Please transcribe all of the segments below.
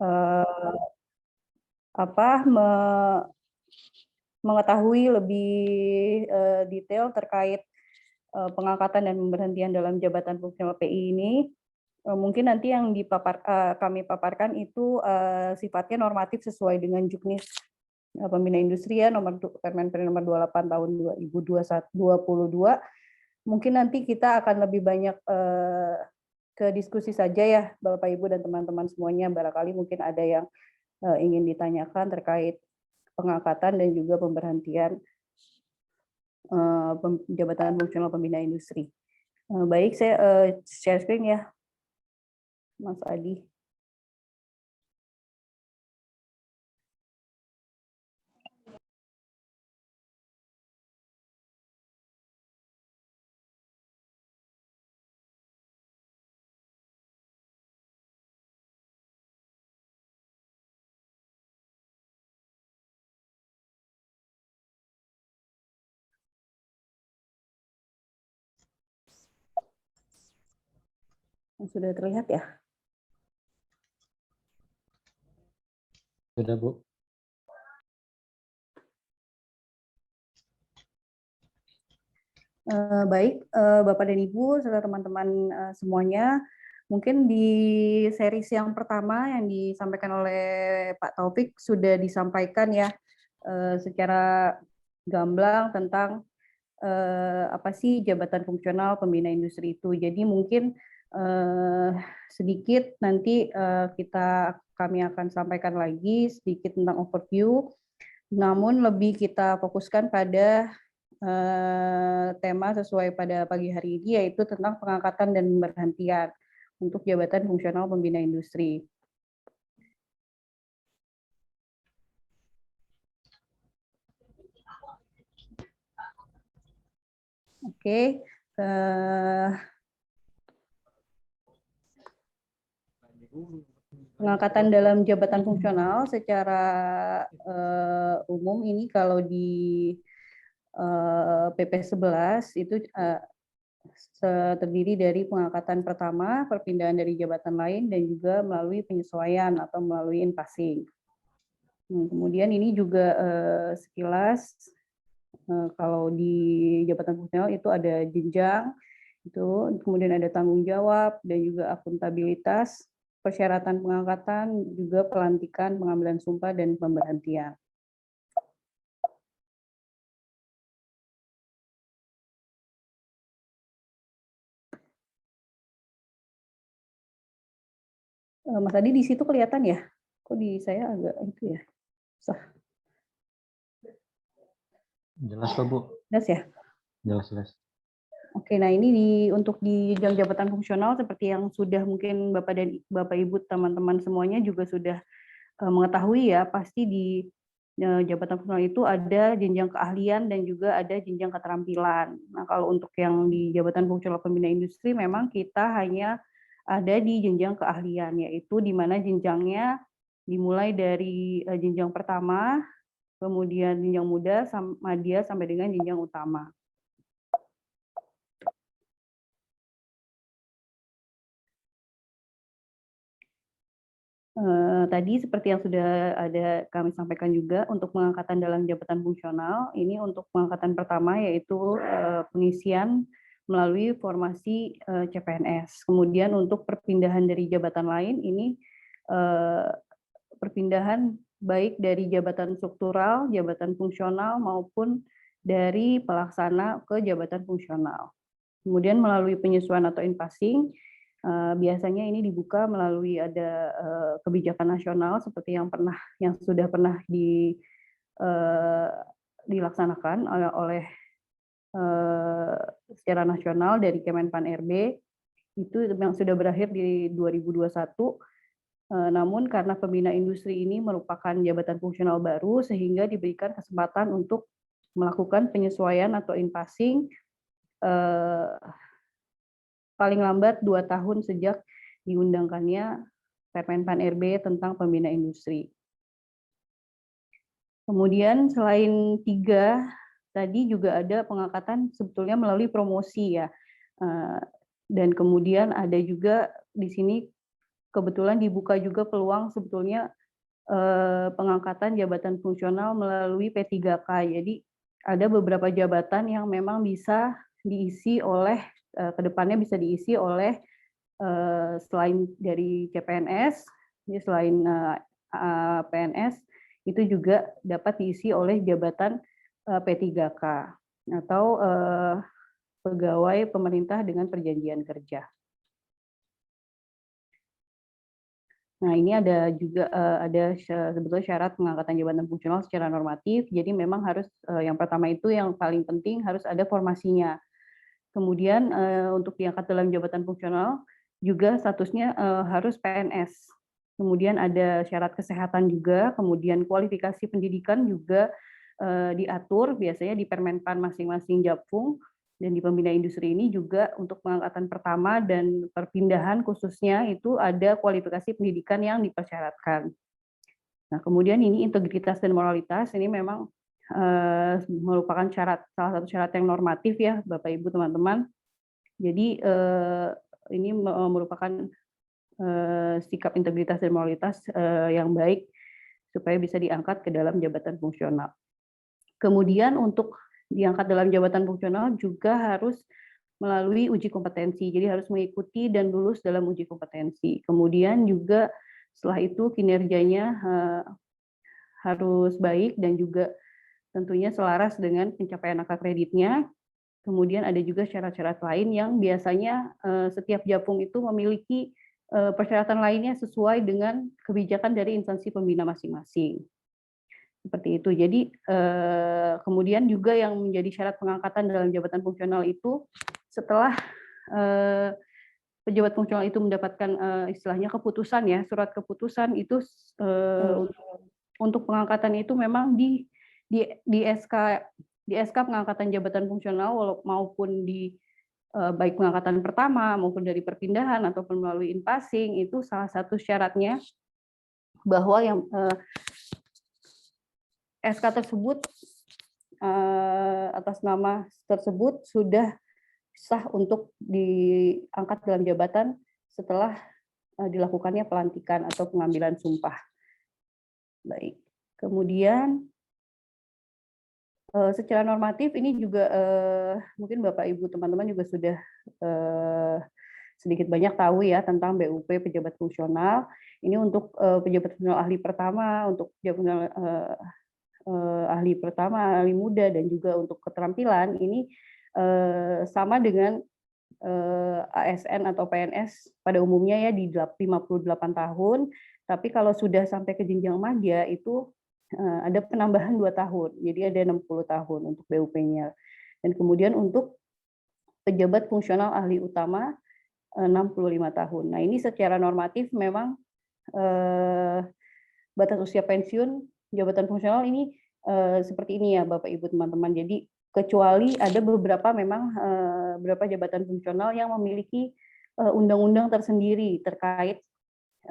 eh, apa mengetahui lebih detail terkait pengangkatan dan pemberhentian dalam jabatan fungsional PI ini, mungkin nanti yang kami paparkan itu sifatnya normatif sesuai dengan Juknis Pembina Industri ya, Permenpri nomor 28 tahun 2022. Mungkin nanti kita akan lebih banyak ke diskusi saja ya, Bapak Ibu dan teman-teman semuanya. Barangkali mungkin ada yang ingin ditanyakan terkait pengangkatan dan juga pemberhentian jabatan fungsional pembina industri. Baik, saya share screen ya, Mas Adi. Sudah terlihat ya? Sudah, Bu. Baik, Bapak dan Ibu, serta teman-teman semuanya, mungkin di series yang pertama yang disampaikan oleh Pak Taufik sudah disampaikan ya secara gamblang tentang apa sih jabatan fungsional pembina industri itu. Jadi mungkin sedikit nanti kami akan sampaikan lagi sedikit tentang overview, namun lebih kita fokuskan pada tema sesuai pada pagi hari ini, yaitu tentang pengangkatan dan pemberhentian untuk jabatan fungsional pembina industri. Oke, pengangkatan dalam jabatan fungsional secara umum ini kalau di PP 11 itu terdiri dari pengangkatan pertama, perpindahan dari jabatan lain, dan juga melalui penyesuaian atau melalui in-passing. Kemudian ini juga sekilas kalau di jabatan fungsional itu ada jenjang, itu kemudian ada tanggung jawab dan juga akuntabilitas, persyaratan pengangkatan, juga pelantikan, pengambilan sumpah, dan pemberhentian. Mas Adi di situ kelihatan ya? Kok di saya agak itu ya? Sah. Jelas kok, Bu. Jelas ya? Jelas. Oke, nah ini untuk di jenjang jabatan fungsional seperti yang sudah mungkin Bapak Ibu teman-teman semuanya juga sudah mengetahui ya, pasti di jabatan fungsional itu ada jenjang keahlian dan juga ada jenjang keterampilan. Nah, kalau untuk yang di jabatan fungsional pembina industri memang kita hanya ada di jenjang keahlian, yaitu di mana jenjangnya dimulai dari jenjang pertama, kemudian jenjang muda, madya, sampai dengan jenjang utama. Tadi seperti yang sudah ada kami sampaikan juga untuk pengangkatan dalam jabatan fungsional, ini untuk pengangkatan pertama yaitu pengisian melalui formasi CPNS. Kemudian untuk perpindahan dari jabatan lain ini perpindahan baik dari jabatan struktural, jabatan fungsional maupun dari pelaksana ke jabatan fungsional. Kemudian melalui penyesuaian atau in-passing, biasanya ini dibuka melalui ada kebijakan nasional seperti yang sudah pernah dilaksanakan oleh secara nasional dari Kemenpan RB, itu yang sudah berakhir di 2021. Namun karena pembina industri ini merupakan jabatan fungsional baru, sehingga diberikan kesempatan untuk melakukan penyesuaian atau in-passing paling lambat 2 tahun sejak diundangkannya Permenpan RB tentang pembina industri. Kemudian selain 3, tadi juga ada pengangkatan sebetulnya melalui promosi ya. Dan kemudian ada juga di sini kebetulan dibuka juga peluang sebetulnya pengangkatan jabatan fungsional melalui P3K. Jadi ada beberapa jabatan yang memang bisa diisi oleh kedepannya bisa diisi oleh selain dari CPNS, ya selain PNS, itu juga dapat diisi oleh jabatan P3K atau pegawai pemerintah dengan perjanjian kerja. Nah, ini ada juga ada sebetulnya syarat pengangkatan jabatan fungsional secara normatif. Jadi memang harus yang pertama itu yang paling penting harus ada formasinya. Kemudian untuk diangkat dalam jabatan fungsional juga statusnya harus PNS. Kemudian ada syarat kesehatan juga, kemudian kualifikasi pendidikan juga diatur biasanya di Permenpan masing-masing Japfung, dan di pembina industri ini juga untuk pengangkatan pertama dan perpindahan khususnya itu ada kualifikasi pendidikan yang dipersyaratkan. Nah, kemudian ini integritas dan moralitas ini memang merupakan salah satu syarat yang normatif ya, Bapak Ibu teman-teman. Jadi ini merupakan sikap integritas dan moralitas yang baik supaya bisa diangkat ke dalam jabatan fungsional. Kemudian untuk diangkat dalam jabatan fungsional juga harus melalui uji kompetensi. Jadi harus mengikuti dan lulus dalam uji kompetensi. Kemudian juga setelah itu kinerjanya harus baik dan juga tentunya selaras dengan pencapaian angka kreditnya. Kemudian ada juga syarat-syarat lain yang biasanya setiap Japfung itu memiliki persyaratan lainnya sesuai dengan kebijakan dari instansi pembina masing-masing. Seperti itu. Jadi kemudian juga yang menjadi syarat pengangkatan dalam jabatan fungsional itu setelah pejabat fungsional itu mendapatkan istilahnya keputusan ya, surat keputusan itu untuk pengangkatan itu memang di SK pengangkatan jabatan fungsional maupun di baik pengangkatan pertama maupun dari perpindahan ataupun melalui inpassing itu salah satu syaratnya bahwa yang SK tersebut atas nama tersebut sudah sah untuk diangkat dalam jabatan setelah dilakukannya pelantikan atau pengambilan sumpah. Baik. Kemudian secara normatif ini juga mungkin Bapak Ibu teman-teman juga sudah sedikit banyak tahu ya tentang BUP pejabat fungsional. Ini untuk pejabat fungsional ahli pertama, untuk pejabat ahli pertama, ahli muda, dan juga untuk keterampilan ini sama dengan ASN atau PNS pada umumnya ya di 58 tahun, tapi kalau sudah sampai ke jenjang madya itu ada penambahan 2 tahun, jadi ada 60 tahun untuk BUP-nya. Dan kemudian untuk pejabat fungsional ahli utama 65 tahun. Nah, ini secara normatif memang batas usia pensiun jabatan fungsional ini seperti ini ya Bapak Ibu teman-teman. Jadi kecuali ada beberapa memang beberapa jabatan fungsional yang memiliki undang-undang tersendiri terkait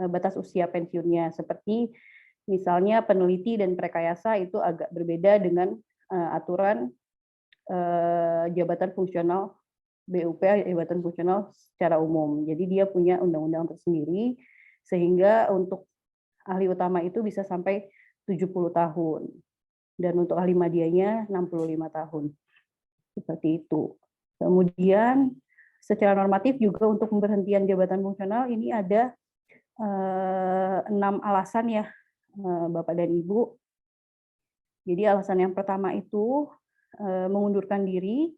batas usia pensiunnya, seperti misalnya peneliti dan prekayasa itu agak berbeda dengan aturan jabatan fungsional BUP, jabatan fungsional secara umum. Jadi dia punya undang-undang tersendiri, sehingga untuk ahli utama itu bisa sampai 70 tahun. Dan untuk ahli madianya 65 tahun. Seperti itu. Kemudian secara normatif juga untuk pemberhentian jabatan fungsional ini ada 6 alasan ya Bapak dan Ibu. Jadi alasan yang pertama itu mengundurkan diri,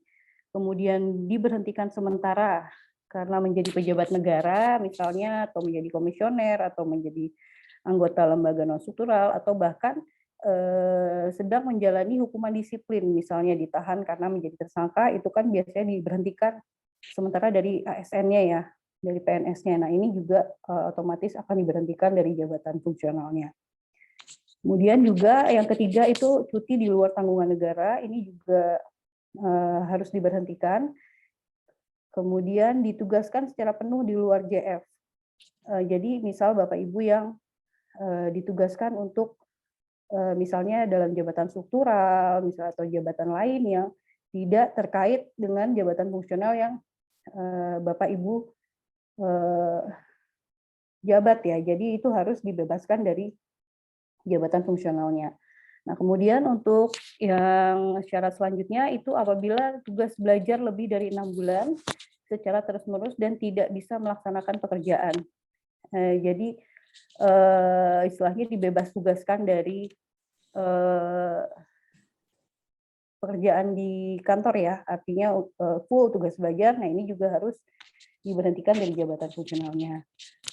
kemudian diberhentikan sementara karena menjadi pejabat negara misalnya, atau menjadi komisioner, atau menjadi anggota lembaga non struktural, atau bahkan sedang menjalani hukuman disiplin, misalnya ditahan karena menjadi tersangka, itu kan biasanya diberhentikan sementara dari ASN-nya ya, dari PNS-nya. Nah, ini juga otomatis akan diberhentikan dari jabatan fungsionalnya. Kemudian juga yang ketiga itu cuti di luar tanggungan negara, ini juga harus diberhentikan. Kemudian ditugaskan secara penuh di luar JF. Jadi misal Bapak Ibu yang ditugaskan untuk misalnya dalam jabatan struktural, misalnya atau jabatan lain yang tidak terkait dengan jabatan fungsional yang Bapak Ibu jabat ya, jadi itu harus dibebaskan dari jabatan fungsionalnya. Nah, kemudian untuk yang syarat selanjutnya itu apabila tugas belajar lebih dari 6 bulan secara terus-menerus dan tidak bisa melaksanakan pekerjaan. Jadi istilahnya dibebas tugaskan dari pekerjaan di kantor ya, artinya full tugas belajar. Nah, ini juga harus diberhentikan dari jabatan fungsionalnya.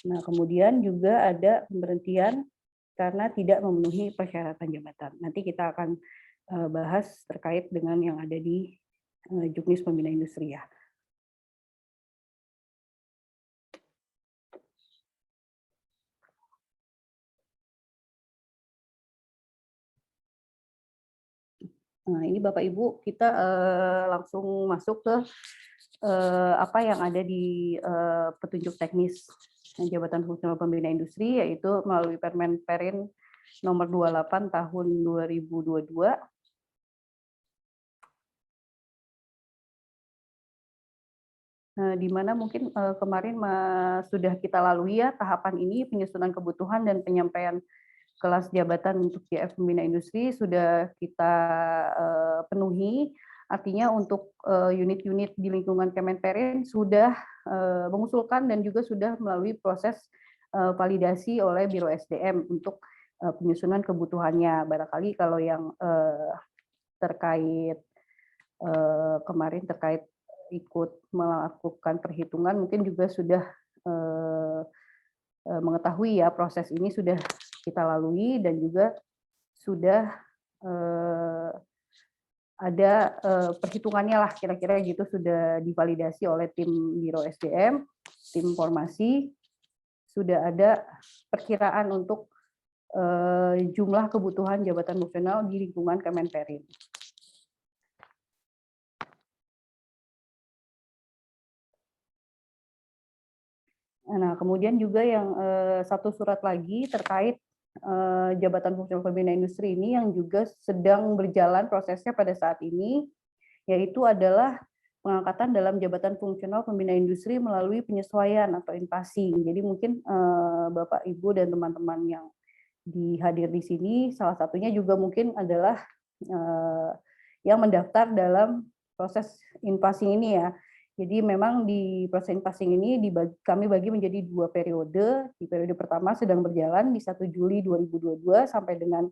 Nah, kemudian juga ada pemberhentian karena tidak memenuhi persyaratan jabatan. Nanti kita akan bahas terkait dengan yang ada di Juknis Pembina Industri ya. Nah, ini Bapak Ibu, kita langsung masuk ke apa yang ada di petunjuk teknis jabatan fungsional pembina industri, yaitu melalui Permen Perin nomor 28 tahun 2022. Di mana mungkin kemarin sudah kita lalui ya tahapan ini, penyusunan kebutuhan dan penyampaian kelas jabatan untuk JF Pembina Industri sudah kita penuhi. Artinya untuk unit-unit di lingkungan Kemenperin sudah mengusulkan dan juga sudah melalui proses validasi oleh Biro SDM untuk penyusunan kebutuhannya. Barangkali kalau yang terkait kemarin terkait ikut melakukan perhitungan mungkin juga sudah mengetahui ya proses ini sudah kita lalui dan juga sudah ada perhitungannya lah kira-kira gitu, sudah divalidasi oleh tim Biro SDM, tim formasi, sudah ada perkiraan untuk jumlah kebutuhan jabatan fungsional di lingkungan Kemenperin. Nah, kemudian juga yang satu surat lagi terkait jabatan fungsional pembina industri ini yang juga sedang berjalan prosesnya pada saat ini, yaitu adalah pengangkatan dalam jabatan fungsional pembina industri melalui penyesuaian atau in-passing. Jadi mungkin Bapak, Ibu, dan teman-teman yang hadir di sini, salah satunya juga mungkin adalah yang mendaftar dalam proses in-passing ini ya. Jadi memang di proses in-passing ini kami bagi menjadi 2 periode. Di periode pertama sedang berjalan di 1 Juli 2022 sampai dengan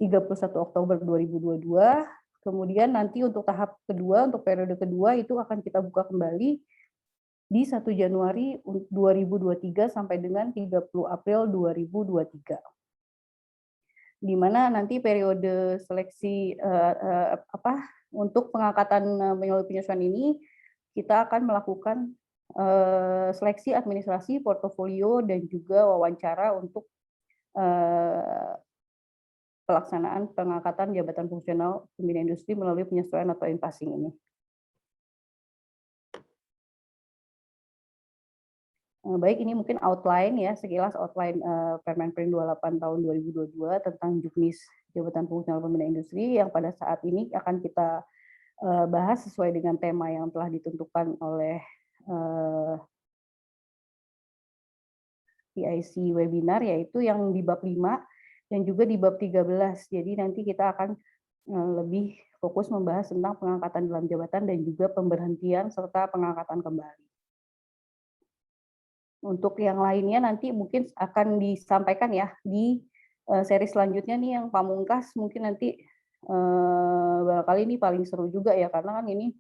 31 Oktober 2022. Kemudian nanti untuk tahap kedua, untuk periode kedua itu akan kita buka kembali di 1 Januari 2023 sampai dengan 30 April 2023. Di mana nanti periode seleksi untuk pengangkatan melalui penyesuaian ini kita akan melakukan seleksi administrasi, portofolio, dan juga wawancara untuk pelaksanaan pengangkatan jabatan fungsional pembina industri melalui penyesuaian atau in-passing ini. Baik, ini mungkin outline ya, sekilas outline Permen Perin 28 tahun 2022 tentang Juknis Jabatan Fungsional Pembina Industri yang pada saat ini akan kita bahas sesuai dengan tema yang telah ditentukan oleh PIC webinar, yaitu yang di bab 5 dan juga di bab 13. Jadi nanti kita akan lebih fokus membahas tentang pengangkatan dalam jabatan dan juga pemberhentian serta pengangkatan kembali. Untuk yang lainnya nanti mungkin akan disampaikan ya di seri selanjutnya nih, yang pamungkas mungkin nanti barangkali ini paling seru juga ya, karena kan ini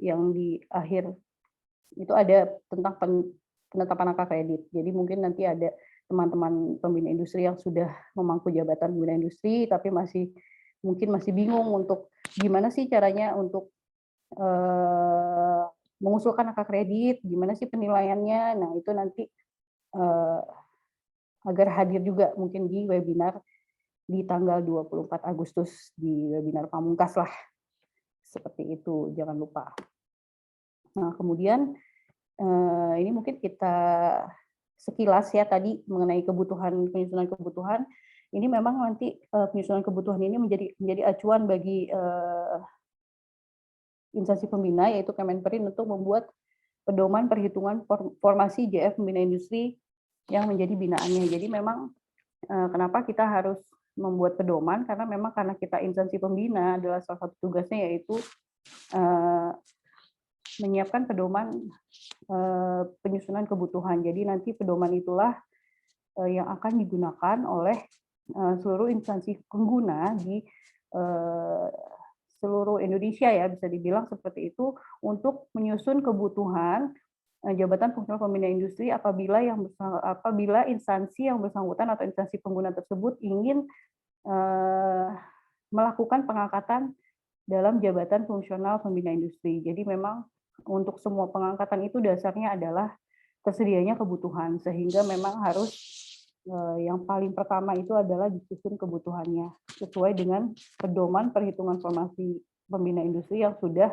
yang di akhir itu ada tentang penetapan angka kredit. Jadi mungkin nanti ada teman-teman pembina industri yang sudah memangku jabatan pembina industri tapi mungkin masih bingung untuk gimana sih caranya untuk mengusulkan angka kredit, gimana sih penilaiannya. Nah, itu nanti agar hadir juga mungkin di webinar di tanggal 24 Agustus di webinar pamungkas lah. Seperti itu, jangan lupa. Nah, kemudian ini mungkin kita sekilas ya tadi mengenai penyusunan kebutuhan. Ini memang nanti penyusunan kebutuhan ini menjadi acuan bagi instansi pembina, yaitu Kemenperin, untuk membuat pedoman perhitungan formasi JF Pembina Industri yang menjadi binaannya. Jadi memang kenapa kita harus membuat pedoman, karena kita instansi pembina, adalah salah satu tugasnya yaitu menyiapkan pedoman penyusunan kebutuhan. Jadi nanti pedoman itulah yang akan digunakan oleh seluruh instansi pengguna di seluruh Indonesia, ya bisa dibilang seperti itu, untuk menyusun kebutuhan jabatan fungsional pembina industri apabila instansi yang bersangkutan atau instansi pengguna tersebut ingin melakukan pengangkatan dalam jabatan fungsional pembina industri. Jadi memang untuk semua pengangkatan itu dasarnya adalah tersedianya kebutuhan, sehingga memang harus yang paling pertama itu adalah disusun kebutuhannya sesuai dengan pedoman perhitungan formasi pembina industri yang sudah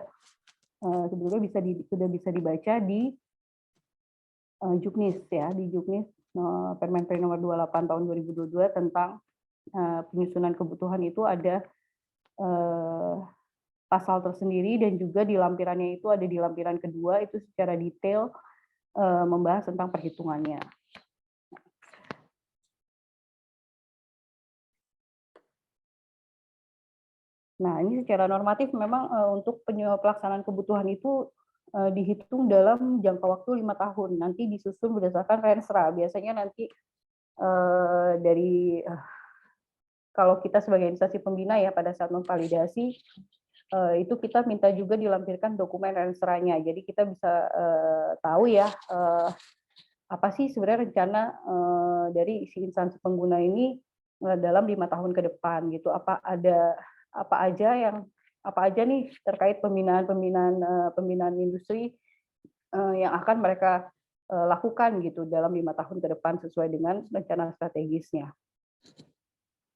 sebetulnya sudah bisa dibaca di Juknis, ya, di Juknis Permenpri nomor 28 tahun 2022 tentang penyusunan kebutuhan. Itu ada pasal tersendiri, dan juga di lampirannya itu ada di lampiran kedua itu secara detail membahas tentang perhitungannya. Nah, ini secara normatif memang untuk pelaksanaan kebutuhan itu dihitung dalam jangka waktu 5 tahun. Nanti disusun berdasarkan Rensra. Biasanya nanti kalau kita sebagai instansi pembina, ya, pada saat memvalidasi itu kita minta juga dilampirkan dokumen Rensra-nya. Jadi kita bisa tahu, ya, apa sih sebenarnya rencana dari si instansi pengguna ini dalam 5 tahun ke depan gitu. Apa aja nih terkait pembinaan industri yang akan mereka lakukan gitu dalam 5 tahun ke depan sesuai dengan rencana strategisnya.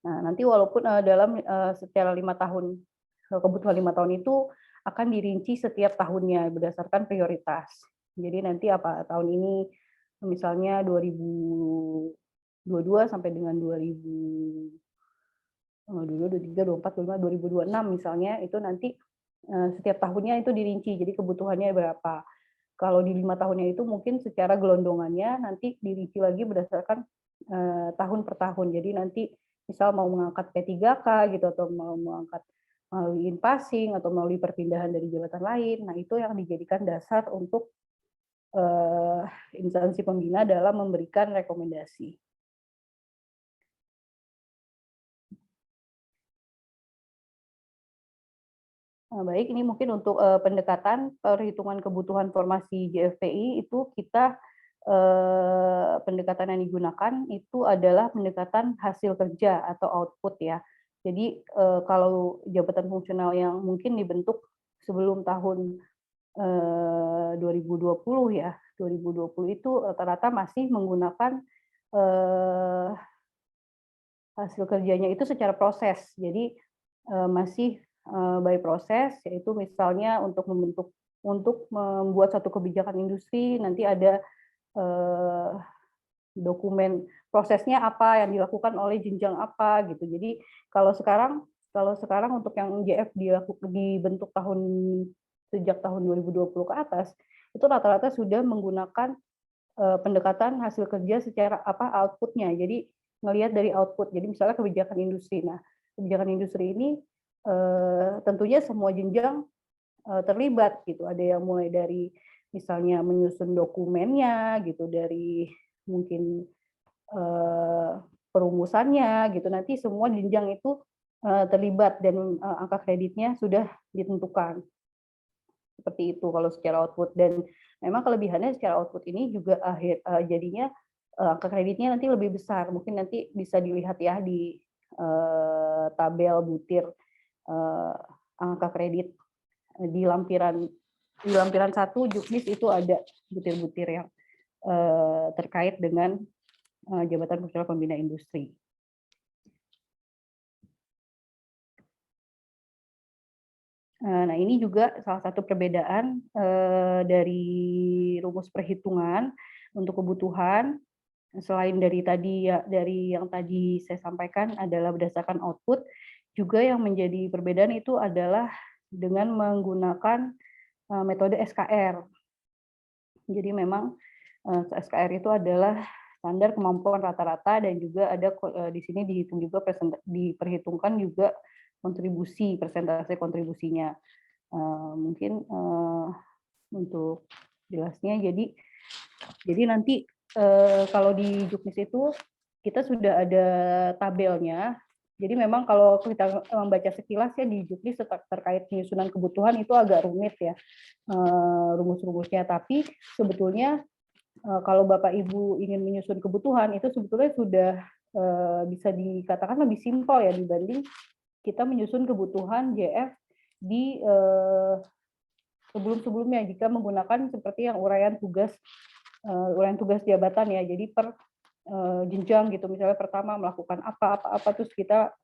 Nah, nanti walaupun dalam secara 5 tahun, kebutuhan 5 tahun itu akan dirinci setiap tahunnya berdasarkan prioritas. Jadi nanti tahun ini misalnya 2022 sampai dengan 2023, 24, 25, 2026 misalnya, itu nanti setiap tahunnya itu dirinci, jadi kebutuhannya berapa. Kalau di 5 tahunnya itu mungkin secara gelondongannya nanti dirinci lagi berdasarkan tahun per tahun. Jadi nanti misal mau mengangkat P3K gitu, atau mau mengangkat melalui in-passing atau melalui perpindahan dari jabatan lain. Nah, itu yang dijadikan dasar untuk instansi pembina dalam memberikan rekomendasi. Baik, ini mungkin untuk pendekatan perhitungan kebutuhan formasi JFPI itu kita pendekatan yang digunakan itu adalah pendekatan hasil kerja atau output, ya. Jadi kalau jabatan fungsional yang mungkin dibentuk sebelum tahun 2020, ya, 2020 itu rata-rata masih menggunakan hasil kerjanya itu secara proses. Jadi masih by proses, yaitu misalnya untuk membuat satu kebijakan industri nanti ada dokumen prosesnya apa yang dilakukan oleh jenjang apa gitu. Jadi kalau sekarang untuk yang JF dibentuk sejak tahun 2020 ke atas, itu rata-rata sudah menggunakan pendekatan hasil kerja secara output-nya. Jadi ngelihat dari output. Jadi misalnya kebijakan industri. Nah, kebijakan industri ini tentunya semua jenjang terlibat gitu. Ada yang mulai dari misalnya menyusun dokumennya gitu, dari mungkin perumusannya gitu. Nanti semua jenjang itu terlibat dan angka kreditnya sudah ditentukan. Seperti itu kalau secara output. Dan memang kelebihannya secara output ini juga jadinya angka kreditnya nanti lebih besar. Mungkin nanti bisa dilihat, ya, di tabel butir angka kredit di lampiran 1 Juknis itu ada butir-butir yang terkait dengan jabatan fungsional pembina industri. Nah, ini juga salah satu perbedaan dari rumus perhitungan untuk kebutuhan. Selain dari yang tadi saya sampaikan adalah berdasarkan output, juga yang menjadi perbedaan itu adalah dengan menggunakan metode SKR. Jadi memang SKR itu adalah standar kemampuan rata-rata, dan juga ada di sini dihitung juga diperhitungkan juga kontribusi, persentase kontribusinya. Mungkin untuk jelasnya, jadi nanti kalau di Juknis itu kita sudah ada tabelnya. Jadi memang kalau kita membaca sekilas ya di Juknis terkait penyusunan kebutuhan itu agak rumit ya rumus-rumusnya. Tapi sebetulnya kalau Bapak Ibu ingin menyusun kebutuhan itu sebetulnya sudah bisa dikatakan lebih simpel ya dibanding kita menyusun kebutuhan JF di sebelum-sebelumnya jika menggunakan seperti yang uraian tugas jabatan ya. Jadi per jenjang gitu, misalnya pertama melakukan apa terus kita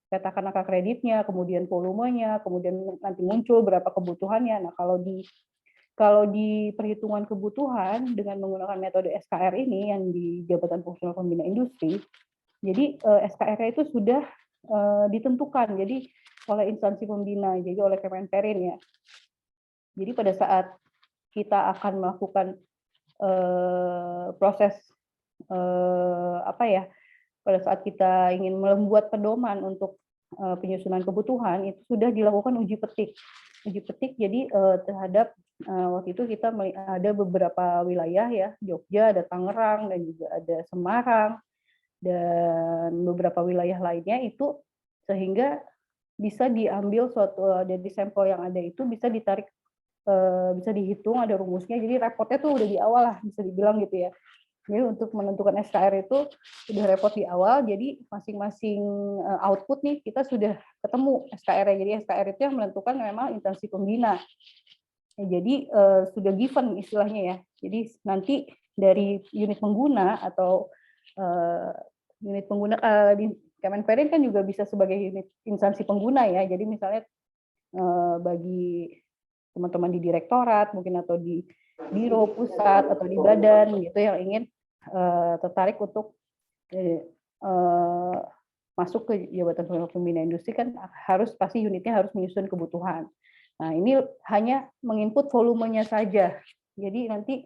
petakan angka kreditnya, kemudian volumenya, kemudian nanti muncul berapa kebutuhannya. Nah, kalau di perhitungan kebutuhan dengan menggunakan metode SKR ini yang di Jabatan Fungsional Pembina Industri, jadi SKR-nya itu sudah ditentukan jadi oleh instansi pembina, jadi oleh Kemenperin ya. Jadi pada saat kita akan melakukan proses pada saat kita ingin membuat pedoman untuk penyusunan kebutuhan itu sudah dilakukan uji petik. Jadi terhadap waktu itu kita ada beberapa wilayah ya, Jogja, ada Tangerang, dan juga ada Semarang, dan beberapa wilayah lainnya itu, sehingga bisa diambil suatu dari sampel yang ada itu bisa ditarik, bisa dihitung, ada rumusnya. Jadi repotnya tuh udah di awal lah bisa dibilang gitu ya. Jadi untuk menentukan SKR itu sudah repot di awal, jadi masing-masing output nih kita sudah ketemu SKR-nya. Jadi SKR itu yang menentukan memang instansi pembina. Jadi sudah given istilahnya ya. Jadi nanti dari unit pengguna atau unit pengguna di Kemenperin kan juga bisa sebagai unit instansi pengguna ya. Jadi misalnya bagi teman-teman di direktorat mungkin atau di biro pusat atau di badan gitu yang ingin tertarik untuk masuk ke Jabatan Fungsional Pembina Industri kan pasti unitnya harus menyusun kebutuhan. Nah, ini hanya menginput volumenya saja. Jadi nanti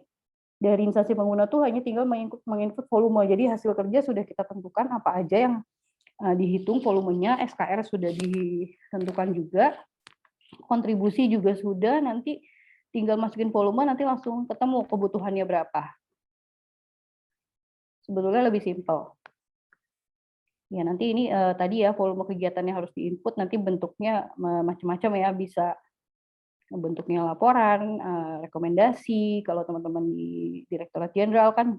dari instansi pengguna tuh hanya tinggal menginput volume. Jadi hasil kerja sudah kita tentukan apa aja yang dihitung volumenya, SKR sudah ditentukan juga, kontribusi juga sudah, nanti tinggal masukin volume, nanti langsung ketemu kebutuhannya berapa. Sebetulnya lebih simpel. Ya, nanti ini tadi ya volume kegiatan yang harus diinput, nanti bentuknya macam-macam ya, bisa bentuknya laporan, rekomendasi. Kalau teman-teman di Direktorat Jenderal kan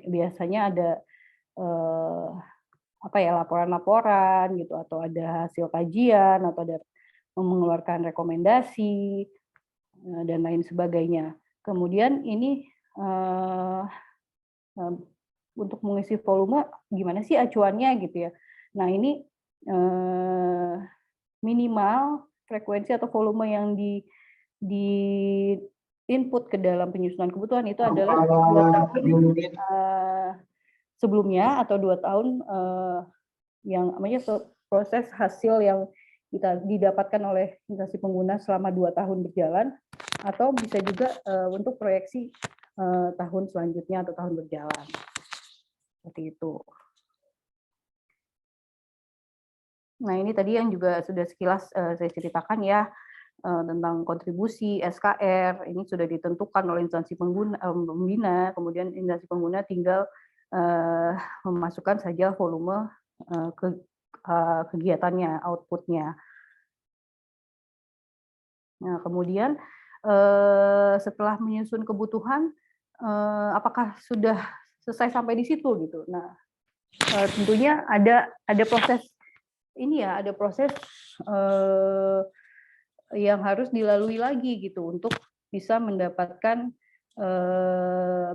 biasanya ada laporan-laporan gitu, atau ada hasil kajian, atau ada mengeluarkan rekomendasi dan lain sebagainya. Kemudian ini untuk mengisi volume gimana sih acuannya gitu ya. Nah, ini minimal frekuensi atau volume yang di input ke dalam penyusunan kebutuhan itu adalah 2 tahun sebelumnya atau 2 tahun yang namanya proses hasil yang kita didapatkan oleh instansi pengguna selama 2 tahun berjalan, atau bisa juga untuk proyeksi tahun selanjutnya atau tahun berjalan. Seperti itu. Nah, ini tadi yang juga sudah sekilas saya ceritakan ya, tentang kontribusi, SKR, ini sudah ditentukan oleh instansi pembina, kemudian instansi pengguna tinggal memasukkan saja volume kegiatannya, outputnya. Nah, kemudian setelah menyusun kebutuhan, apakah sudah selesai sampai di situ gitu? Nah, tentunya ada proses ini ya, ada proses yang harus dilalui lagi gitu untuk bisa mendapatkan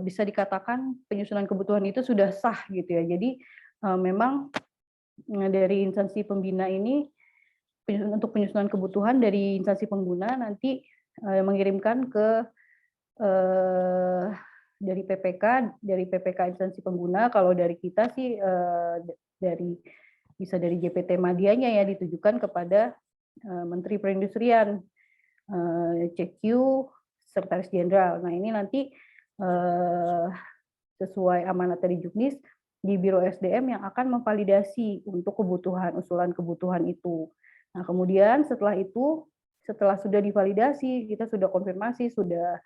bisa dikatakan penyusunan kebutuhan itu sudah sah gitu ya. Jadi memang dari instansi pembina ini untuk penyusunan kebutuhan dari instansi pengguna nanti mengirimkan ke dari PPK instansi pengguna. Kalau dari kita sih bisa dari JPT Madianya ya, ditujukan kepada Menteri Perindustrian, CQ, Sekretaris Jenderal. Nah, ini nanti sesuai amanat dari Juknis di Biro SDM yang akan memvalidasi untuk usulan kebutuhan itu. Nah, kemudian setelah itu, setelah sudah divalidasi, kita sudah konfirmasi, sudah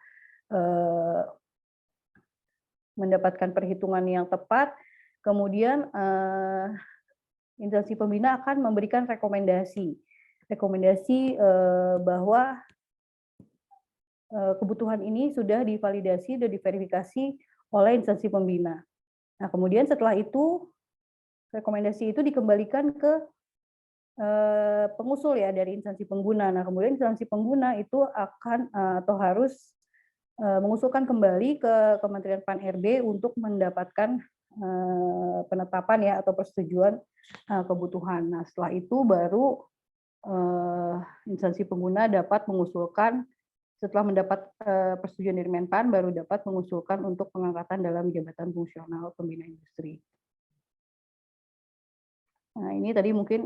mendapatkan perhitungan yang tepat, kemudian instansi pembina akan memberikan rekomendasi bahwa kebutuhan ini sudah divalidasi, sudah diverifikasi oleh instansi pembina. Nah, kemudian setelah itu, rekomendasi itu dikembalikan ke pengusul ya dari instansi pengguna. Nah, kemudian instansi pengguna itu akan atau harus mengusulkan kembali ke Kementerian Pan-RB untuk mendapatkan penetapan ya atau persetujuan kebutuhan. Nah, setelah itu baru instansi pengguna dapat mengusulkan, setelah mendapat persetujuan dari Menpan, baru dapat mengusulkan untuk pengangkatan dalam jabatan fungsional pembina industri. Nah, ini tadi mungkin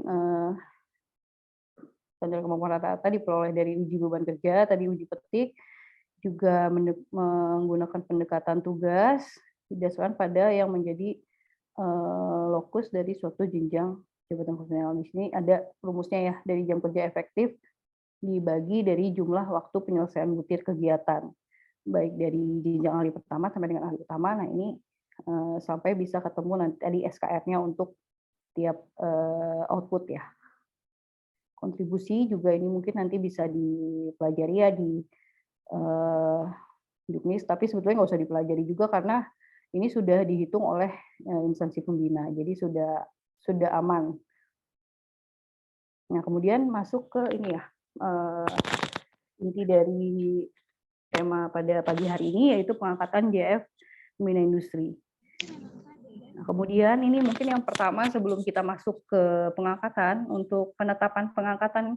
standar kemampuan rata-rata diperoleh dari uji beban kerja, tadi uji petik, juga menggunakan pendekatan tugas didasarkan pada yang menjadi lokus dari suatu jenjang jabatan fungsional. Di sini ada rumusnya ya, dari jam kerja efektif dibagi dari jumlah waktu penyelesaian butir kegiatan, baik dari jenjang ahli pertama sampai dengan ahli utama. Nah, ini sampai bisa ketemu nanti tadi SKR-nya untuk tiap output ya. Kontribusi juga ini mungkin nanti bisa dipelajari ya di Juknis, tapi sebetulnya nggak usah dipelajari juga karena ini sudah dihitung oleh instansi pembina, jadi sudah aman. Nah, kemudian masuk ke ini ya, inti dari tema pada pagi hari ini, yaitu pengangkatan JF pembina industri. Nah, kemudian ini mungkin yang pertama sebelum kita masuk ke pengangkatan, untuk penetapan pengangkatan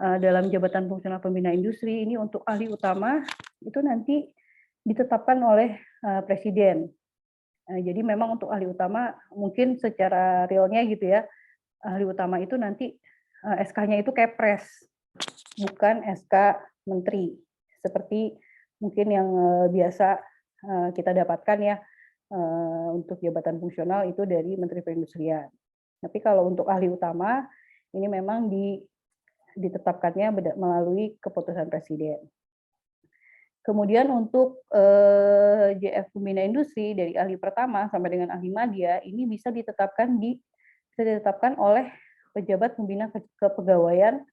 dalam jabatan fungsional pembina industri, ini untuk ahli utama itu nanti ditetapkan oleh Presiden. Jadi memang untuk ahli utama mungkin secara realnya gitu ya, ahli utama itu nanti SK-nya itu Kepres, bukan SK Menteri, seperti mungkin yang biasa kita dapatkan ya untuk jabatan fungsional itu dari Menteri Perindustrian. Tapi kalau untuk ahli utama ini memang ditetapkannya melalui keputusan Presiden. Kemudian untuk JF pembina industri dari ahli pertama sampai dengan ahli madya ini bisa ditetapkan oleh pejabat pembina kepegawaian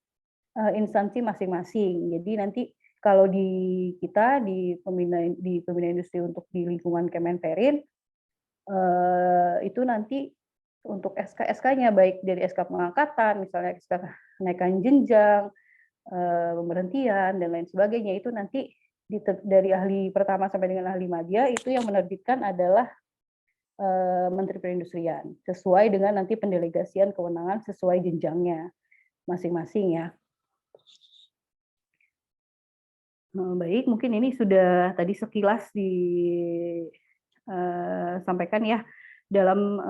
instansi masing-masing. Jadi nanti kalau di kita di pembina industri untuk di lingkungan Kemenperin itu nanti untuk SK-nya baik dari SK pengangkatan, misalnya SK kenaikan jenjang, pemberhentian dan lain sebagainya, itu nanti dari ahli pertama sampai dengan ahli madya itu yang menerbitkan adalah Menteri Perindustrian, sesuai dengan nanti pendelegasian kewenangan sesuai jenjangnya masing-masing ya. Baik, mungkin ini sudah tadi sekilas disampaikan ya, dalam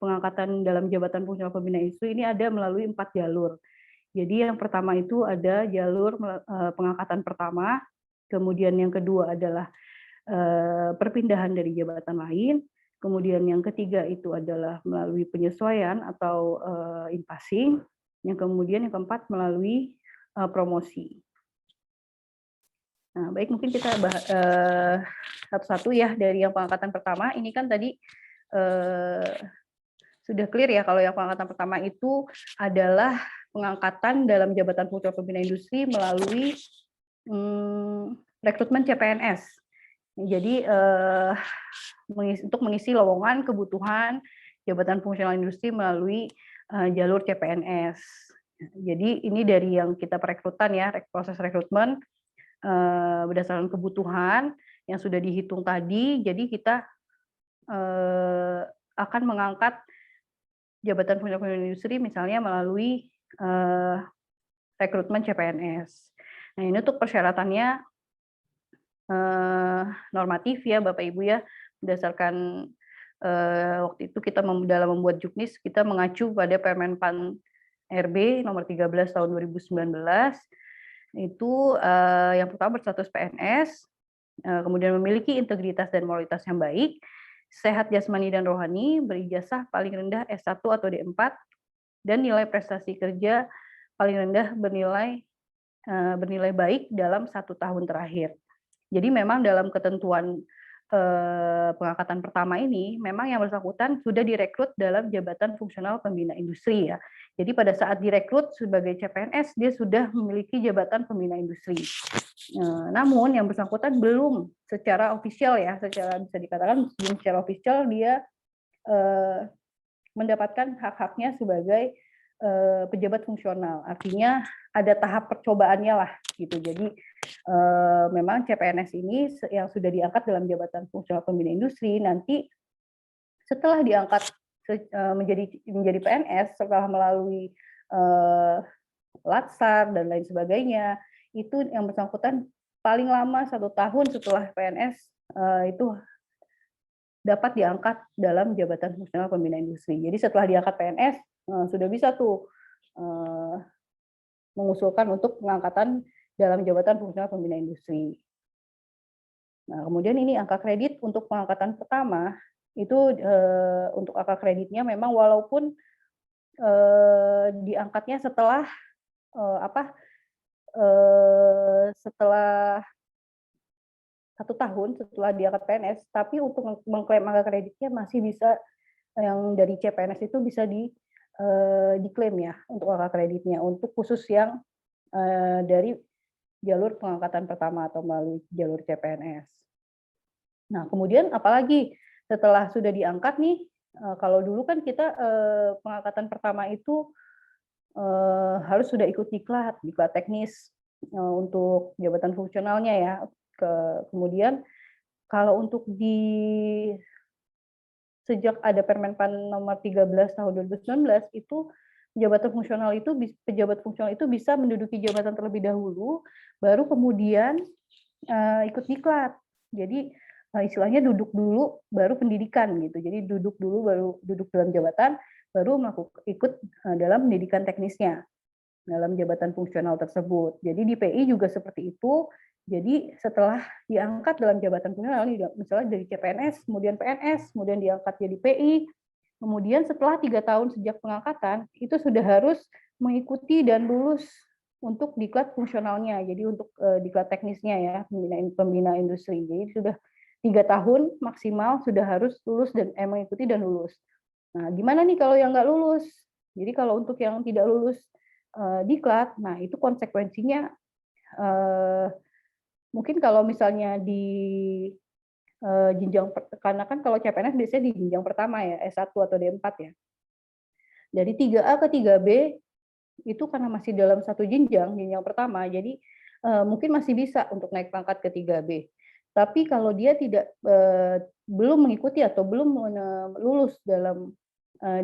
pengangkatan dalam jabatan fungsional pembina industri ini ada melalui 4 jalur. Jadi yang pertama itu ada jalur pengangkatan pertama, kemudian yang kedua adalah perpindahan dari jabatan lain, kemudian yang ketiga itu adalah melalui penyesuaian atau in-passing, yang kemudian yang keempat melalui promosi. Nah, baik, mungkin kita bahas satu-satu ya dari yang pengangkatan pertama. Ini kan tadi sudah clear ya kalau yang pengangkatan pertama itu adalah pengangkatan dalam jabatan fungsional pembina industri melalui rekrutmen CPNS. Jadi untuk mengisi lowongan kebutuhan jabatan fungsional industri melalui jalur CPNS. Jadi ini dari yang kita perekrutan ya, proses rekrutmen berdasarkan kebutuhan yang sudah dihitung tadi. Jadi kita akan mengangkat jabatan fungsional pembina industri misalnya melalui rekrutmen CPNS. Nah, ini untuk persyaratannya normatif ya Bapak Ibu ya, berdasarkan waktu itu kita dalam membuat Juknis kita mengacu pada Permen Pan RB nomor 13 tahun 2019. Itu yang pertama berstatus PNS, kemudian memiliki integritas dan moralitas yang baik, sehat jasmani dan rohani, berijazah paling rendah S1 atau D4, dan nilai prestasi kerja paling rendah bernilai baik dalam 1 tahun terakhir. Jadi memang dalam ketentuan pengangkatan pertama ini, memang yang bersangkutan sudah direkrut dalam jabatan fungsional pembina industri ya. Jadi pada saat direkrut sebagai CPNS, dia sudah memiliki jabatan pembina industri. Namun yang bersangkutan belum secara ofisial ya, secara bisa dikatakan belum secara ofisial dia mendapatkan hak-haknya sebagai pejabat fungsional. Artinya ada tahap percobaannya lah gitu. Jadi memang CPNS ini yang sudah diangkat dalam jabatan fungsional pembina industri nanti setelah diangkat menjadi PNS setelah melalui latsar dan lain sebagainya, itu yang bersangkutan paling lama 1 tahun setelah PNS itu dapat diangkat dalam jabatan fungsional pembina industri. Jadi setelah diangkat PNS sudah bisa tuh mengusulkan untuk pengangkatan dalam jabatan fungsional pembina industri. Nah, kemudian ini angka kredit untuk pengangkatan pertama itu untuk angka kreditnya memang walaupun diangkatnya setelah setelah 1 tahun setelah diangkat PNS, tapi untuk mengklaim angka kreditnya masih bisa yang dari CPNS itu bisa diklaim ya untuk angka kreditnya untuk khusus yang dari jalur pengangkatan pertama atau melalui jalur CPNS. Nah, kemudian apalagi setelah sudah diangkat nih, kalau dulu kan kita pengangkatan pertama itu harus sudah ikut diklat teknis untuk jabatan fungsionalnya ya. Kemudian kalau untuk sejak ada Permenpan nomor 13 tahun 2019 itu pejabat fungsional itu bisa menduduki jabatan terlebih dahulu, baru kemudian ikut diklat. Jadi istilahnya duduk dulu baru pendidikan gitu. Jadi duduk dulu baru duduk dalam jabatan, baru ikut dalam pendidikan teknisnya dalam jabatan fungsional tersebut. Jadi di PI juga seperti itu. Jadi setelah diangkat dalam jabatan fungsional, misalnya dari CPNS, kemudian PNS, kemudian diangkat jadi PI, kemudian setelah 3 tahun sejak pengangkatan, itu sudah harus mengikuti dan lulus untuk diklat fungsionalnya. Jadi untuk diklat teknisnya ya, pembina industri. Jadi sudah 3 tahun maksimal sudah harus lulus dan mengikuti dan lulus. Nah, gimana nih kalau yang nggak lulus? Jadi kalau untuk yang tidak lulus diklat, nah itu konsekuensinya mungkin kalau misalnya di jenjang, karena kan kalau CPNS biasanya di jenjang pertama ya, S1 atau D4 ya. Dari 3A ke 3B itu karena masih dalam satu jenjang pertama, jadi mungkin masih bisa untuk naik pangkat ke 3B. Tapi kalau dia belum mengikuti atau belum lulus dalam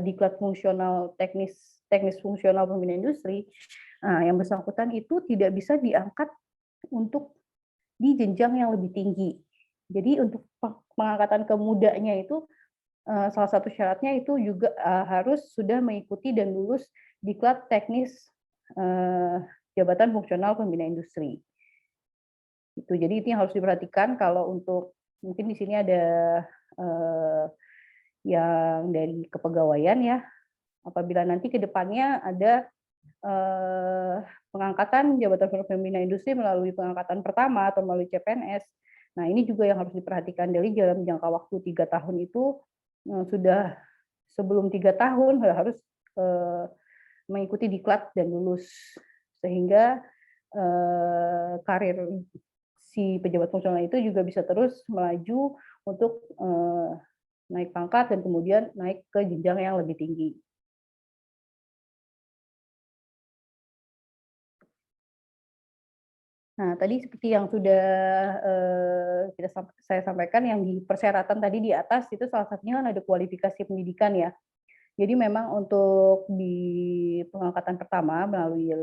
diklat fungsional teknis fungsional pembina industri, yang bersangkutan itu tidak bisa diangkat untuk di jenjang yang lebih tinggi. Jadi untuk pengangkatan ke mudanya itu salah satu syaratnya itu juga harus sudah mengikuti dan lulus diklat teknis jabatan fungsional pembina industri. Itu jadi itu yang harus diperhatikan kalau untuk mungkin di sini ada yang dari kepegawaian ya. Apabila nanti ke depannya ada pengangkatan jabatan pembina industri melalui pengangkatan pertama atau melalui CPNS. Nah, ini juga yang harus diperhatikan dari dalam jangka waktu 3 tahun itu sudah sebelum 3 tahun harus mengikuti diklat dan lulus sehingga karir si pejabat fungsional itu juga bisa terus melaju untuk naik pangkat dan kemudian naik ke jenjang yang lebih tinggi. Nah, tadi seperti yang sudah saya sampaikan, yang di persyaratan tadi di atas itu salah satunya kan ada kualifikasi pendidikan ya. Jadi memang untuk di pengangkatan pertama melalui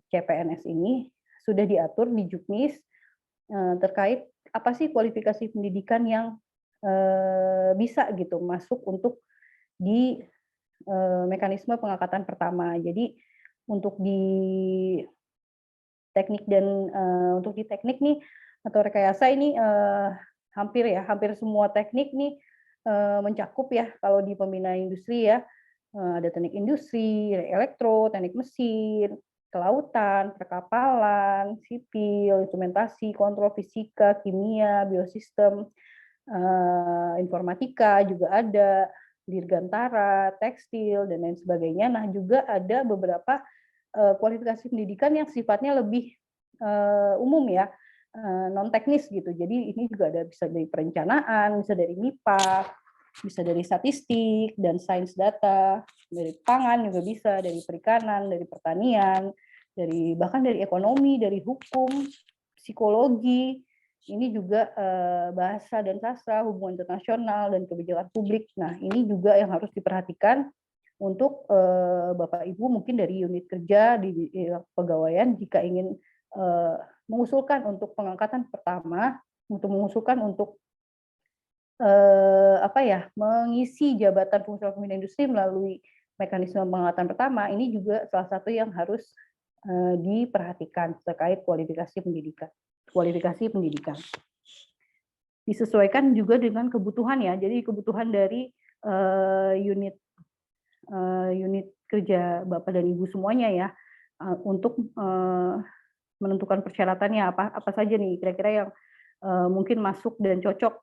CPNS ini sudah diatur di Juknis terkait apa sih kualifikasi pendidikan yang bisa gitu masuk untuk di mekanisme pengangkatan pertama. Jadi untuk di teknik dan untuk di teknik nih atau rekayasa ini hampir semua teknik nih mencakup ya kalau di pembinaan industri ya. Ada teknik industri, elektro, teknik mesin, kelautan, perkapalan, sipil, instrumentasi, kontrol fisika, kimia, biosistem, informatika juga ada, dirgantara, tekstil, dan lain sebagainya. Nah, juga ada beberapa kualifikasi pendidikan yang sifatnya lebih umum ya, non teknis gitu. Jadi ini juga ada bisa dari perencanaan, bisa dari MIPA, bisa dari statistik dan sains data, dari pangan juga bisa, dari perikanan, dari pertanian, bahkan dari ekonomi, dari hukum, psikologi, ini juga bahasa dan sastra, hubungan internasional dan kebijakan publik. Nah, ini juga yang harus diperhatikan untuk Bapak Ibu mungkin dari unit kerja di pegawaian jika ingin mengusulkan untuk pengangkatan pertama, mengusulkan untuk mengisi jabatan fungsional pembina industri melalui mekanisme pengangkatan pertama, ini juga salah satu yang harus diperhatikan terkait kualifikasi pendidikan. Disesuaikan juga dengan kebutuhan ya, jadi kebutuhan dari unit kerja Bapak dan Ibu semuanya ya, untuk menentukan persyaratannya apa saja nih kira-kira yang mungkin masuk dan cocok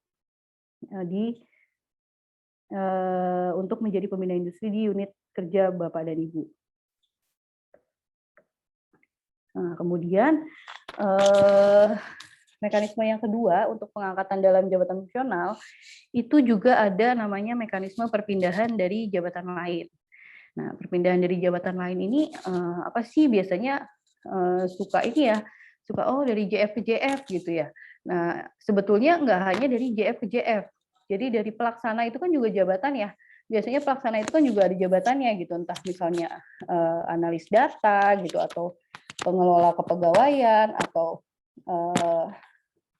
untuk menjadi pembina industri di unit kerja Bapak dan Ibu. Nah, kemudian mekanisme yang kedua untuk pengangkatan dalam jabatan fungsional itu juga ada namanya mekanisme perpindahan dari jabatan lain. Nah, perpindahan dari jabatan lain ini apa sih biasanya suka dari JF ke JF gitu ya. Nah, sebetulnya nggak hanya dari JF ke JF. Jadi dari pelaksana itu kan juga jabatan ya. Biasanya pelaksana itu kan juga ada jabatannya gitu, entah misalnya analis data gitu, atau pengelola kepegawaian, atau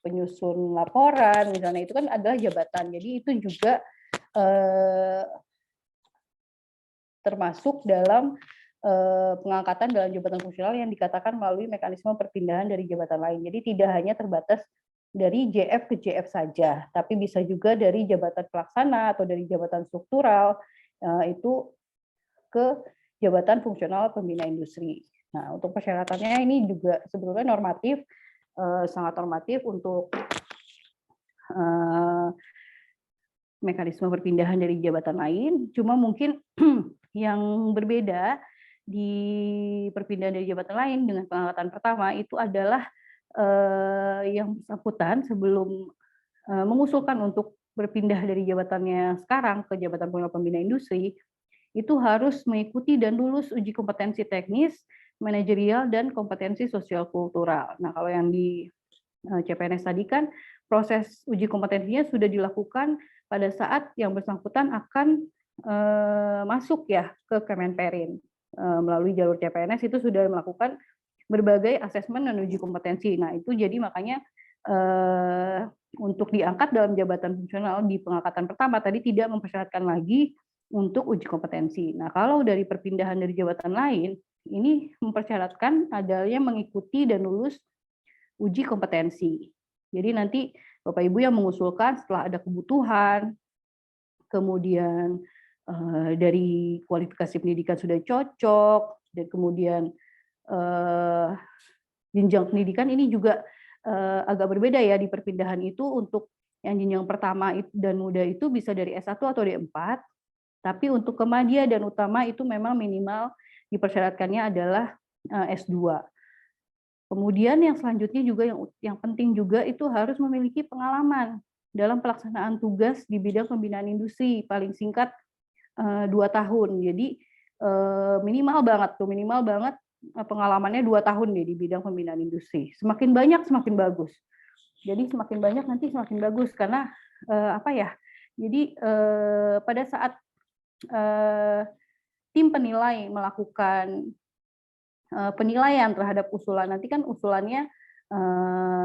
penyusun laporan, misalnya itu kan adalah jabatan. Jadi itu juga termasuk dalam pengangkatan dalam jabatan fungsional yang dikatakan melalui mekanisme perpindahan dari jabatan lain. Jadi tidak hanya terbatas dari JF ke JF saja, tapi bisa juga dari jabatan pelaksana atau dari jabatan struktural itu ke jabatan fungsional pembina industri. Nah, untuk persyaratannya ini juga sebetulnya normatif, sangat normatif untuk mekanisme perpindahan dari jabatan lain. Cuma mungkin yang berbeda di perpindahan dari jabatan lain dengan pengangkatan pertama itu adalah yang bersangkutan sebelum mengusulkan untuk berpindah dari jabatannya sekarang ke jabatan pembina industri, itu harus mengikuti dan lulus uji kompetensi teknis, manajerial, dan kompetensi sosial kultural. Nah, kalau yang di CPNS tadi kan proses uji kompetensinya sudah dilakukan pada saat yang bersangkutan akan masuk ya ke Kemenperin. Melalui jalur CPNS itu sudah melakukan berbagai asesmen dan uji kompetensi. Nah, itu jadi makanya untuk diangkat dalam jabatan fungsional di pengangkatan pertama tadi tidak mempersyaratkan lagi untuk uji kompetensi. Nah, kalau dari perpindahan dari jabatan lain, ini mempersyaratkan adanya mengikuti dan lulus uji kompetensi. Jadi nanti Bapak Ibu yang mengusulkan setelah ada kebutuhan, kemudian dari kualifikasi pendidikan sudah cocok, dan kemudian jenjang pendidikan ini juga agak berbeda ya di perpindahan itu. Untuk yang jenjang pertama dan muda itu bisa dari S1 atau D4, tapi untuk kemadya dan utama itu memang minimal dipersyaratkannya adalah S2. Kemudian yang selanjutnya juga yang penting juga itu harus memiliki pengalaman dalam pelaksanaan tugas di bidang pembinaan industri, paling singkat 2 tahun. Jadi minimal banget pengalamannya 2 tahun deh di bidang pembinaan industri. Semakin banyak semakin bagus. Jadi semakin banyak nanti semakin bagus karena jadi pada saat tim penilai melakukan penilaian terhadap usulan, nanti kan usulannya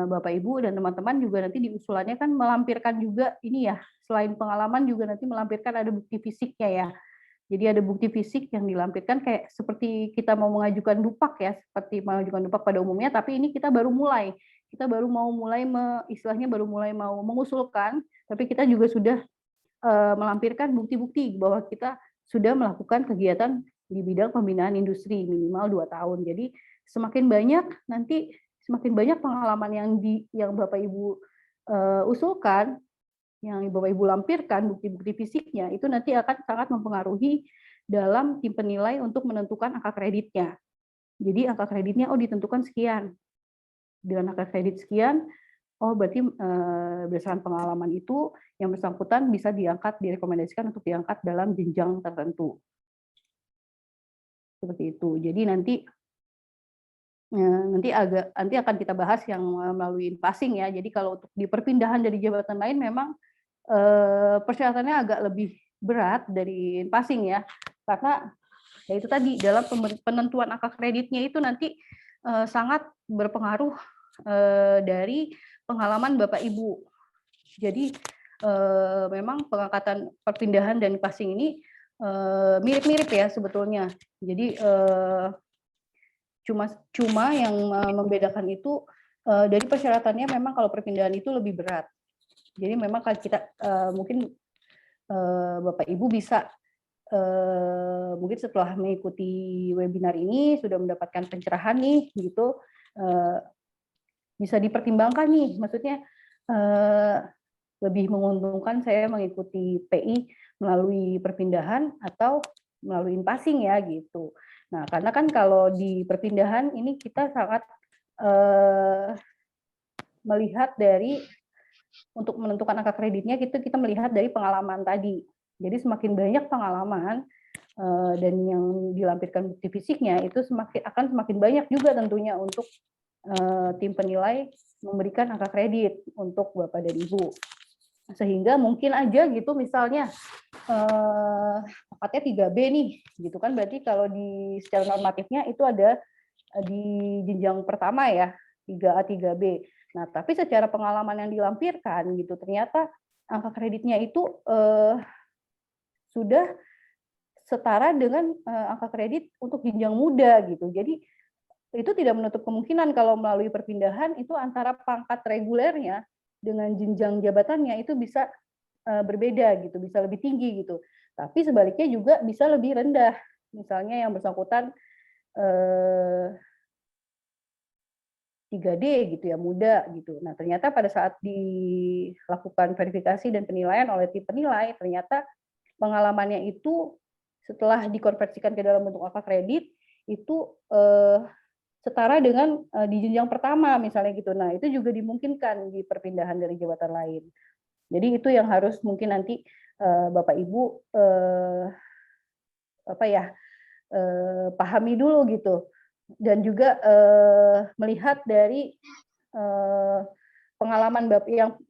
Bapak Ibu dan teman-teman juga nanti di usulannya kan melampirkan juga ini ya, selain pengalaman juga nanti melampirkan ada bukti fisiknya ya. Jadi ada bukti fisik yang dilampirkan kayak seperti kita mau mengajukan dupak ya, seperti mengajukan dupak pada umumnya, tapi ini kita baru mulai. kita baru mau mulai istilahnya baru mulai mau mengusulkan, tapi kita juga sudah melampirkan bukti-bukti bahwa kita sudah melakukan kegiatan di bidang pembinaan industri minimal 2 tahun. Jadi semakin banyak nanti semakin banyak pengalaman yang Bapak Ibu usulkan, yang Bapak Ibu lampirkan bukti-bukti fisiknya, itu nanti akan sangat mempengaruhi dalam tim penilai untuk menentukan angka kreditnya. Jadi angka kreditnya ditentukan sekian. Dengan angka kredit sekian, berarti berdasarkan pengalaman itu yang bersangkutan bisa direkomendasikan untuk diangkat dalam jenjang tertentu. Seperti itu. Jadi nanti akan kita bahas yang melalui passing ya. Jadi kalau untuk di perpindahan dari jabatan lain memang persyaratannya agak lebih berat dari passing ya. Karena ya itu tadi dalam penentuan angka kreditnya itu nanti sangat berpengaruh dari pengalaman Bapak Ibu. Jadi memang pengangkatan perpindahan dan passing ini mirip-mirip ya sebetulnya. Jadi cuma yang membedakan itu dari persyaratannya memang kalau perpindahan itu lebih berat. Jadi memang kalau kita mungkin Bapak Ibu bisa mungkin setelah mengikuti webinar ini sudah mendapatkan pencerahan nih gitu, bisa dipertimbangkan nih, maksudnya lebih menguntungkan saya mengikuti PI melalui perpindahan atau melalui passing ya gitu. Nah karena kan kalau di perpindahan ini kita sangat melihat dari untuk menentukan angka kreditnya kita melihat dari pengalaman tadi. Jadi semakin banyak pengalaman dan yang dilampirkan bukti fisiknya itu akan semakin banyak juga tentunya untuk tim penilai memberikan angka kredit untuk Bapak dan Ibu. Sehingga mungkin aja gitu misalnya angkatnya 3B nih, gitu kan berarti kalau di secara normatifnya itu ada di jenjang pertama ya, 3A, 3B. Nah, tapi secara pengalaman yang dilampirkan gitu ternyata angka kreditnya itu sudah setara dengan angka kredit untuk jenjang muda gitu. Jadi itu tidak menutup kemungkinan kalau melalui perpindahan itu antara pangkat regulernya dengan jenjang jabatannya itu bisa berbeda gitu, bisa lebih tinggi gitu. Tapi sebaliknya juga bisa lebih rendah. Misalnya yang bersangkutan 3D gitu ya, muda gitu. Nah, ternyata pada saat dilakukan verifikasi dan penilaian oleh tim penilai, ternyata pengalamannya itu setelah dikonversikan ke dalam bentuk angka kredit itu setara dengan di jenjang pertama misalnya gitu. Nah, itu juga dimungkinkan di perpindahan dari jabatan lain. Jadi itu yang harus mungkin nanti Bapak Ibu pahami dulu gitu. Dan juga melihat dari pengalaman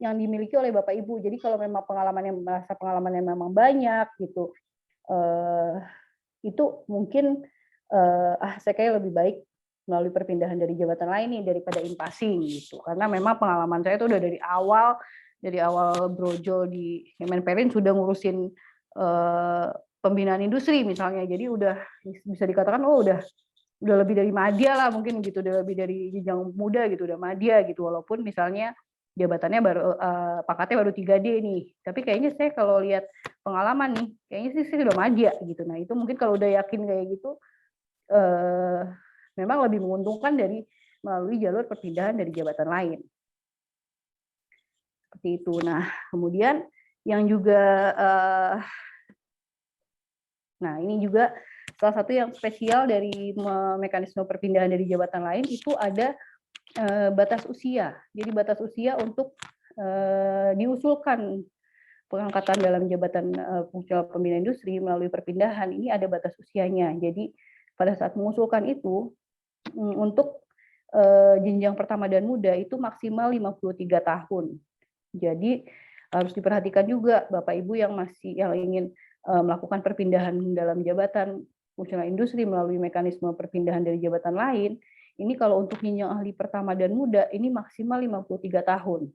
yang dimiliki oleh Bapak Ibu. Jadi kalau memang pengalamannya memang banyak gitu, itu mungkin saya kayak lebih baik melalui perpindahan dari jabatan lain nih daripada passing gitu. Karena memang pengalaman saya itu udah dari awal brojol di Kemenperin sudah ngurusin pembinaan industri misalnya. Jadi udah bisa dikatakan udah lebih dari madya lah mungkin gitu, udah lebih dari jenjang muda gitu, udah madya gitu, walaupun misalnya jabatannya baru pangkatnya baru 3D nih. Tapi kayaknya saya kalau lihat pengalaman nih, kayaknya sih saya udah madya gitu. Nah, itu mungkin kalau udah yakin kayak gitu memang lebih menguntungkan dari melalui jalur perpindahan dari jabatan lain. Seperti itu. Nah, kemudian yang juga nah, ini juga salah satu yang spesial dari mekanisme perpindahan dari jabatan lain itu ada batas usia. Jadi batas usia untuk diusulkan pengangkatan dalam jabatan fungsional pembina industri melalui perpindahan ini ada batas usianya. Jadi pada saat mengusulkan itu untuk jenjang pertama dan muda itu maksimal 53 tahun. Jadi harus diperhatikan juga Bapak Ibu yang ingin melakukan perpindahan dalam jabatan fungsional industri melalui mekanisme perpindahan dari jabatan lain, ini kalau untuk jenjang ahli pertama dan muda ini maksimal 53 tahun.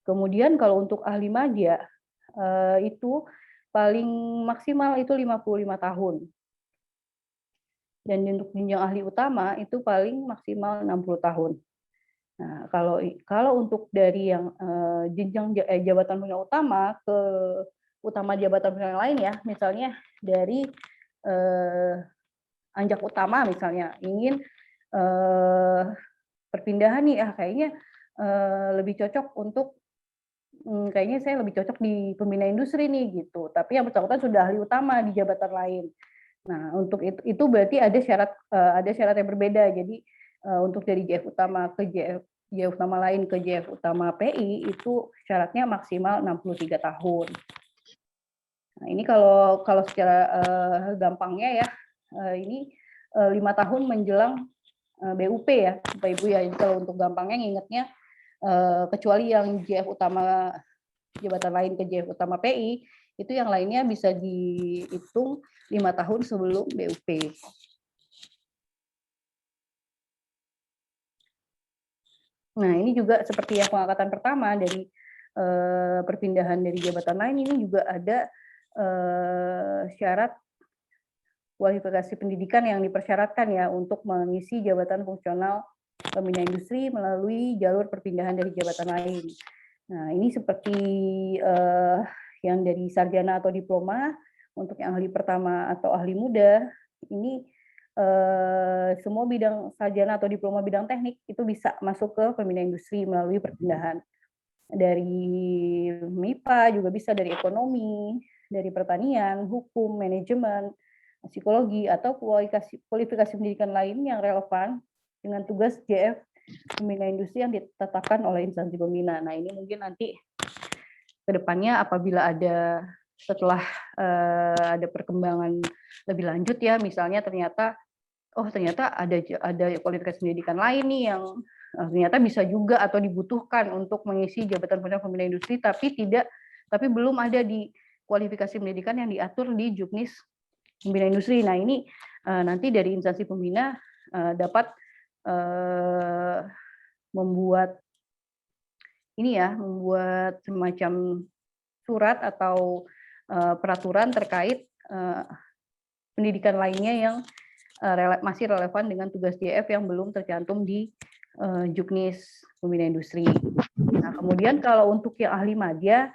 Kemudian kalau untuk ahli madya itu paling maksimal itu 55 tahun. Dan untuk jenjang ahli utama itu paling maksimal 60 tahun. Nah, kalau untuk dari yang jenjang jabatan pimpinan utama ke utama jabatan pimpinan yang lain ya, misalnya dari anjak utama misalnya ingin perpindahan nih, kayaknya lebih cocok untuk kayaknya saya lebih cocok di pembina industri nih gitu. Tapi yang bersangkutan sudah ahli utama di jabatan lain. Nah, untuk itu berarti ada syarat yang berbeda. Jadi untuk dari JF utama ke JF utama lain ke JF utama PI itu syaratnya maksimal 63 tahun. Nah, ini kalau secara gampangnya ya, ini 5 tahun menjelang BUP ya, Bapak Ibu ya. Jadi kalau untuk gampangnya ngingetnya, kecuali yang JF utama jabatan lain ke JF utama PI, itu yang lainnya bisa dihitung 5 tahun sebelum BUP. Nah, ini juga seperti yang pengangkatan pertama dari perpindahan dari jabatan lain, ini juga ada syarat kualifikasi pendidikan yang dipersyaratkan ya untuk mengisi jabatan fungsional pembina industri melalui jalur perpindahan dari jabatan lain. Nah, ini seperti yang dari sarjana atau diploma, untuk yang ahli pertama atau ahli muda, ini semua bidang sarjana atau diploma bidang teknik itu bisa masuk ke pembina industri melalui perpindahan. Dari MIPA juga bisa, dari ekonomi, dari pertanian, hukum, manajemen, psikologi, atau kualifikasi pendidikan lain yang relevan dengan tugas JF pembina industri yang ditetapkan oleh instansi pembina. Nah, ini mungkin nanti ke depannya apabila setelah ada perkembangan lebih lanjut ya, misalnya ternyata ada kualifikasi pendidikan lain nih yang ternyata bisa juga atau dibutuhkan untuk mengisi jabatan pembina industri, tapi belum ada di kualifikasi pendidikan yang diatur di Juknis Pembina Industri. Nah, ini nanti dari instansi pembina dapat membuat semacam surat atau peraturan terkait pendidikan lainnya yang masih relevan dengan tugas JF yang belum tercantum di Juknis Pembina Industri. Nah, kemudian kalau untuk yang ahli madya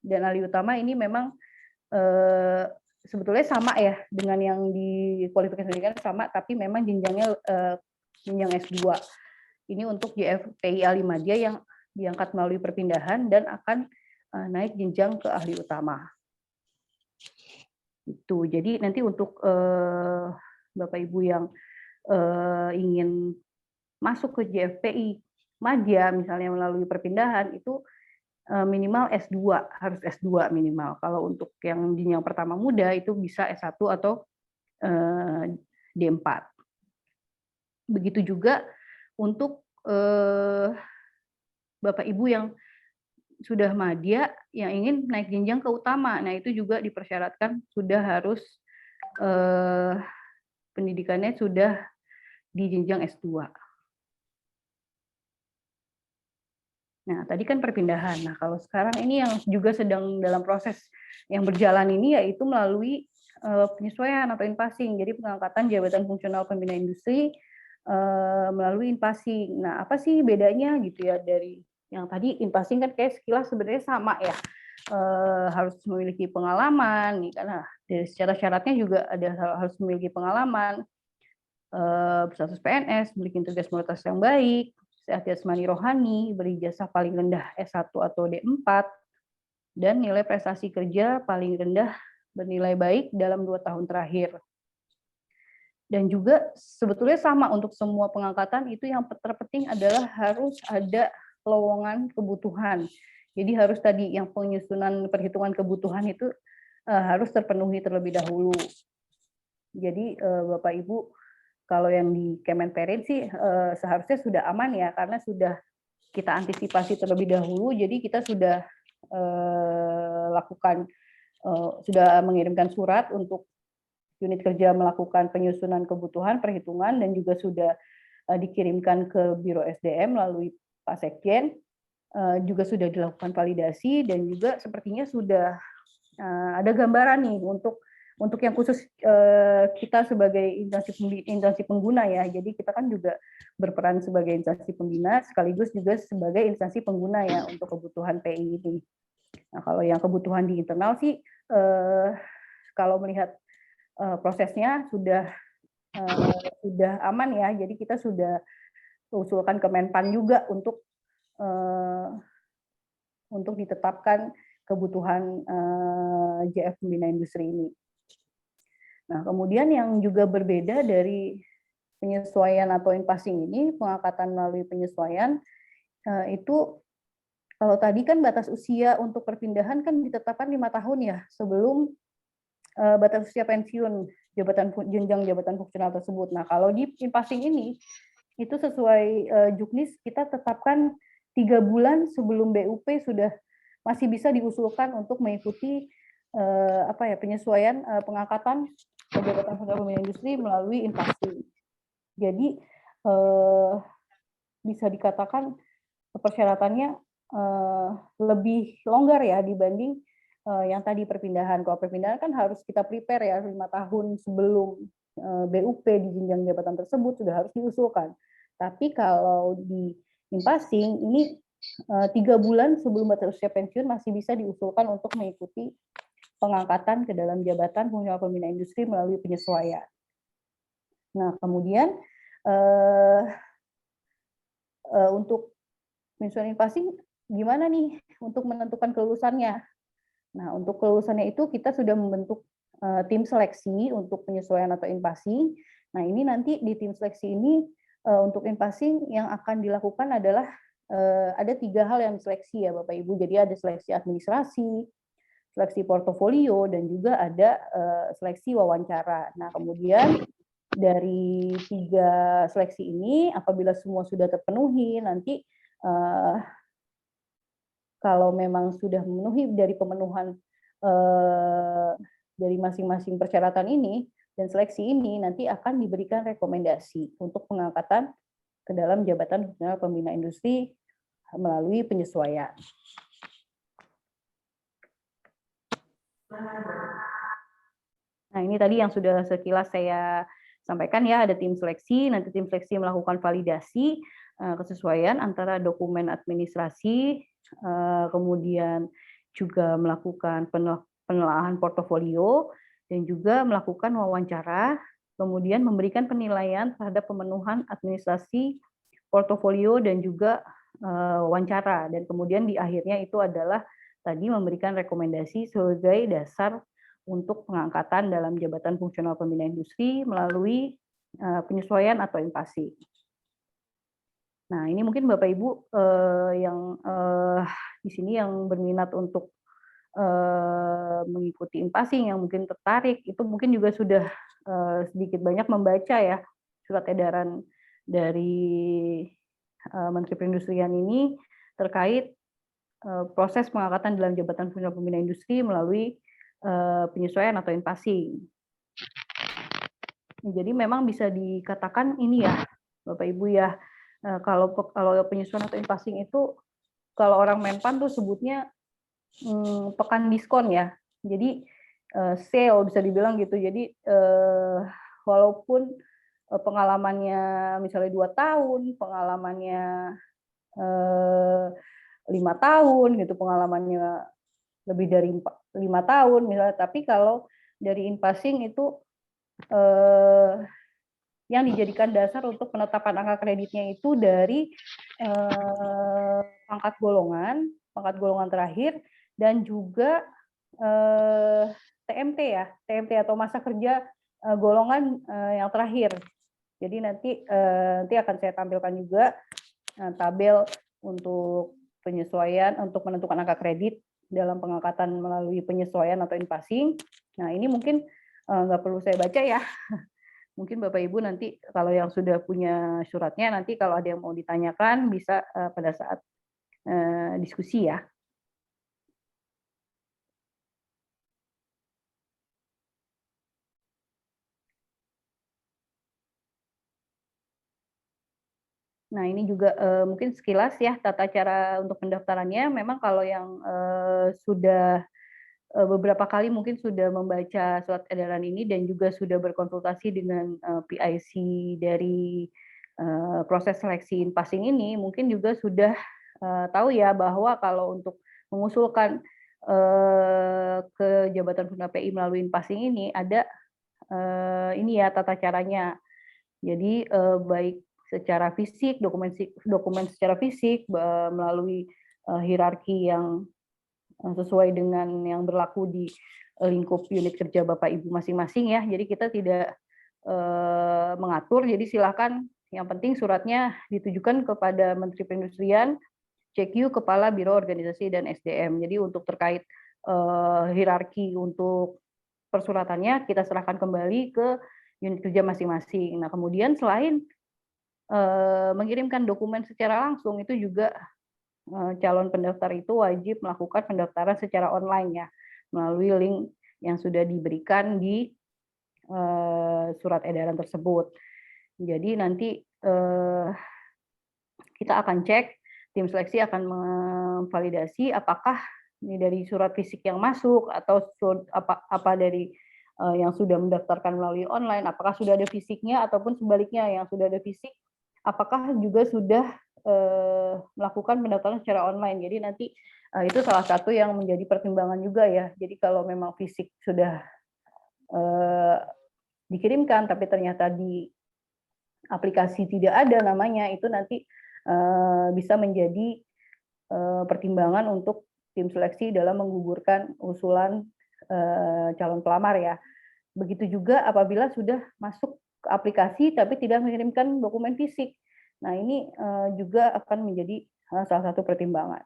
dan ahli utama ini memang sebetulnya sama ya dengan yang di kualifikasi pendidikan sama, tapi memang jenjangnya jenjang S2. Ini untuk JF PI ahli madya yang diangkat melalui perpindahan dan akan naik jenjang ke ahli utama. Itu. Jadi nanti untuk Bapak Ibu yang ingin masuk ke JFPI madya misalnya melalui perpindahan itu minimal S2, harus S2 minimal. Kalau untuk yang jenjang pertama muda itu bisa S1 atau D4. Begitu juga untuk Bapak Ibu yang sudah madya yang ingin naik jenjang ke utama. Nah, itu juga dipersyaratkan sudah harus pendidikannya sudah di jenjang S2. Nah, tadi kan perpindahan. Nah, kalau sekarang ini yang juga sedang dalam proses yang berjalan ini yaitu melalui penyesuaian atau in-passing. Jadi pengangkatan jabatan fungsional pembina industri melalui in-passing. Nah, apa sih bedanya gitu ya dari yang tadi in-passing kan kayak sekilas sebenarnya sama ya. Harus memiliki pengalaman, nih, karena dari secara syaratnya juga harus memiliki pengalaman, berstatus PNS, memiliki integritas yang baik, sehat jasmani rohani, berijazah paling rendah S1 atau D4, dan nilai prestasi kerja paling rendah bernilai baik dalam 2 tahun terakhir. Dan juga sebetulnya sama untuk semua pengangkatan itu yang terpenting adalah harus ada lowongan kebutuhan. Jadi harus tadi yang penyusunan perhitungan kebutuhan itu harus terpenuhi terlebih dahulu. Jadi Bapak Ibu kalau yang di Kemenperin sih seharusnya sudah aman ya karena sudah kita antisipasi terlebih dahulu. Jadi kita sudah sudah mengirimkan surat untuk unit kerja melakukan penyusunan kebutuhan, perhitungan, dan juga sudah dikirimkan ke Biro SDM melalui Pak Sekjen, juga sudah dilakukan validasi, dan juga sepertinya sudah ada gambaran nih untuk untuk yang khusus kita sebagai instansi pengguna ya, jadi kita kan juga berperan sebagai instansi pembina sekaligus juga sebagai instansi pengguna ya untuk kebutuhan PI ini. Nah, kalau yang kebutuhan di internal sih kalau melihat prosesnya sudah aman ya, jadi kita sudah usulkan ke Menpan juga untuk ditetapkan kebutuhan JF Pembina Industri ini. Nah, kemudian yang juga berbeda dari penyesuaian atau in-passing ini, pengangkatan melalui penyesuaian, itu kalau tadi kan batas usia untuk perpindahan kan ditetapkan 5 tahun ya, sebelum batas usia pensiun jenjang jabatan fungsional tersebut. Nah, kalau di in-passing ini, itu sesuai Juknis, kita tetapkan 3 bulan sebelum BUP sudah masih bisa diusulkan untuk mengikuti penyesuaian pengangkatan jabatan fungsional pembina industri melalui in-passing. Jadi bisa dikatakan persyaratannya lebih longgar ya dibanding yang tadi perpindahan. Kalau perpindahan kan harus kita prepare ya 5 tahun sebelum BUP di jenjang jabatan tersebut sudah harus diusulkan. Tapi kalau di in-passing ini 3 bulan sebelum batas usia pensiun masih bisa diusulkan untuk mengikuti pengangkatan ke dalam jabatan fungsional pembina industri melalui penyesuaian. Nah, kemudian untuk penyesuaian in-passing gimana nih untuk menentukan kelulusannya? Nah, untuk kelulusannya itu kita sudah membentuk tim seleksi untuk penyesuaian atau in-passing. Nah, ini nanti di tim seleksi ini untuk in-passing yang akan dilakukan adalah ada 3 hal yang seleksi ya Bapak Ibu. Jadi ada seleksi administrasi, seleksi portofolio, dan juga ada seleksi wawancara. Nah, kemudian dari 3 seleksi ini, apabila semua sudah terpenuhi, nanti kalau memang sudah memenuhi dari pemenuhan dari masing-masing persyaratan ini dan seleksi ini, nanti akan diberikan rekomendasi untuk pengangkatan ke dalam jabatan fungsional pembina industri melalui penyesuaian. Nah, ini tadi yang sudah sekilas saya sampaikan ya, ada tim seleksi, nanti tim seleksi melakukan validasi kesesuaian antara dokumen administrasi, kemudian juga melakukan penelaahan portofolio, dan juga melakukan wawancara, kemudian memberikan penilaian terhadap pemenuhan administrasi, portofolio, dan juga wawancara. Dan kemudian di akhirnya itu adalah tadi memberikan rekomendasi sebagai dasar untuk pengangkatan dalam jabatan fungsional pembina industri melalui penyesuaian atau in-passing. Nah, ini mungkin Bapak Ibu yang di sini yang berminat untuk mengikuti in-passing, yang mungkin tertarik, itu mungkin juga sudah sedikit banyak membaca ya surat edaran dari Menteri Perindustrian ini terkait proses pengangkatan dalam jabatan fungsional pembina industri melalui penyesuaian atau in-passing. Jadi memang bisa dikatakan ini ya Bapak Ibu ya, kalau penyesuaian atau in-passing itu kalau orang Menpan tuh sebutnya pekan diskon ya. Jadi sale bisa dibilang gitu. Jadi walaupun pengalamannya misalnya 2 tahun, pengalamannya 5 tahun gitu, pengalamannya lebih dari 5 tahun misalnya, tapi kalau dari in-passing itu yang dijadikan dasar untuk penetapan angka kreditnya itu dari pangkat golongan terakhir, dan juga TMT ya, TMT atau masa kerja golongan yang terakhir. Jadi nanti akan saya tampilkan juga tabel untuk penyesuaian untuk menentukan angka kredit dalam pengangkatan melalui penyesuaian atau in-passing. Nah, ini mungkin nggak perlu saya baca ya. Mungkin Bapak Ibu nanti kalau yang sudah punya suratnya, nanti kalau ada yang mau ditanyakan bisa pada saat diskusi ya. Nah, ini juga mungkin sekilas ya tata cara untuk pendaftarannya. Memang kalau yang sudah beberapa kali mungkin sudah membaca surat edaran ini dan juga sudah berkonsultasi dengan PIC dari proses seleksi passing ini, mungkin juga sudah tahu ya bahwa kalau untuk mengusulkan ke jabatan Pembina PI melalui passing ini ada ini ya tata caranya. Jadi baik secara fisik, dokumen secara fisik melalui hierarki yang sesuai dengan yang berlaku di lingkup unit kerja Bapak Ibu masing-masing ya. Jadi kita tidak mengatur, jadi silakan yang penting suratnya ditujukan kepada Menteri Perindustrian, CQ Kepala Biro Organisasi dan SDM. Jadi untuk terkait hierarki untuk persuratannya kita serahkan kembali ke unit kerja masing-masing. Nah, kemudian selain mengirimkan dokumen secara langsung itu juga calon pendaftar itu wajib melakukan pendaftaran secara online ya, melalui link yang sudah diberikan di surat edaran tersebut. Jadi nanti kita akan cek, tim seleksi akan memvalidasi apakah ini dari surat fisik yang masuk atau apa dari yang sudah mendaftarkan melalui online, apakah sudah ada fisiknya ataupun sebaliknya yang sudah ada fisik, apakah juga sudah melakukan pendaftaran secara online. Jadi nanti itu salah satu yang menjadi pertimbangan juga ya. Jadi kalau memang fisik sudah dikirimkan tapi ternyata di aplikasi tidak ada namanya, itu nanti bisa menjadi pertimbangan untuk tim seleksi dalam menggugurkan usulan calon pelamar ya. Begitu juga apabila sudah masuk ke aplikasi tapi tidak mengirimkan dokumen fisik. Nah, ini juga akan menjadi salah satu pertimbangan.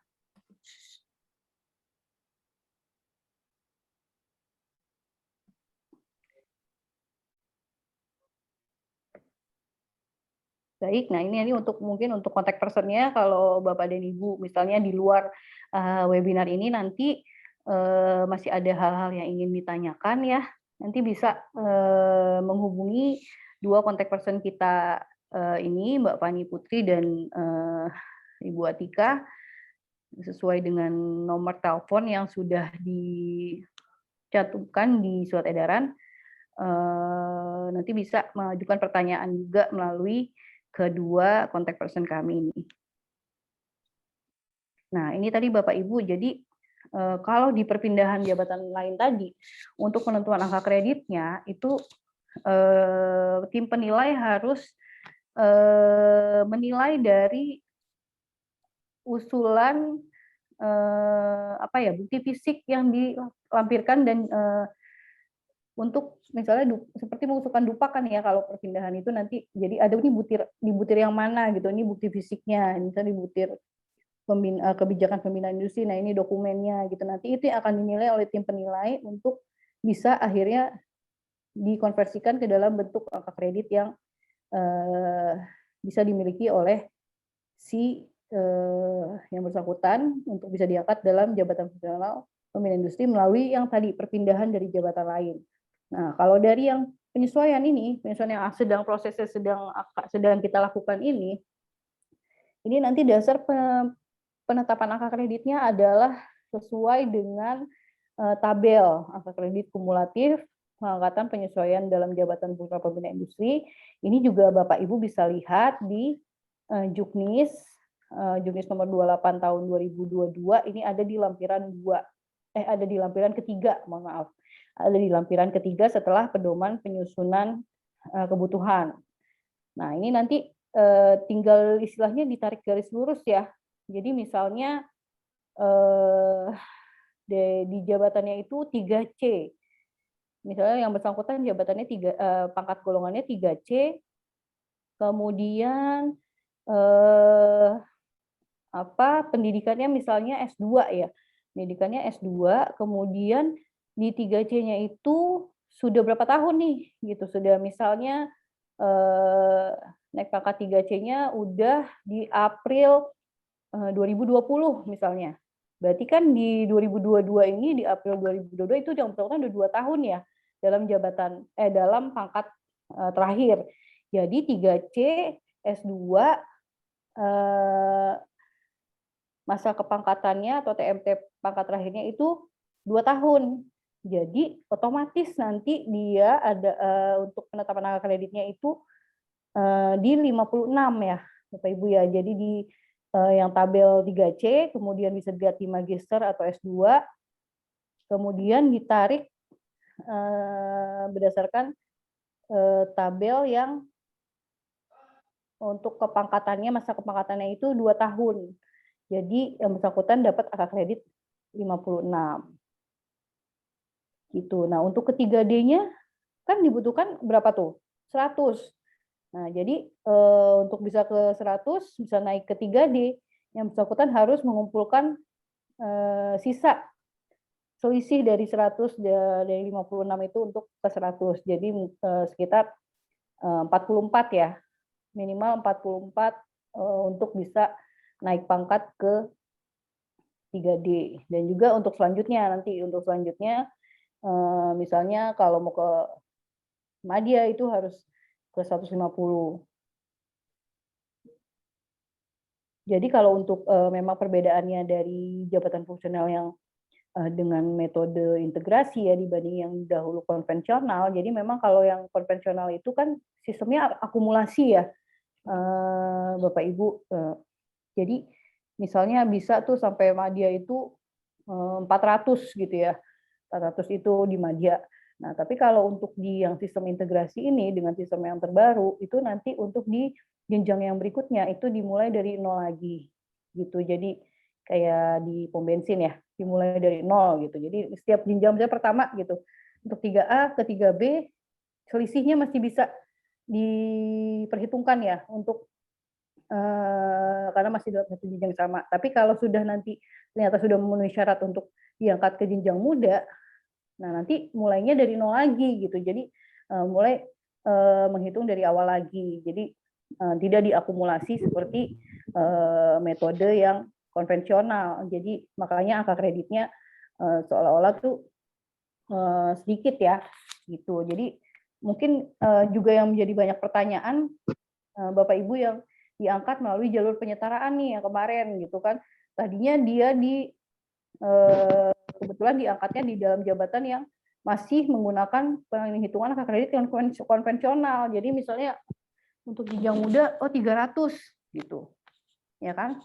Baik, nah ini untuk mungkin untuk kontak personnya kalau Bapak dan Ibu misalnya di luar webinar ini nanti masih ada hal-hal yang ingin ditanyakan ya, nanti bisa menghubungi dua kontak person kita ini, Mbak Fani Putri dan Ibu Atika, sesuai dengan nomor telepon yang sudah dicantumkan di surat edaran. Nanti bisa mengajukan pertanyaan juga melalui kedua kontak person kami ini. Nah, ini tadi Bapak Ibu, jadi kalau di perpindahan jabatan lain tadi, untuk penentuan angka kreditnya, itu tim penilai harus menilai dari usulan bukti fisik yang dilampirkan dan untuk misalnya seperti mengusulkan dupakan ya kalau perpindahan itu nanti jadi ada ini di butir yang mana gitu, ini bukti fisiknya, misalnya di butir kebijakan pembinaan industri, nah ini dokumennya gitu, nanti itu yang akan dinilai oleh tim penilai untuk bisa akhirnya dikonversikan ke dalam bentuk angka kredit yang bisa dimiliki oleh si yang bersangkutan untuk bisa diangkat dalam jabatan fungsional pembinaan industri melalui yang tadi perpindahan dari jabatan lain. Nah, kalau dari yang penyesuaian ini, penyesuaian yang prosesnya sedang kita lakukan ini nanti dasar penetapan angka kreditnya adalah sesuai dengan tabel angka kredit kumulatif pengangkatan penyesuaian dalam jabatan fungsional pembinaan industri. Ini juga Bapak Ibu bisa lihat di Juknis nomor 28 tahun 2022 ini ada di lampiran ketiga, mohon maaf. Ada di lampiran ketiga setelah pedoman penyusunan kebutuhan. Nah, ini nanti tinggal istilahnya ditarik garis lurus ya. Jadi misalnya di jabatannya itu 3C. Misalnya yang bersangkutan jabatannya pangkat golongannya 3C, kemudian pendidikannya misalnya S2 ya. Pendidikannya S2, kemudian di 3C-nya itu sudah berapa tahun nih gitu, sudah misalnya naik pangkat 3C-nya udah di April 2020 misalnya. Berarti kan di 2022 ini, di April 2022 itu yang bersangkutan udah 2 tahun ya dalam dalam pangkat terakhir. Jadi 3C S2 masa kepangkatannya atau TMT pangkat terakhirnya itu 2 tahun. Jadi otomatis nanti dia ada untuk penetapan angka kreditnya itu di 56 ya, Bapak Ibu ya. Jadi di yang tabel 3C, kemudian bisa dilihat di magister atau S2, kemudian ditarik berdasarkan tabel yang untuk kepangkatannya, masa kepangkatannya itu 2 tahun. Jadi yang bersangkutan dapat angka kredit 56. Gitu. Nah, untuk ke-3D-nya kan dibutuhkan berapa tuh? 100. Nah, jadi untuk bisa ke 100, bisa naik ke 3D, yang bersangkutan harus mengumpulkan sisa selisih dari 100 dari 56 itu untuk ke 100. Jadi sekitar 44 ya. Minimal 44 untuk bisa naik pangkat ke 3D. Dan juga untuk selanjutnya misalnya kalau mau ke madya itu harus ke 150. Jadi kalau untuk memang perbedaannya dari jabatan fungsional yang dengan metode integrasi ya dibanding yang dahulu konvensional. Jadi memang kalau yang konvensional itu kan sistemnya akumulasi ya, Bapak Ibu. Jadi misalnya bisa tuh sampai madya itu 400 gitu ya, 400 itu di madya. Nah, tapi kalau untuk di yang sistem integrasi ini dengan sistem yang terbaru itu nanti untuk di jenjang yang berikutnya itu dimulai dari nol lagi gitu. Jadi kayak di pom bensin ya, dimulai dari nol gitu. Jadi setiap jenjang misalnya pertama gitu. Untuk 3A ke 3B selisihnya masih bisa diperhitungkan ya untuk karena masih dalam satu jenjang sama. Tapi kalau sudah nanti ternyata sudah memenuhi syarat untuk diangkat ke jenjang muda, nah nanti mulainya dari nol lagi gitu. Jadi mulai menghitung dari awal lagi. Jadi tidak diakumulasi seperti metode yang konvensional. Jadi makanya angka kreditnya seolah-olah tuh sedikit ya gitu. Jadi mungkin juga yang menjadi banyak pertanyaan Bapak Ibu yang diangkat melalui jalur penyetaraan nih yang kemarin gitu kan. Tadinya dia kebetulan diangkatnya di dalam jabatan yang masih menggunakan penghitungan angka kredit yang konvensional. Jadi misalnya untuk jenjang muda 300 gitu. Ya kan?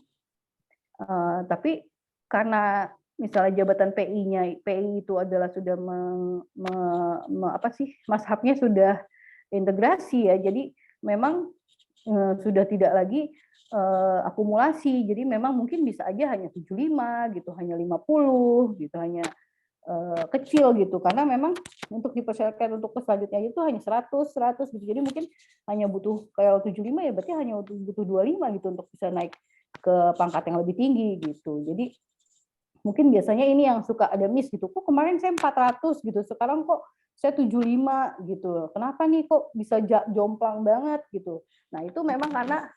Tapi karena misalnya jabatan PI itu adalah sudah mazhabnya sudah integrasi ya. Jadi memang sudah tidak lagi akumulasi. Jadi memang mungkin bisa aja hanya 75 gitu, hanya 50 gitu, hanya kecil gitu. Karena memang untuk dipersiapkan untuk selanjutnya itu hanya 100 gitu. Jadi mungkin hanya butuh kayak 75 ya berarti hanya butuh 25 gitu untuk bisa naik ke pangkat yang lebih tinggi gitu. Jadi mungkin biasanya ini yang suka ada miss gitu. Kok kemarin saya 400 gitu, sekarang kok saya 75 gitu. Kenapa nih kok bisa jomplang banget gitu. Nah, itu memang karena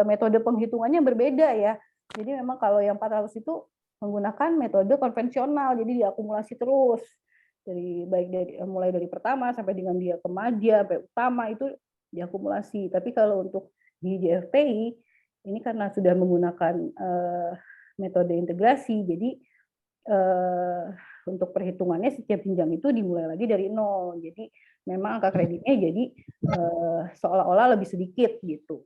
metode penghitungannya berbeda ya. Jadi memang kalau yang 400 itu menggunakan metode konvensional, jadi diakumulasi terus. Mulai dari pertama sampai dengan dia ke madya, sampai utama itu diakumulasi. Tapi kalau untuk di JFPI ini karena sudah menggunakan metode integrasi, jadi untuk perhitungannya setiap jenjang itu dimulai lagi dari nol. Jadi memang angka kreditnya jadi seolah-olah lebih sedikit gitu.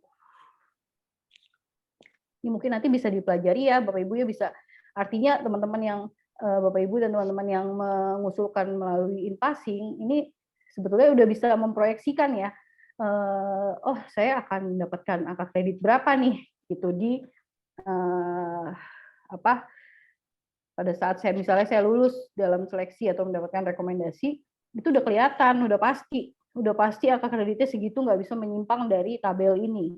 Ini mungkin nanti bisa dipelajari ya Bapak Ibu ya, bisa artinya teman-teman yang Bapak Ibu dan teman-teman yang mengusulkan melalui in-passing ini sebetulnya udah bisa memproyeksikan ya. Oh, saya akan mendapatkan angka kredit berapa nih gitu di pada saat misalnya saya lulus dalam seleksi atau mendapatkan rekomendasi, itu udah kelihatan, udah pasti angka kreditnya segitu, nggak bisa menyimpang dari tabel ini,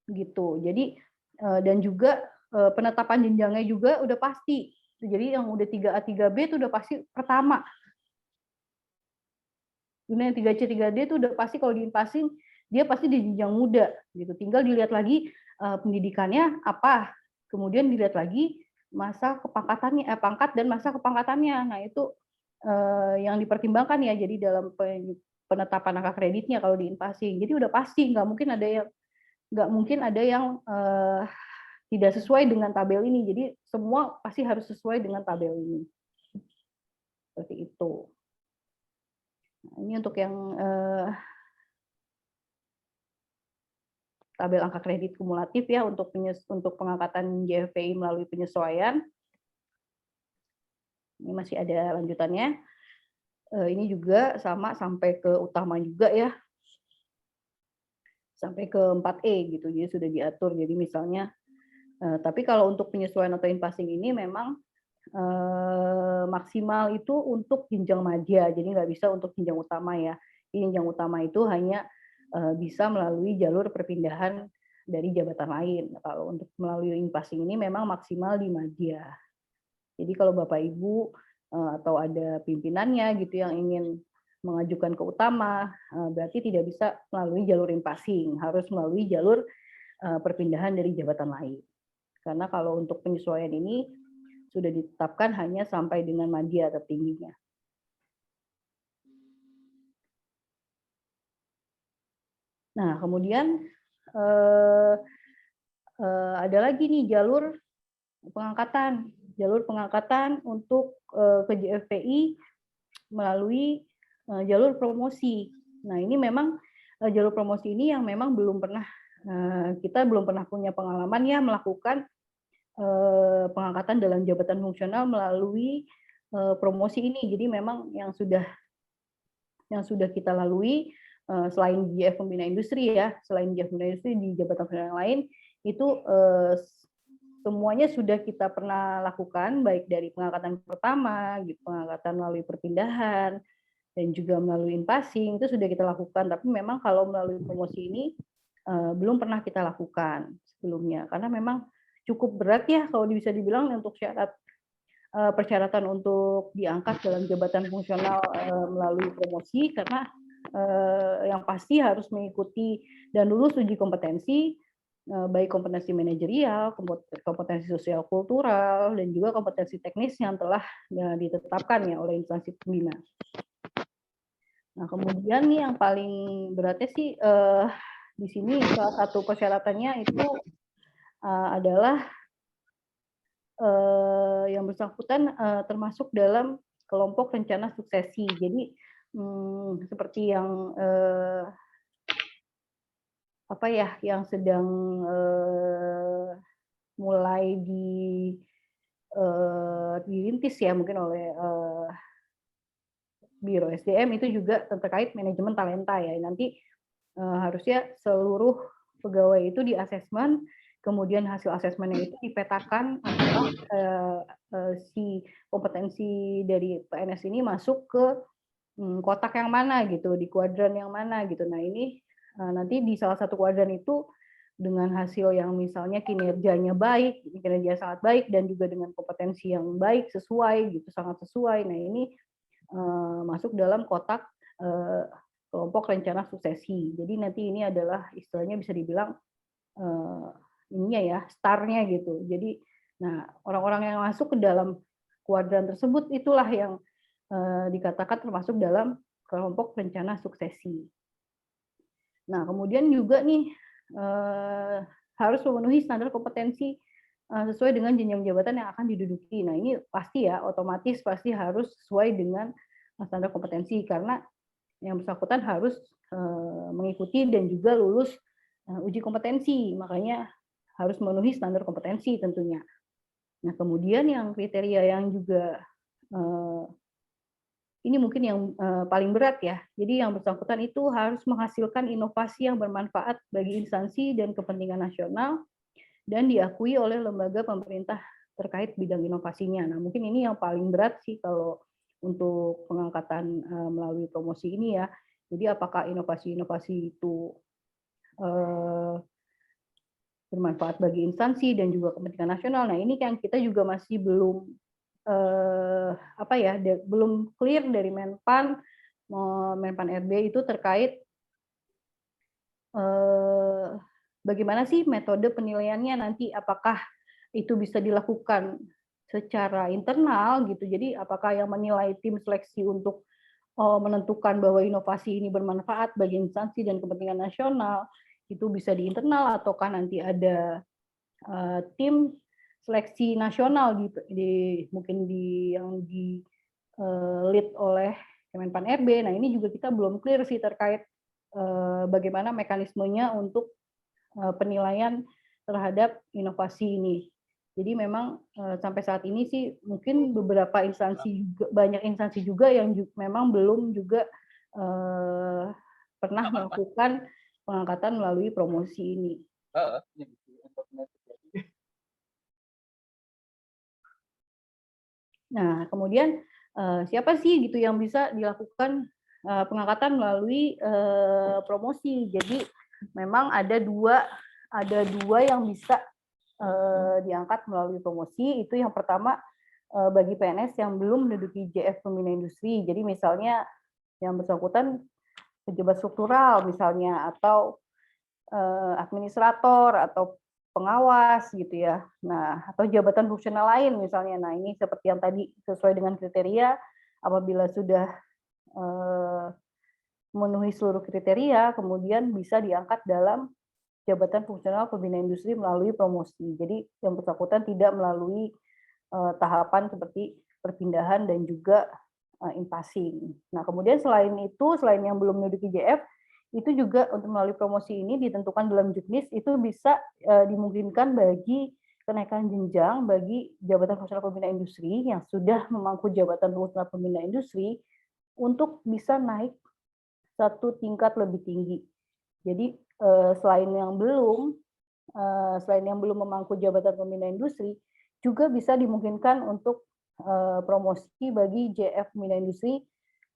gitu. Jadi dan juga penetapan jenjangnya juga udah pasti. Jadi yang udah 3A 3B itu udah pasti pertama. Yang 3C 3D itu udah pasti kalau di in-passing dia pasti di jenjang muda, gitu. Tinggal dilihat lagi pendidikannya apa, kemudian dilihat lagi masa kepangkatannya, pangkat dan masa kepangkatannya. Nah itu yang dipertimbangkan ya. Jadi dalam penetapan angka kreditnya kalau di in-passing. Jadi udah pasti nggak mungkin ada yang tidak sesuai dengan tabel ini. Jadi semua pasti harus sesuai dengan tabel ini. seperti itu. Nah, ini untuk yang tabel angka kredit kumulatif ya untuk pengangkatan JFPI melalui penyesuaian. Ini masih ada lanjutannya. Ini juga sama sampai ke utama juga ya, sampai ke 4E gitu, jadi sudah diatur. Jadi misalnya, tapi kalau untuk penyesuaian atau in-passing ini memang maksimal itu untuk jenjang madya, jadi nggak bisa untuk jenjang utama ya. Jenjang utama itu hanya bisa melalui jalur perpindahan dari jabatan lain. Kalau untuk melalui in-passing ini memang maksimal di madya. Jadi kalau Bapak Ibu atau ada pimpinannya gitu yang ingin mengajukan ke utama, berarti tidak bisa melalui jalur in-passing, harus melalui jalur perpindahan dari jabatan lain. Karena kalau untuk penyesuaian ini sudah ditetapkan hanya sampai dengan madya tertingginya. Nah, kemudian ada lagi nih jalur pengangkatan untuk ke JFPI melalui jalur promosi. Nah, ini memang jalur promosi ini yang memang kita belum pernah punya pengalaman ya melakukan pengangkatan dalam jabatan fungsional melalui promosi ini. Jadi memang yang sudah kita lalui selain JF Pembina Industri ya, selain JF Pembina Industri di jabatan fungsional yang lain itu semuanya sudah kita pernah lakukan, baik dari pengangkatan pertama, gitu, pengangkatan melalui perpindahan, dan juga melalui in-passing, itu sudah kita lakukan. Tapi memang kalau melalui promosi ini, belum pernah kita lakukan sebelumnya. Karena memang cukup berat ya, kalau bisa dibilang untuk persyaratan untuk diangkat dalam jabatan fungsional melalui promosi, karena yang pasti harus mengikuti dan lulus uji kompetensi, baik kompetensi manajerial, kompetensi sosial kultural, dan juga kompetensi teknis yang telah ditetapkan ya oleh instansi pembina. Nah, kemudian nih yang paling beratnya sih di sini salah satu persyaratannya itu adalah yang bersangkutan termasuk dalam kelompok rencana suksesi. Jadi seperti yang yang sedang mulai dirintis ya mungkin oleh Biro SDM itu juga terkait manajemen talenta ya. Nanti harusnya seluruh pegawai itu di asesmen, kemudian hasil asesmennya itu dipetakan apakah si kompetensi dari PNS ini masuk ke kotak yang mana gitu, di kuadran yang mana gitu. Nah ini nanti di salah satu kuadran itu dengan hasil yang misalnya kinerjanya baik, kinerja sangat baik, dan juga dengan kompetensi yang baik, sesuai gitu, sangat sesuai. Nah ini masuk dalam kotak kelompok rencana suksesi. Jadi nanti ini adalah istilahnya bisa dibilang ininya ya, starnya gitu. Jadi, nah orang-orang yang masuk ke dalam kuadran tersebut itulah yang dikatakan termasuk dalam kelompok rencana suksesi. Nah, kemudian juga nih harus memenuhi standar kompetensi sesuai dengan jenjang jabatan yang akan diduduki. Nah, ini pasti ya, otomatis pasti harus sesuai dengan standar kompetensi, karena yang bersangkutan harus mengikuti dan juga lulus uji kompetensi, makanya harus memenuhi standar kompetensi tentunya. Nah, kemudian yang kriteria yang juga ini mungkin yang paling berat ya. Jadi yang bersangkutan itu harus menghasilkan inovasi yang bermanfaat bagi instansi dan kepentingan nasional dan diakui oleh lembaga pemerintah terkait bidang inovasinya. Nah, mungkin ini yang paling berat sih kalau untuk pengangkatan melalui promosi ini ya. Jadi apakah inovasi-inovasi itu bermanfaat bagi instansi dan juga kepentingan nasional. Nah, ini kan kita juga masih belum belum clear dari Menpan RB itu terkait bagaimana sih metode penilaiannya nanti, apakah itu bisa dilakukan secara internal gitu. Jadi apakah yang menilai tim seleksi untuk menentukan bahwa inovasi ini bermanfaat bagi instansi dan kepentingan nasional itu bisa di internal, ataukah nanti ada tim seleksi nasional mungkin yang lead oleh Kemenpan RB. Nah, ini juga kita belum clear sih terkait bagaimana mekanismenya untuk penilaian terhadap inovasi ini. Jadi memang sampai saat ini sih mungkin beberapa instansi juga, banyak instansi juga yang memang belum juga pernah melakukan pengangkatan melalui promosi ini. Nah, kemudian siapa sih gitu yang bisa dilakukan pengangkatan melalui promosi? Jadi memang ada dua yang bisa diangkat melalui promosi. Itu yang pertama bagi PNS yang belum menduduki JF Pembina Industri. Jadi misalnya yang bersangkutan pejabat struktural misalnya, atau administrator atau pengawas gitu ya. Nah, atau jabatan fungsional lain misalnya. Nah, ini seperti yang tadi sesuai dengan kriteria, apabila sudah memenuhi seluruh kriteria, kemudian bisa diangkat dalam jabatan fungsional pembina industri melalui promosi. Jadi yang bersangkutan tidak melalui tahapan seperti perpindahan dan juga in-passing. Nah, kemudian selain itu, selain yang belum menduduki JF, itu juga untuk melalui promosi ini ditentukan dalam juknis, itu bisa dimungkinkan bagi kenaikan jenjang bagi jabatan fungsional pembina industri yang sudah memangku jabatan fungsional pembina industri untuk bisa naik satu tingkat lebih tinggi. Jadi selain yang belum memangku jabatan pembina industri, juga bisa dimungkinkan untuk promosi bagi JF pembina industri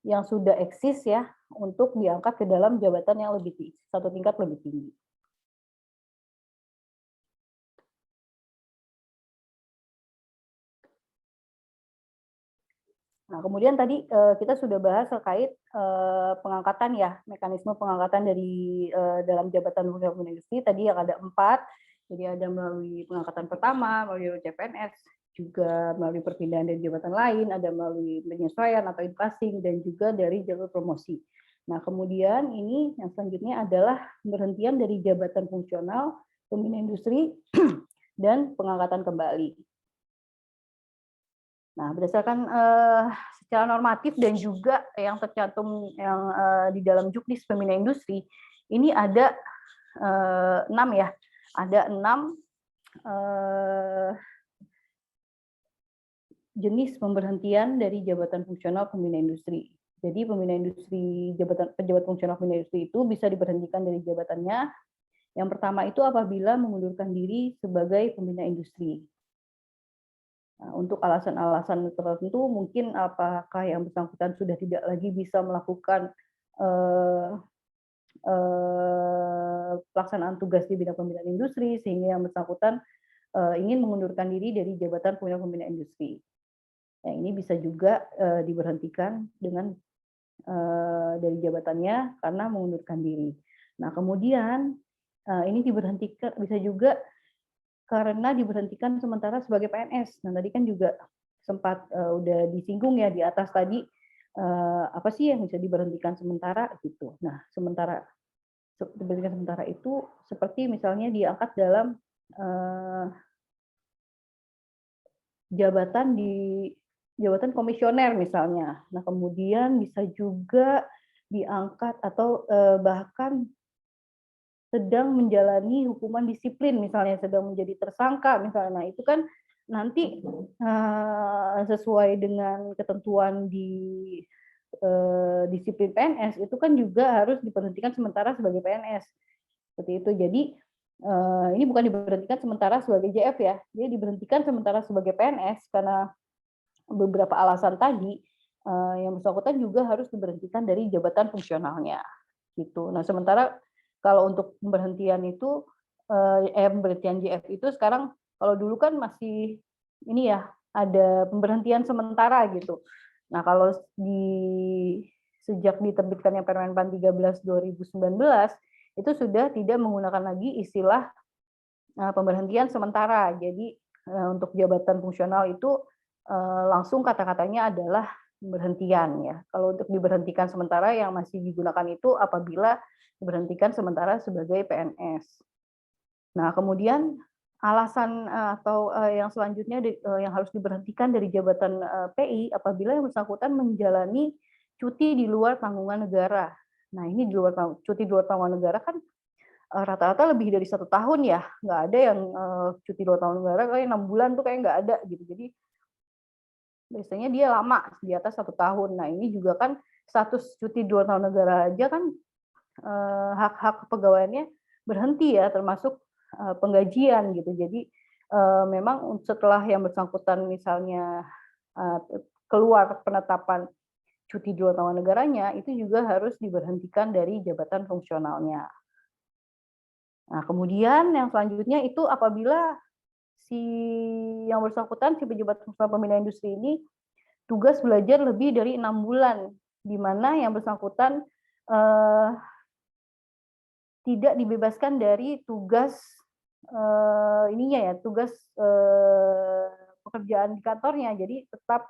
yang sudah eksis ya, untuk diangkat ke dalam jabatan yang lebih tinggi, satu tingkat lebih tinggi. Nah, kemudian tadi kita sudah bahas terkait pengangkatan ya, mekanisme pengangkatan dari dalam jabatan fungsional pembina industri tadi yang ada 4. Jadi ada melalui pengangkatan pertama, melalui CPNS, juga melalui perpindahan dari jabatan lain, ada melalui penyesuaian atau in-passing, dan juga dari jalur promosi. Nah, kemudian ini yang selanjutnya adalah pemberhentian dari jabatan fungsional pembina industri dan pengangkatan kembali. Nah, berdasarkan secara normatif dan juga yang tercantum yang di dalam juknis pembina industri, ini ada 6 ya, ada 6 jenis pemberhentian dari jabatan fungsional pembina industri. Jadi pembina industri, pejabat fungsional pembina industri itu bisa diberhentikan dari jabatannya. Yang pertama itu apabila mengundurkan diri sebagai pembina industri. Nah, untuk alasan-alasan tertentu, mungkin apakah yang bersangkutan sudah tidak lagi bisa melakukan pelaksanaan tugas di bidang pembinaan industri, sehingga yang bersangkutan ingin mengundurkan diri dari jabatan pembina industri. Nah, ini bisa juga diberhentikan dengan dari jabatannya karena mengundurkan diri. Nah, kemudian ini diberhentikan bisa juga karena diberhentikan sementara sebagai PNS. Nah, tadi kan juga sempat udah disinggung ya di atas tadi, apa sih yang bisa diberhentikan sementara gitu. Nah, diberhentikan sementara itu seperti misalnya diangkat dalam jabatan komisioner misalnya. Nah, kemudian bisa juga diangkat atau bahkan sedang menjalani hukuman disiplin, misalnya sedang menjadi tersangka misalnya. Nah, itu kan nanti sesuai dengan ketentuan di disiplin PNS, itu kan juga harus diberhentikan sementara sebagai PNS. Seperti itu. Jadi ini bukan diberhentikan sementara sebagai JF ya, dia diberhentikan sementara sebagai PNS karena beberapa alasan tadi, yang bersangkutan juga harus diberhentikan dari jabatan fungsionalnya gitu. Nah, sementara kalau untuk pemberhentian itu pemberhentian JF itu sekarang, kalau dulu kan masih ini ya, ada pemberhentian sementara gitu. Nah, kalau sejak diterbitkannya Permenpan 13/2019 itu sudah tidak menggunakan lagi istilah pemberhentian sementara. Jadi untuk jabatan fungsional itu langsung kata-katanya adalah pemberhentian ya. Kalau untuk diberhentikan sementara yang masih digunakan itu apabila diberhentikan sementara sebagai PNS. Nah, kemudian alasan atau yang selanjutnya yang harus diberhentikan dari jabatan PI apabila yang bersangkutan menjalani cuti di luar tanggungan negara. Nah, ini cuti di luar tanggungan negara kan rata-rata lebih dari 1 tahun ya, nggak ada yang cuti 2 tahun negara, kayak 6 bulan tuh kayak nggak ada gitu. Jadi biasanya dia lama, di atas 1 tahun. Nah, ini juga kan status cuti 2 tahun negara aja kan hak-hak pegawaiannya berhenti ya, termasuk penggajian gitu. Jadi memang setelah yang bersangkutan misalnya keluar penetapan cuti 2 tahun negaranya, itu juga harus diberhentikan dari jabatan fungsionalnya. Nah, kemudian yang selanjutnya itu apabila si yang bersangkutan, si pejabat fungsional pembinaan industri ini tugas belajar lebih dari 6 bulan, di mana yang bersangkutan tidak dibebaskan dari tugas ininya ya, tugas pekerjaan di kantornya. Jadi tetap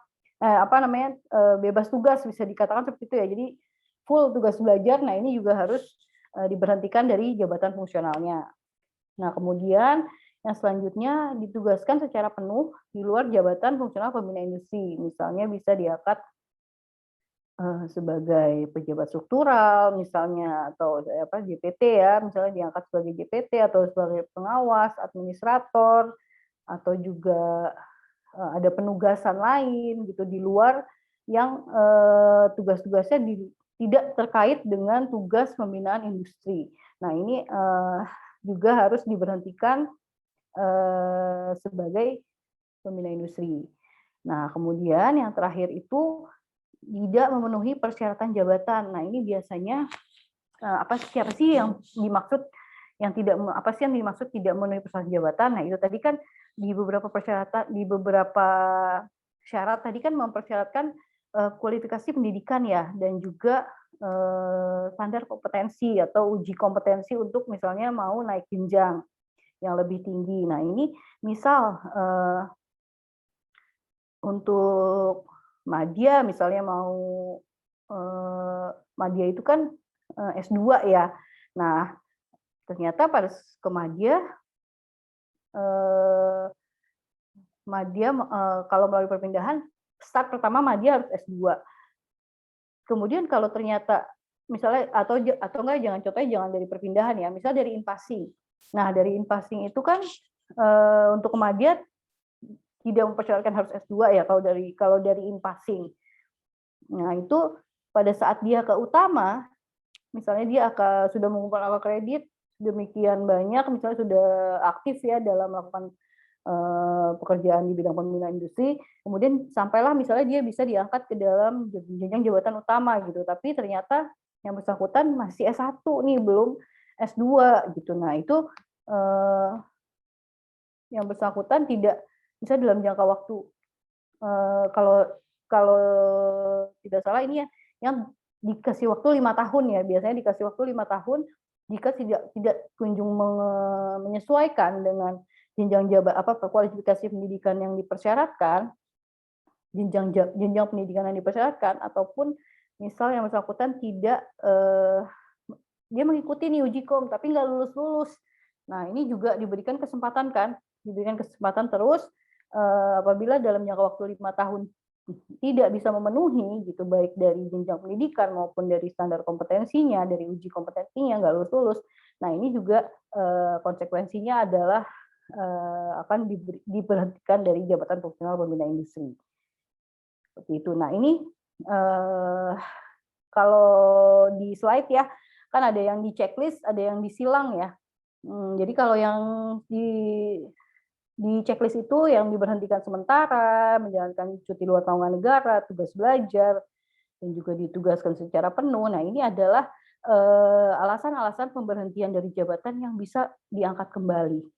bebas tugas bisa dikatakan seperti itu ya. Jadi full tugas belajar. Nah, ini juga harus diberhentikan dari jabatan fungsionalnya. Nah, kemudian yang selanjutnya ditugaskan secara penuh di luar jabatan fungsional pembina industri. Misalnya bisa diangkat sebagai pejabat struktural misalnya atau JPT ya, misalnya diangkat sebagai JPT atau sebagai pengawas, administrator, atau juga ada penugasan lain gitu di luar yang tugas-tugasnya tidak terkait dengan tugas pembinaan industri. Nah, ini juga harus diberhentikan sebagai pembina industri. Nah, kemudian yang terakhir itu tidak memenuhi persyaratan jabatan. Nah, ini biasanya siapa sih yang dimaksud tidak memenuhi persyaratan jabatan? Nah, itu tadi kan di beberapa syarat tadi kan mempersyaratkan kualifikasi pendidikan ya, dan juga standar kompetensi atau uji kompetensi untuk misalnya mau naik jenjang yang lebih tinggi. Nah, ini misal untuk madya misalnya mau madya itu kan S2 ya. Nah, ternyata pada ke madya kalau melalui perpindahan start pertama madya harus S2. Kemudian kalau ternyata misalnya atau enggak jangan dari perpindahan ya, misal dari in-passing. Nah, dari in-passing itu kan untuk ke madya tidak mempersyaratkan harus S2 ya kalau dari in-passing. Nah, itu pada saat dia ke utama, misalnya dia sudah mengumpulkan angka kredit demikian banyak, misalnya sudah aktif ya dalam melakukan pekerjaan di bidang pembinaan industri, kemudian sampailah misalnya dia bisa diangkat ke dalam jenjang jabatan utama gitu, tapi ternyata yang bersangkutan masih S1 nih, belum S2 gitu. Nah, itu yang bersangkutan tidak bisa dalam jangka waktu kalau tidak salah ini ya, yang dikasih waktu 5 tahun ya, biasanya dikasih waktu 5 tahun jika tidak kunjung menyesuaikan dengan jenjang kualifikasi pendidikan yang dipersyaratkan, jenjang pendidikan yang dipersyaratkan, ataupun misal yang bersangkutan tidak dia mengikuti nih uji kom tapi nggak lulus-lulus. Nah, ini juga diberikan kesempatan terus apabila dalam jangka waktu 5 tahun tidak bisa memenuhi gitu, baik dari jenjang pendidikan maupun dari standar kompetensinya, dari uji kompetensinya nggak lulus-lulus. Nah, ini juga konsekuensinya adalah akan diberhentikan dari jabatan fungsional pembina industri. Seperti itu. Nah, ini kalau di slide ya, kan ada yang di checklist, ada yang disilang ya. Jadi kalau yang di checklist itu yang diberhentikan sementara, menjalankan cuti luar tanggungan negara, tugas belajar, dan juga ditugaskan secara penuh. Nah, ini adalah alasan-alasan pemberhentian dari jabatan yang bisa diangkat kembali.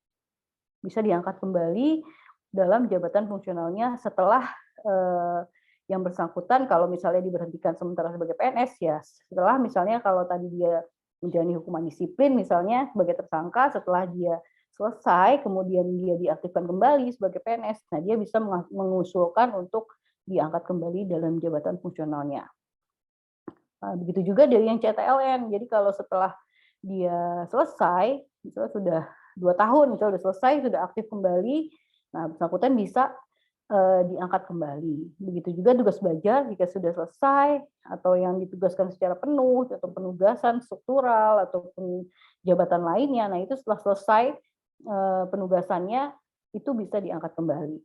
Bisa diangkat kembali dalam jabatan fungsionalnya setelah yang bersangkutan kalau misalnya diberhentikan sementara sebagai PNS ya, setelah misalnya kalau tadi dia menjalani hukuman disiplin misalnya sebagai tersangka, setelah dia selesai kemudian dia diaktifkan kembali sebagai PNS, nah dia bisa mengusulkan untuk diangkat kembali dalam jabatan fungsionalnya. Begitu juga dari yang CTLN. Jadi kalau setelah dia selesai, misalnya sudah 2 tahun, misalnya sudah selesai, sudah aktif kembali, nah bersangkutan bisa diangkat kembali. Begitu juga tugas belajar jika sudah selesai atau yang ditugaskan secara penuh atau penugasan struktural ataupun jabatan lainnya. Nah, itu setelah selesai penugasannya itu bisa diangkat kembali.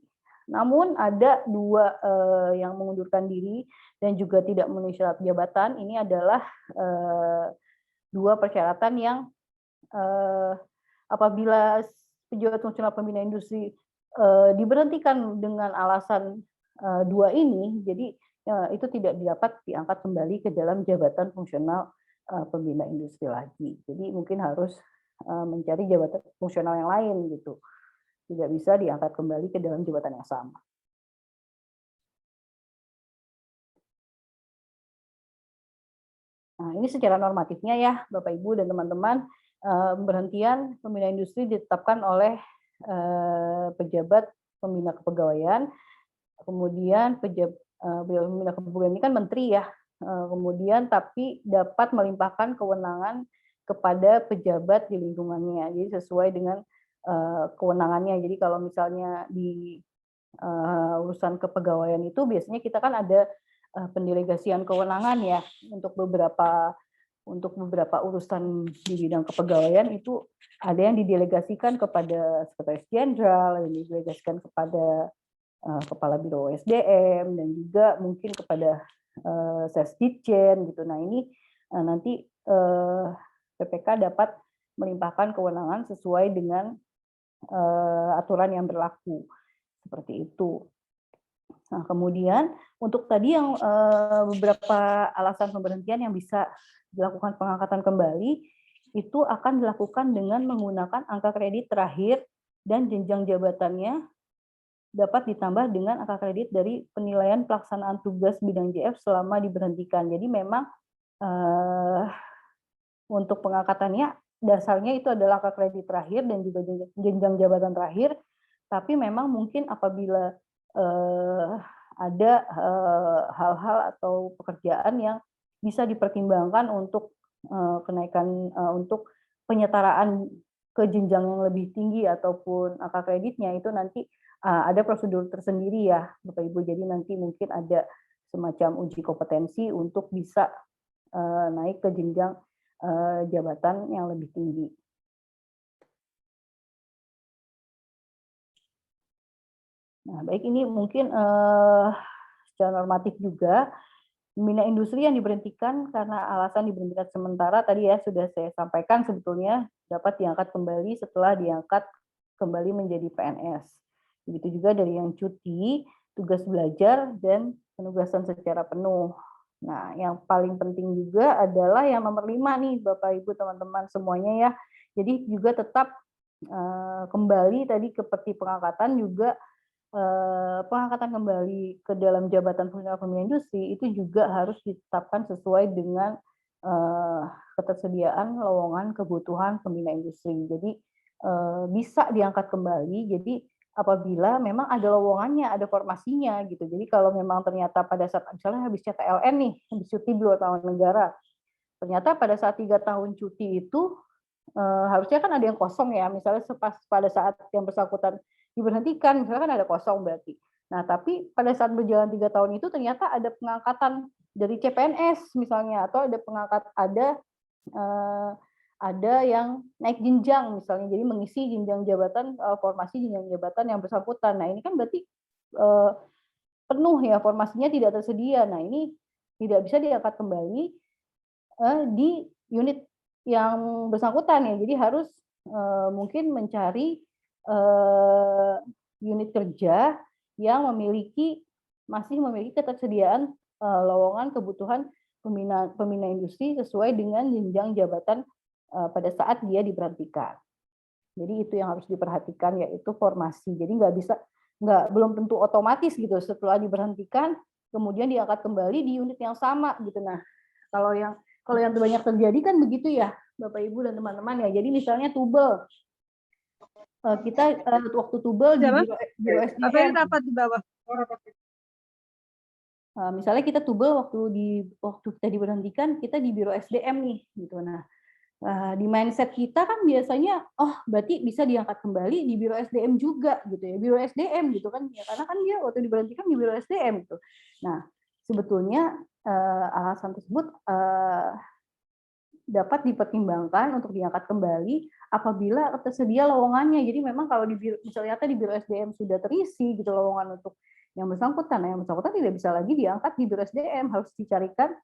Namun ada 2 yang mengundurkan diri dan juga tidak memenuhi syarat jabatan. Ini adalah 2 persyaratan yang apabila pejabat fungsional pembina industri diberhentikan dengan alasan 2 ini, jadi itu tidak dapat diangkat kembali ke dalam jabatan fungsional pembina industri lagi. Jadi mungkin harus mencari jabatan fungsional yang lain gitu. Tidak bisa diangkat kembali ke dalam jabatan yang sama. Nah, ini secara normatifnya ya, Bapak Ibu dan teman-teman, pemberhentian pembina industri ditetapkan oleh pejabat pembina kepegawaian, kemudian pembina kepegawaian ini kan menteri ya, kemudian tapi dapat melimpahkan kewenangan kepada pejabat di lingkungannya, jadi sesuai dengan kewenangannya. Jadi kalau misalnya di urusan kepegawaian itu biasanya kita kan ada pendelegasian kewenangan ya untuk beberapa urusan di bidang kepegawaian itu ada yang didelegasikan kepada sekretaris jenderal, yang didelegasikan kepada kepala biro SDM dan juga mungkin kepada Sesditjen gitu. Nah ini nanti PPK dapat melimpahkan kewenangan sesuai dengan aturan yang berlaku seperti itu. Nah, kemudian untuk tadi yang beberapa alasan pemberhentian yang bisa dilakukan pengangkatan kembali, itu akan dilakukan dengan menggunakan angka kredit terakhir dan jenjang jabatannya dapat ditambah dengan angka kredit dari penilaian pelaksanaan tugas bidang JF selama diberhentikan. Jadi memang untuk pengangkatannya dasarnya itu adalah angka kredit terakhir dan juga jenjang jabatan terakhir, tapi memang mungkin apabila ada hal-hal atau pekerjaan yang bisa dipertimbangkan untuk kenaikan untuk penyetaraan ke jenjang yang lebih tinggi ataupun angka kreditnya itu nanti ada prosedur tersendiri ya Bapak Ibu. Jadi nanti mungkin ada semacam uji kompetensi untuk bisa naik ke jenjang jabatan yang lebih tinggi. Nah, baik ini mungkin secara normatif juga, pembina industri yang diberhentikan karena alasan diberhentikan sementara tadi ya sudah saya sampaikan sebetulnya dapat diangkat kembali setelah diangkat kembali menjadi PNS. Begitu juga dari yang cuti, tugas belajar, dan penugasan secara penuh. Nah, yang paling penting juga adalah yang nomor 5 nih Bapak Ibu teman-teman semuanya ya. Jadi juga tetap kembali tadi seperti pengangkatan juga pengangkatan kembali ke dalam jabatan fungsional pembina industri itu juga harus ditetapkan sesuai dengan ketersediaan lowongan kebutuhan pembina industri. Jadi bisa diangkat kembali. Jadi apabila memang ada lowongannya, ada formasinya gitu. Jadi kalau memang ternyata pada saat misalnya habis CTLN nih, habis cuti 2 tahun negara, ternyata pada saat 3 tahun cuti itu harusnya kan ada yang kosong ya, misalnya pada saat yang bersangkutan diberhentikan, misalnya kan ada kosong berarti. Nah, tapi pada saat berjalan 3 tahun itu ternyata ada pengangkatan dari CPNS misalnya, atau ada yang naik jenjang misalnya, jadi mengisi jenjang jabatan, formasi jenjang jabatan yang bersangkutan. Nah, ini kan berarti penuh ya, formasinya tidak tersedia. Nah, ini tidak bisa diangkat kembali di unit yang bersangkutan ya, jadi harus mungkin mencari unit kerja yang masih memiliki ketersediaan lowongan kebutuhan pembina industri sesuai dengan jenjang jabatan pada saat dia diberhentikan. Jadi itu yang harus diperhatikan yaitu formasi. Jadi belum tentu otomatis gitu setelah diberhentikan kemudian diangkat kembali di unit yang sama gitu. Nah, kalau yang banyak terjadi kan begitu ya Bapak Ibu dan teman-teman ya. Jadi misalnya tubel, kita waktu tubel di biro SDM. Rapat di bawah. Misalnya kita tubel waktu kita diberhentikan kita di biro SDM nih gitu. Nah Di mindset kita kan biasanya, oh berarti bisa diangkat kembali di Biro SDM juga gitu ya, Biro SDM gitu kan, ya karena kan dia waktu diberhentikan di Biro SDM gitu. Nah, sebetulnya alasan tersebut dapat dipertimbangkan untuk diangkat kembali apabila tersedia lowongannya. Jadi memang kalau di biro, misalnya di Biro SDM sudah terisi gitu lowongan untuk yang bersangkutan, yang bersangkutan tidak bisa lagi diangkat di Biro SDM, harus dicarikan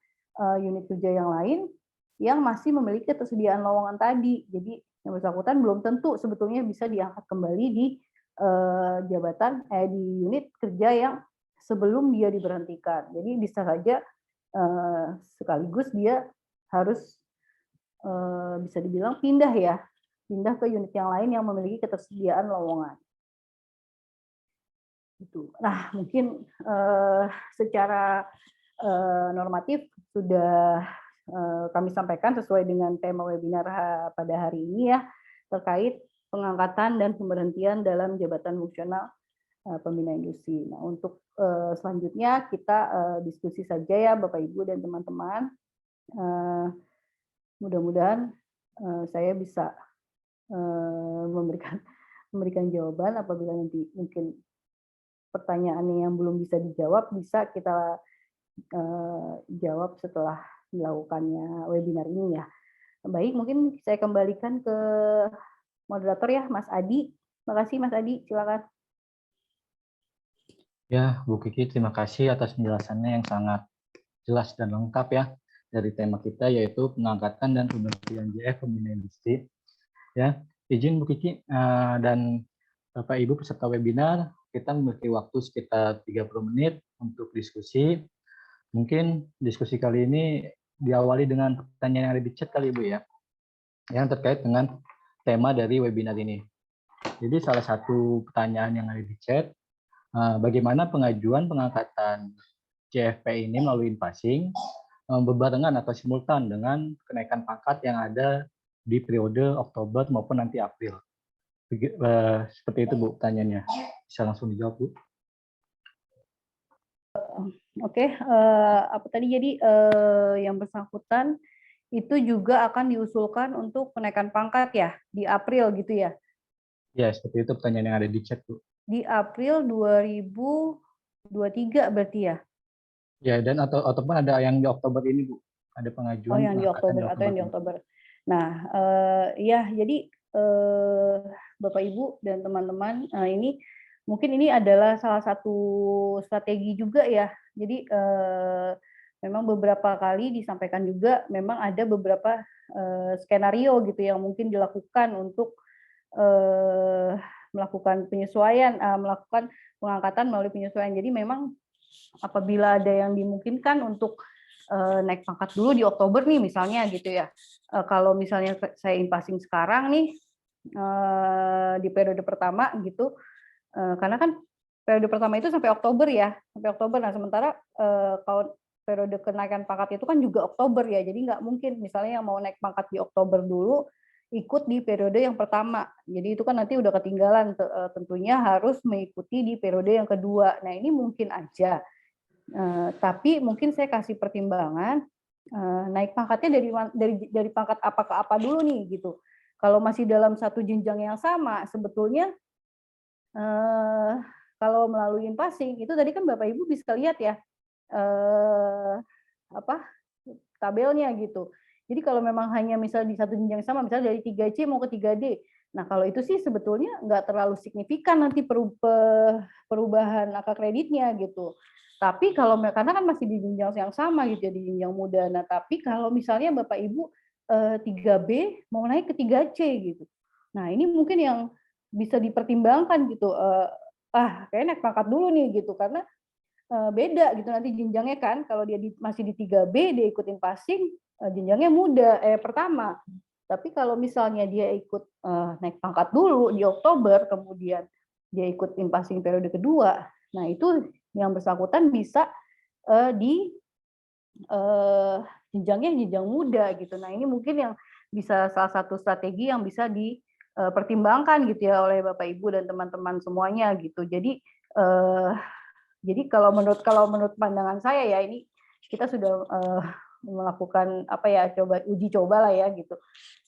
unit kerja yang lain yang masih memiliki ketersediaan lowongan tadi. Jadi yang bersangkutan belum tentu sebetulnya bisa diangkat kembali di di unit kerja yang sebelum dia diberhentikan. Jadi bisa saja sekaligus dia harus bisa dibilang pindah ke unit yang lain yang memiliki ketersediaan lowongan. Gitu. Nah, mungkin secara normatif sudah kami sampaikan sesuai dengan tema webinar pada hari ini ya, terkait pengangkatan dan pemberhentian dalam jabatan fungsional pembina industri. Nah, untuk selanjutnya kita diskusi saja ya Bapak Ibu dan teman-teman. Mudah-mudahan saya bisa memberikan jawaban apabila nanti mungkin pertanyaannya yang belum bisa dijawab bisa kita jawab setelah dilakukannya webinar ini ya. Baik, mungkin saya kembalikan ke moderator ya, Mas Adi. Terima kasih Mas Adi, silakan. Ya, Bu Kiki, terima kasih atas penjelasannya yang sangat jelas dan lengkap ya dari tema kita, yaitu pengangkatan dan pemberhentian JF pembina industri. Ya, izin Bu Kiki dan Bapak Ibu peserta webinar, kita memiliki waktu sekitar 30 menit untuk diskusi. Mungkin diskusi kali ini diawali dengan pertanyaan yang ada di chat kali Ibu ya, yang terkait dengan tema dari webinar ini. Jadi salah satu pertanyaan yang ada di chat, bagaimana pengajuan pengangkatan CFP ini melalui passing berbarengan atau simultan dengan kenaikan pangkat yang ada di periode Oktober maupun nanti April. Seperti itu Bu pertanyaannya. Bisa langsung dijawab Bu. Oke, apa tadi jadi yang bersangkutan itu juga akan diusulkan untuk kenaikan pangkat ya di April gitu ya? Ya, seperti itu pertanyaan yang ada di chat Bu. Di April 2023 berarti ya? Ya, dan ataupun ada yang di Oktober ini Bu. Ada pengajuan yang di Oktober atau yang di Oktober. Nah, ya jadi Bapak Ibu dan teman-teman, ini mungkin ini adalah salah satu strategi juga ya. Jadi memang beberapa kali disampaikan juga memang ada beberapa skenario gitu yang mungkin dilakukan untuk melakukan penyesuaian, melakukan pengangkatan melalui penyesuaian. Jadi memang apabila ada yang dimungkinkan untuk naik pangkat dulu di Oktober nih misalnya gitu ya. Kalau misalnya saya in-passing sekarang nih di periode pertama gitu, karena kan periode pertama itu sampai Oktober ya, sampai Oktober. Nah sementara kalau periode kenaikan pangkat itu kan juga Oktober ya, jadi nggak mungkin misalnya yang mau naik pangkat di Oktober dulu ikut di periode yang pertama. Jadi itu kan nanti udah ketinggalan, tentunya harus mengikuti di periode yang kedua. Nah ini mungkin aja. Tapi mungkin saya kasih pertimbangan naik pangkatnya dari pangkat apa ke apa dulu nih gitu. Kalau masih dalam satu jenjang yang sama, sebetulnya kalau melalui passing itu tadi kan Bapak Ibu bisa lihat ya tabelnya gitu. Jadi kalau memang hanya misal di satu jenjang sama, misalnya dari 3C mau ke 3D. Nah kalau itu sih sebetulnya nggak terlalu signifikan nanti perubahan angka kreditnya gitu. Tapi kalau karena kan masih di jenjang yang sama gitu ya, di jenjang muda. Nah, tapi kalau misalnya Bapak Ibu 3B mau naik ke 3C gitu. Nah, ini mungkin yang bisa dipertimbangkan gitu. Kayaknya naik pangkat dulu nih gitu karena beda gitu nanti jenjangnya kan. Kalau dia masih di 3B dia ikutin passing jenjangnya muda pertama. Tapi kalau misalnya dia ikut naik pangkat dulu di Oktober kemudian dia ikut in-passing periode kedua. Nah, itu yang bersangkutan bisa di jenjang muda gitu. Nah ini mungkin yang bisa salah satu strategi yang bisa dipertimbangkan gitu ya oleh Bapak Ibu dan teman-teman semuanya gitu. Jadi kalau menurut pandangan saya ya ini kita sudah melakukan uji coba lah ya gitu.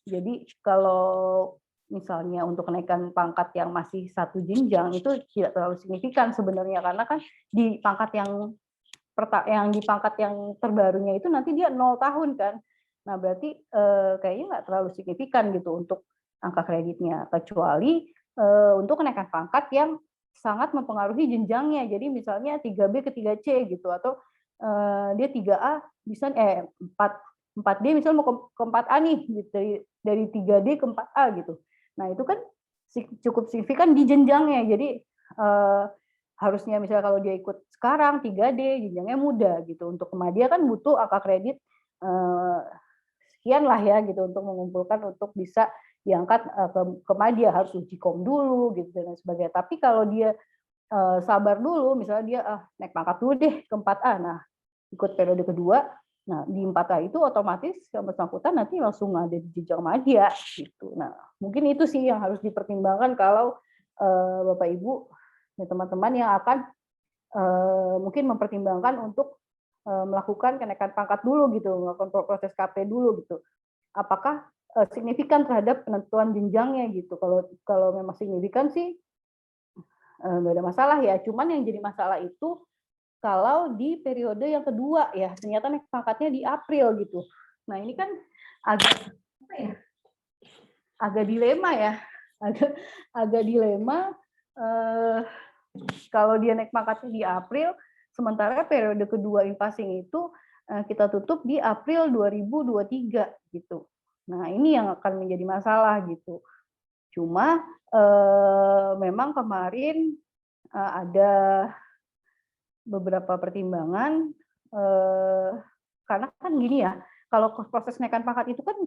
Jadi kalau misalnya untuk kenaikan pangkat yang masih satu jenjang itu tidak terlalu signifikan sebenarnya, karena kan di pangkat yang terbarunya itu nanti dia 0 tahun kan. Nah, berarti kayaknya nggak terlalu signifikan gitu untuk angka kreditnya, kecuali untuk kenaikan pangkat yang sangat mempengaruhi jenjangnya. Jadi misalnya 3B ke 3C gitu, atau dia 3A bisa 4D misalnya mau ke 4A nih gitu, dari 3D ke 4A gitu. Nah, itu kan cukup signifikan di jenjangnya. Jadi harusnya misalnya kalau dia ikut sekarang 3D jenjangnya muda gitu. Untuk Kemadya kan butuh angka kredit sekian lah ya gitu untuk mengumpulkan untuk bisa diangkat ke Kemadya, harus uji kom dulu gitu dan sebagainya. Tapi kalau dia sabar dulu, misalnya dia naik pangkat dulu deh ke 4A, nah ikut periode kedua, nah di 4A itu otomatis yang bersangkutan nanti langsung ada di jenjang madya gitu. Nah, mungkin itu sih yang harus dipertimbangkan kalau Bapak Ibu dan teman-teman yang akan mungkin mempertimbangkan untuk melakukan kenaikan pangkat dulu gitu, melakukan proses KP dulu gitu. Apakah signifikan terhadap penentuan jenjangnya gitu. Kalau memang signifikan sih nggak ada masalah ya. Cuman yang jadi masalah itu kalau di periode yang kedua ya, ternyata naik pangkatnya di April gitu. Nah, ini kan agak dilema ya. Agak dilema kalau dia naik pangkatnya di April, sementara periode kedua impasing itu kita tutup di April 2023 gitu. Nah, ini yang akan menjadi masalah gitu. Cuma memang kemarin ada beberapa pertimbangan, karena kan gini ya, kalau proses kenaikan pangkat itu kan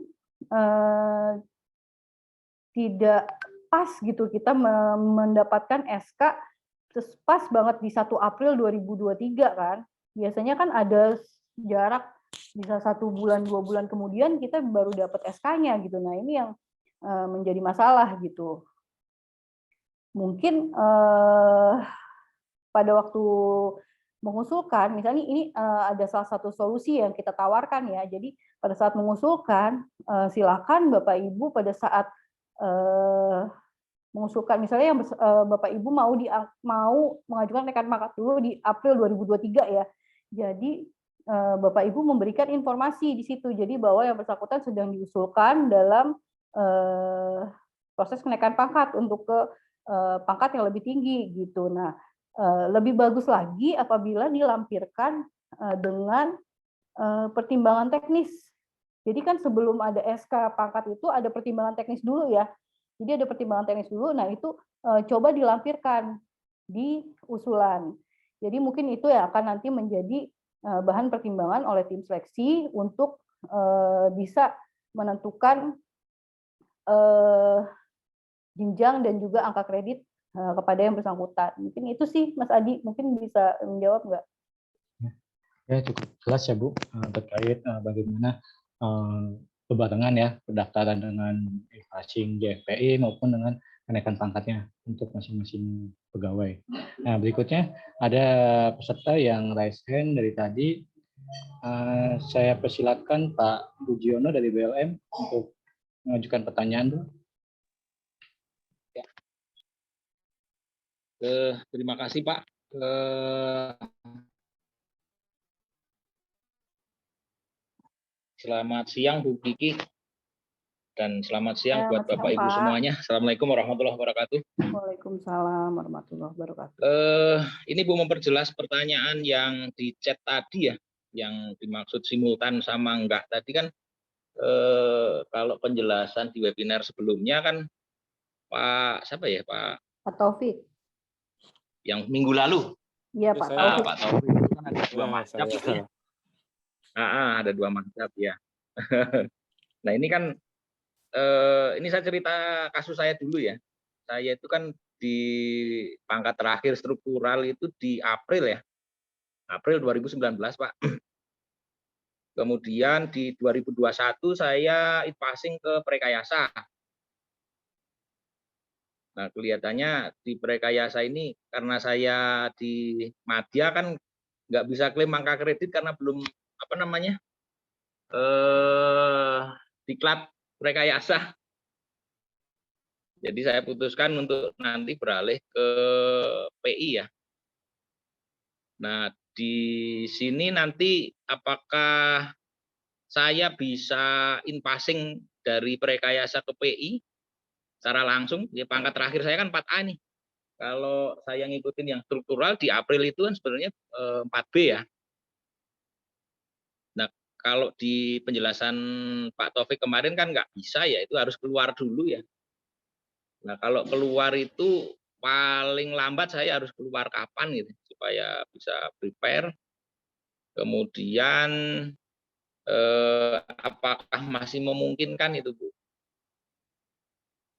tidak pas gitu kita mendapatkan SK terus pas banget di 1 April 2023 kan. Biasanya kan ada jarak bisa 1 bulan 2 bulan kemudian kita baru dapat SK-nya gitu. Nah, ini yang menjadi masalah gitu. Mungkin pada waktu mengusulkan, misalnya ini ada salah satu solusi yang kita tawarkan ya. Jadi pada saat mengusulkan, silakan Bapak Ibu pada saat mengusulkan, misalnya yang Bapak Ibu mau mengajukan kenaikan pangkat dulu di April 2023 ya. Jadi Bapak Ibu memberikan informasi di situ. Jadi bahwa yang bersangkutan sedang diusulkan dalam proses kenaikan pangkat untuk ke pangkat yang lebih tinggi gitu. Nah, lebih bagus lagi apabila dilampirkan dengan pertimbangan teknis. Jadi kan sebelum ada SK pangkat itu ada pertimbangan teknis dulu ya. Jadi ada pertimbangan teknis dulu, nah itu coba dilampirkan di usulan. Jadi mungkin itu yang akan nanti menjadi bahan pertimbangan oleh tim seleksi untuk bisa menentukan jenjang dan juga angka kredit kepada yang bersangkutan. Mungkin itu sih Mas Adi, mungkin bisa menjawab nggak? Ya, cukup jelas ya Bu, terkait bagaimana kebarengan ya pendaftaran dengan passing JFPI maupun dengan kenaikan pangkatnya untuk masing-masing pegawai. Nah, berikutnya ada peserta yang raise hand dari tadi. Saya persilatkan Pak Bujiono dari BLM untuk mengajukan pertanyaan, Bu. Ya. Terima kasih Pak. Selamat siang Bu Kiki dan selamat siang buat Bapak Ibu semuanya. Assalamualaikum warahmatullahi wabarakatuh. Waalaikumsalam warahmatullahi wabarakatuh. Ini Bu memperjelas pertanyaan yang di chat tadi ya, yang dimaksud simultan sama enggak tadi kan. Kalau penjelasan di webinar sebelumnya kan Pak siapa ya Pak Taufik. Yang minggu lalu. Iya Pak Taufik. Pak Taufik itu kan ada dua mazhab gitu ya. Ada dua mazhab ya. Nah ini kan ini saya cerita kasus saya dulu ya. Saya itu kan di pangkat terakhir struktural itu di April ya. April 2019 Pak. Kemudian di 2021 saya passing ke Prekayasa. Nah kelihatannya di Prekayasa ini karena saya di Madya kan nggak bisa klaim angka kredit karena belum diklat rekayasa. Jadi saya putuskan untuk nanti beralih ke PI ya. Nah, di sini nanti apakah saya bisa in-passing dari Prekayasa ke PI secara langsung? Ya, pangkat terakhir saya kan 4A nih. Kalau saya ngikutin yang struktural di April itu kan sebenarnya 4B ya. Nah, kalau di penjelasan Pak Taufik kemarin kan nggak bisa ya, itu harus keluar dulu ya. Nah, kalau keluar itu paling lambat saya harus keluar kapan gitu supaya bisa prepare. Kemudian apakah masih memungkinkan itu, Bu?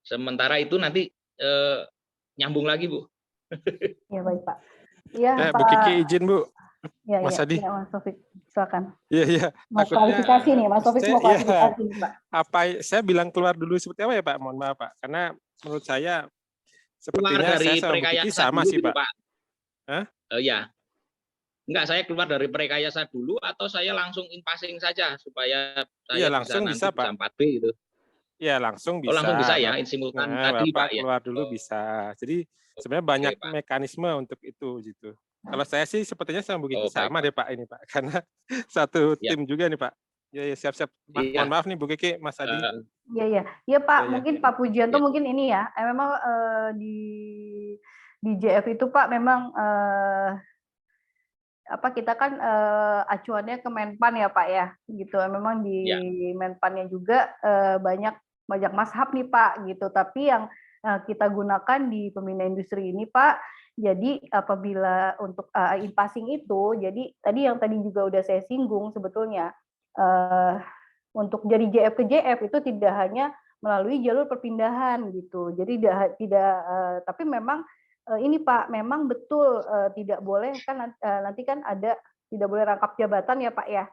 Sementara itu nanti nyambung lagi, Bu. Ya baik Pak. Ya Bu Pak. Kiki izin Bu, Ya, Mas Adi. Ya, Mas Taufik, silakan. Iya. Mau Takutnya klarifikasi nih, Mas Taufik mau klarifikasi nih, Pak. Saya bilang keluar dulu seperti apa ya Pak? Mohon maaf Pak, karena menurut saya sepertinya dari saya sama Bu Kiki sama dulu sih gitu, Pak. Hah? Ya. Enggak, saya keluar dari Prekayasa dulu atau saya langsung in-passing saja supaya saya langsung bisa Pak. 4B gitu. Iya, langsung bisa. Oh, langsung bisa ya, in simultan tadi Bapak Pak ya. keluar dulu bisa. Jadi sebenarnya banyak mekanisme untuk itu gitu. Kalau saya sih sepertinya sama Bu Kiki sama deh Pak ini Pak, karena satu tim juga nih Pak. Ya siap-siap. Mohon maaf nih Bu Kiki, Mas Adi. Iya Pak, mungkin Pak Pujianto mungkin ini ya, memang di JF itu Pak memang kita kan acuannya ke Menpan ya Pak ya, gitu. Memang di Menpannya juga banyak mazhab nih Pak, gitu. Tapi yang kita gunakan di pembina industri ini Pak, jadi apabila untuk in-passing itu, jadi tadi juga udah saya singgung sebetulnya, untuk jadi JF ke JF itu tidak hanya melalui jalur perpindahan gitu. Jadi tidak tapi memang ini Pak, memang betul tidak boleh kan nanti kan ada tidak boleh rangkap jabatan ya Pak ya.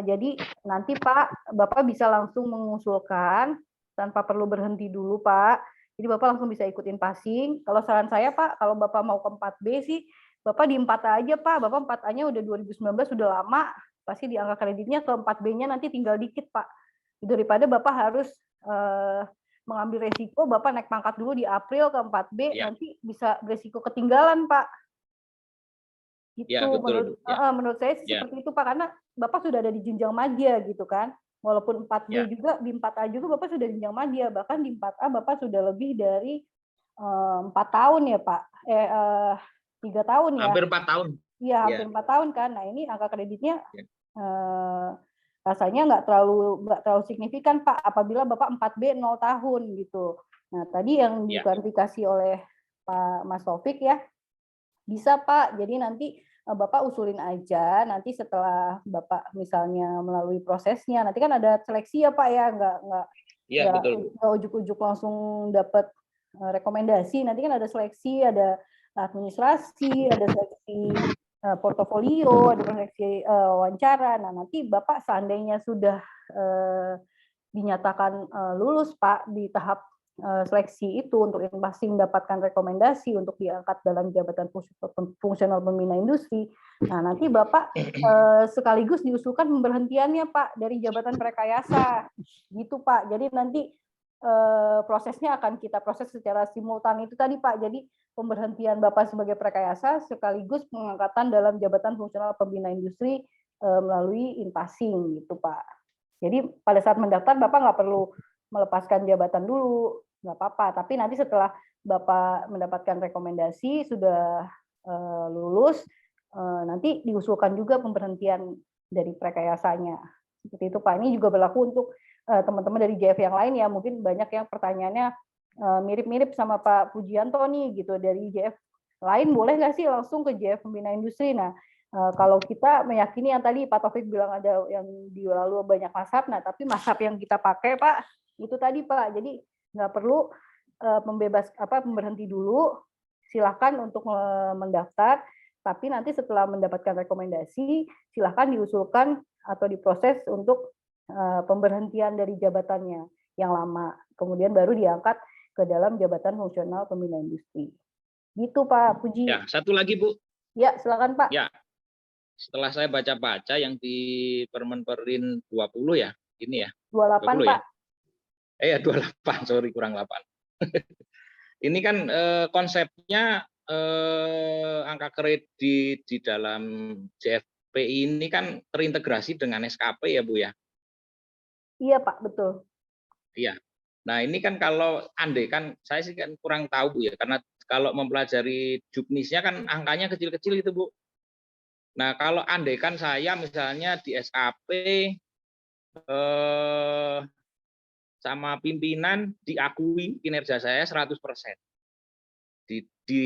Jadi nanti Pak, Bapak bisa langsung mengusulkan tanpa perlu berhenti dulu Pak. Jadi Bapak langsung bisa ikutin passing. Kalau saran saya Pak, kalau Bapak mau ke 4B sih, Bapak di 4A aja Pak. Bapak 4A-nya udah 2019 sudah lama, pasti di angka kreditnya ke 4B-nya nanti tinggal dikit Pak. Daripada Bapak harus mengambil resiko, Bapak naik pangkat dulu di April ke 4B, nanti bisa beresiko ketinggalan, Pak. Gitu, ya, betul, menurut saya sih seperti itu, Pak, karena Bapak sudah ada di jenjang madya, gitu kan. Walaupun 4B juga, di 4A juga Bapak sudah di jenjang madya, bahkan di 4A Bapak sudah lebih dari 4 tahun ya, Pak. 3 tahun ya. Hampir 4 tahun. Iya, hampir 4 tahun kan. Nah, ini angka kreditnya rasanya nggak terlalu signifikan Pak apabila Bapak 4B 0 tahun gitu. Nah tadi yang diklarifikasi oleh Pak Mas Taufik ya, bisa Pak. Jadi nanti Bapak usulin aja nanti setelah Bapak misalnya melalui prosesnya. Nanti kan ada seleksi ya Pak ya, nggak ujuk-ujuk langsung dapat rekomendasi. Nanti kan ada seleksi, ada administrasi, ada seleksi portofolio, ada seleksi wawancara. Nah, nanti Bapak seandainya sudah dinyatakan lulus Pak di tahap seleksi itu untuk in-passing mendapatkan rekomendasi untuk diangkat dalam jabatan fungsional pembina industri. Nah, nanti Bapak sekaligus diusulkan pemberhentiannya Pak dari jabatan Prekayasa. Gitu Pak. Jadi nanti prosesnya akan kita proses secara simultan itu tadi Pak. Jadi pemberhentian Bapak sebagai Prekayasa sekaligus pengangkatan dalam jabatan fungsional pembina industri melalui in-passing gitu Pak. Jadi pada saat mendaftar Bapak nggak perlu melepaskan jabatan dulu, nggak apa-apa. Tapi nanti setelah Bapak mendapatkan rekomendasi sudah lulus, nanti diusulkan juga pemberhentian dari Prekayasanya. Seperti itu Pak. Ini juga berlaku untuk teman-teman dari JF yang lain ya. Mungkin banyak yang pertanyaannya mirip-mirip sama Pak Pujianto nih gitu, dari JF lain boleh nggak sih langsung ke JF pembina industri. Nah kalau kita meyakini yang tadi Pak Taufik bilang ada yang di lalu banyak mazhab, nah tapi mazhab yang kita pakai Pak itu tadi Pak, jadi nggak perlu pemberhenti dulu, silakan untuk mendaftar, tapi nanti setelah mendapatkan rekomendasi silakan diusulkan atau diproses untuk pemberhentian dari jabatannya yang lama, kemudian baru diangkat ke dalam jabatan fungsional pembina industri. Gitu Pak Puji. Ya, satu lagi Bu. Ya, silakan Pak. Ya. setelah saya baca-baca yang di Permen 20 ya, ini ya. 28 20 Pak. Ya? 28, sorry kurang 8. Ini kan konsepnya angka kredit di dalam JFPI ini kan terintegrasi dengan SKP ya Bu ya? Iya Pak, betul. Iya. Nah ini kan kalau andai kan, saya sih kan kurang tahu Bu ya, karena kalau mempelajari juknisnya kan angkanya kecil-kecil itu Bu. Nah kalau andai kan saya misalnya di SKP sama pimpinan diakui kinerja saya 100% di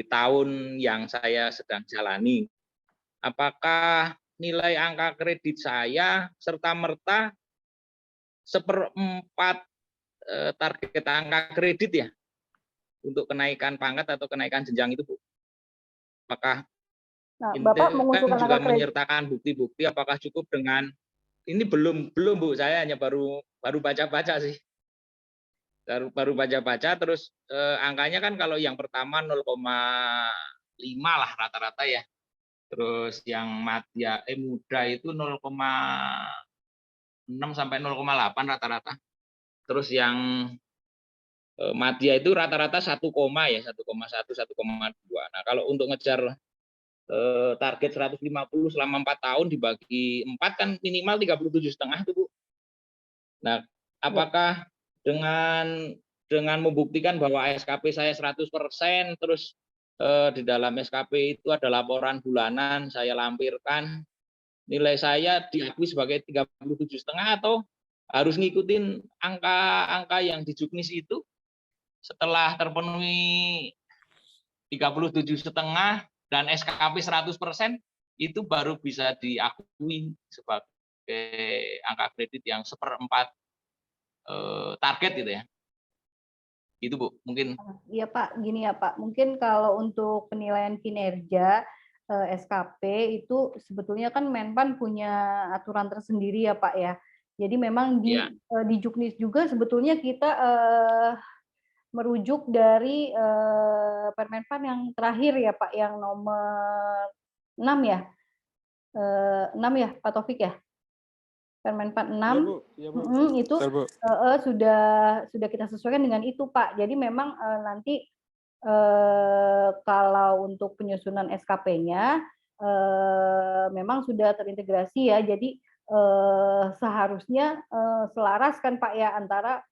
tahun yang saya sedang jalani, apakah nilai angka kredit saya serta-merta 1/4 target angka kredit ya untuk kenaikan pangkat atau kenaikan jenjang itu Bu? Apakah Nah, ini Bapak kan mengusulkan juga angka kredit. menyertakan bukti-bukti, apakah cukup dengan ini? Belum Bu, saya hanya baru baca-baca sih. Baru baca-baca, terus angkanya kan kalau yang pertama 0,5 lah rata-rata ya. Terus yang muda itu 0,6 sampai 0,8 rata-rata. Terus yang madya itu rata-rata 1, ya 1,1, 1,2. Nah kalau untuk ngejar target 150 selama 4 tahun dibagi 4 kan minimal 37,5 tuh Bu. Nah apakah dengan membuktikan bahwa SKP saya 100%, terus di dalam SKP itu ada laporan bulanan, saya lampirkan, nilai saya diakui sebagai 37,5 atau harus ngikutin angka-angka yang di juknis itu setelah terpenuhi 37,5 dan SKP 100% itu baru bisa diakui sebagai angka kredit yang 1/4 target gitu ya. Itu Bu, mungkin. Iya Pak, gini ya Pak, mungkin kalau untuk penilaian kinerja SKP itu sebetulnya kan Menpan punya aturan tersendiri ya Pak ya. Jadi memang di juknis juga sebetulnya kita merujuk dari Permenpan yang terakhir ya Pak, yang nomor 6 ya. 6 ya Pak Taufik ya? Permenpan 6. Iya, Bu. Itu sudah kita sesuaikan dengan itu Pak. Jadi memang nanti kalau untuk penyusunan SKP-nya memang sudah terintegrasi ya. Jadi seharusnya selaras kan Pak ya antara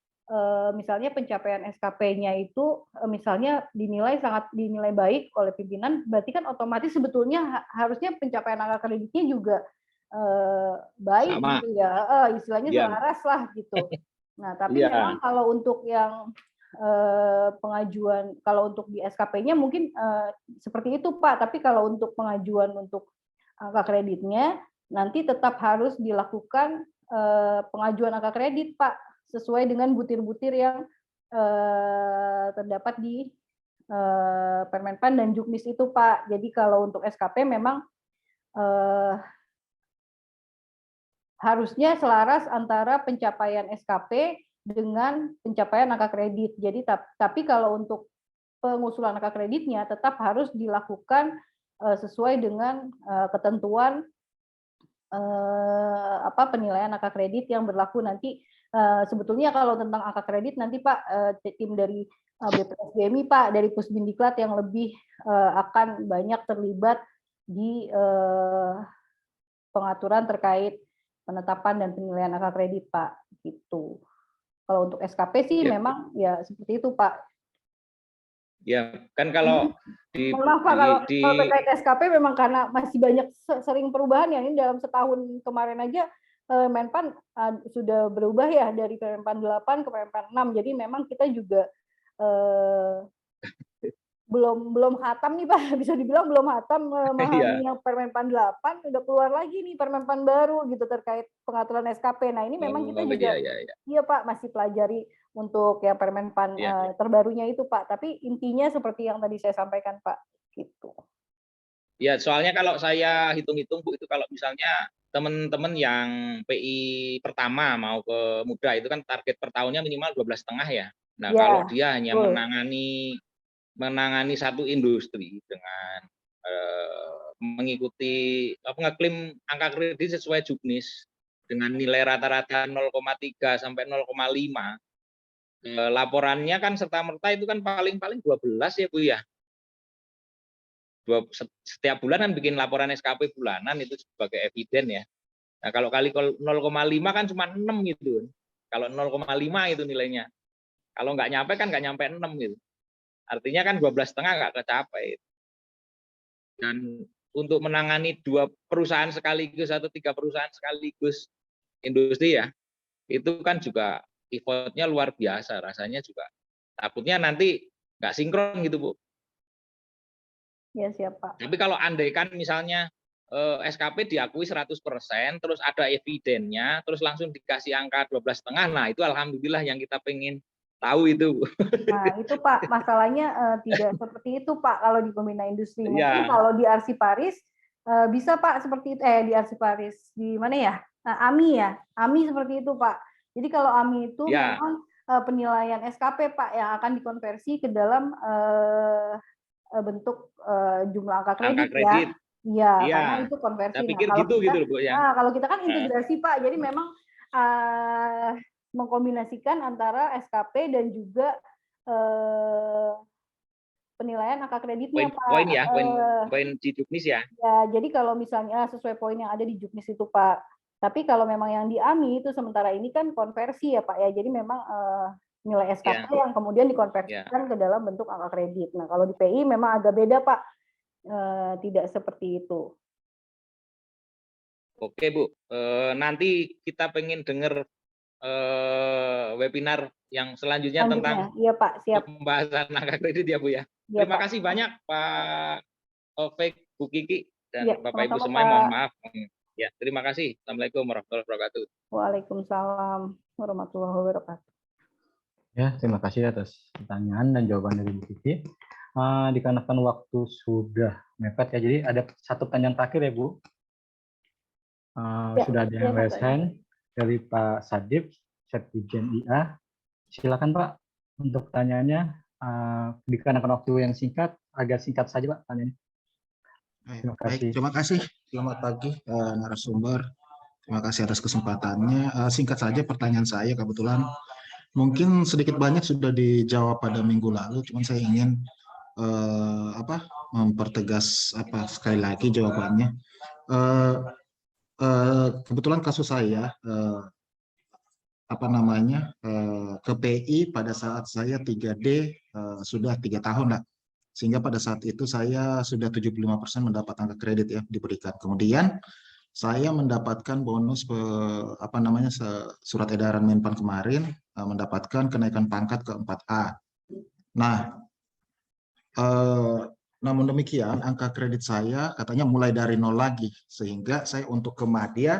misalnya pencapaian SKP-nya itu misalnya dinilai baik oleh pimpinan, berarti kan otomatis sebetulnya harusnya pencapaian angka kreditnya juga baik Sama. gitu ya, istilahnya selaras lah gitu. Nah tapi memang kalau untuk yang pengajuan, kalau untuk di SKP-nya mungkin seperti itu Pak, tapi kalau untuk pengajuan untuk angka kreditnya nanti tetap harus dilakukan pengajuan angka kredit Pak, sesuai dengan butir-butir yang terdapat di Permenpan dan Juknis itu Pak. Jadi kalau untuk SKP memang harusnya selaras antara pencapaian SKP dengan pencapaian angka kredit. Jadi tapi kalau untuk pengusulan angka kreditnya tetap harus dilakukan sesuai dengan ketentuan penilaian angka kredit yang berlaku nanti. Sebetulnya kalau tentang angka kredit nanti Pak, tim dari BPSDMI Pak, dari Pusdindiklat yang lebih akan banyak terlibat di pengaturan terkait penetapan dan penilaian angka kredit Pak, gitu. Kalau untuk SKP sih memang ya seperti itu Pak. Ya kan kalau kalau terkait SKP memang karena masih banyak sering perubahan ya, ini dalam setahun kemarin aja Menpan sudah berubah ya dari Permenpan 8 ke Permenpan 6, jadi memang kita juga belum khatam nih Pak, bisa dibilang belum khatam memahami yang Permenpan 8, udah keluar lagi nih Permenpan baru gitu terkait pengaturan SKP. Nah ini memang kita juga iya Pak masih pelajari untuk ya Permenpan terbarunya itu Pak, tapi intinya seperti yang tadi saya sampaikan Pak, gitu. Ya soalnya kalau saya hitung-hitung Bu, itu kalau misalnya teman-teman yang PI pertama mau ke muda itu kan target per tahunnya minimal 12,5 ya. Nah kalau dia hanya menangani satu industri dengan mengikuti ngeklaim angka kredit sesuai juknis dengan nilai rata-rata 0,3 sampai 0,5, laporannya kan serta-merta itu kan paling-paling 12 ya Bu ya. Setiap bulan kan bikin laporan SKP bulanan itu sebagai eviden ya. Nah, kalau kali 0,5 kan cuma 6 gitu. Kalau 0,5 itu nilainya. Kalau nggak nyampe kan nggak nyampe 6 gitu. Artinya kan 12,5 nggak kecapai. Dan untuk menangani 2 perusahaan sekaligus atau 3 perusahaan sekaligus industri ya, itu kan juga effort-nya luar biasa. Rasanya juga takutnya nanti nggak sinkron gitu Bu. Ya, siap Pak. Tapi kalau andaikan misalnya SKP diakui 100%, terus ada evidennya, terus langsung dikasih angka 12,5, nah itu alhamdulillah yang kita pengen tahu itu. Nah itu Pak, masalahnya tidak seperti itu Pak kalau di pembina industri. Mungkin Ya. kalau di Arsiparis bisa Pak seperti itu, di Arsiparis di mana ya? AMI ya, AMI seperti itu Pak. Jadi kalau AMI itu Ya. memang penilaian SKP Pak yang akan dikonversi ke dalam bentuk jumlah angka kredit, ya. Iya, ya. karena itu konversi. Saya pikir kalau gitu kita, Bu ya. Nah, kalau kita kan integrasi Pak, jadi memang mengkombinasikan antara SKP dan juga penilaian angka kreditnya Pak. Poin di juknis ya. Ya, jadi kalau misalnya sesuai poin yang ada di juknis itu Pak. Tapi kalau memang yang di AMI itu sementara ini kan konversi ya Pak ya. Jadi memang nilai SKP yang kemudian dikonversikan ke dalam bentuk angka kredit. Nah, kalau di PI memang agak beda Pak. Tidak seperti itu. Oke Bu, nanti kita pengen dengar webinar yang selanjutnya tentang Iya Pak, siap. pembahasan angka kredit ya Bu ya. Terima kasih banyak Pak Taufik, Bu Kiki, dan Bapak Ibu semuanya, mohon maaf. Ya, terima kasih. Assalamualaikum warahmatullahi wabarakatuh. Waalaikumsalam warahmatullahi wabarakatuh. Ya, terima kasih atas pertanyaan dan jawaban dari Bu Kiki. Dikarenakan waktu sudah mepet ya, jadi ada satu pertanyaan terakhir ya Bu. Sudah ada yang raise hand dari Pak Sadif, Sekjen IA. Silakan Pak untuk pertanyaannya. Dikarenakan waktu yang singkat, agak singkat saja Pak pertanyaannya. Terima kasih. Terima kasih. Selamat pagi narasumber. Terima kasih atas kesempatannya. Singkat saja pertanyaan saya, kebetulan mungkin sedikit banyak sudah dijawab pada minggu lalu, cuman saya ingin mempertegas sekali lagi jawabannya. Kebetulan kasus saya ke PI pada saat saya 3D sudah 3 tahun lah, sehingga pada saat itu saya sudah 75% mendapat angka kredit ya diberikan. Kemudian saya mendapatkan bonus surat edaran Menpan kemarin, mendapatkan kenaikan pangkat ke 4A. Nah, namun demikian angka kredit saya katanya mulai dari 0 lagi, sehingga saya untuk ke Madya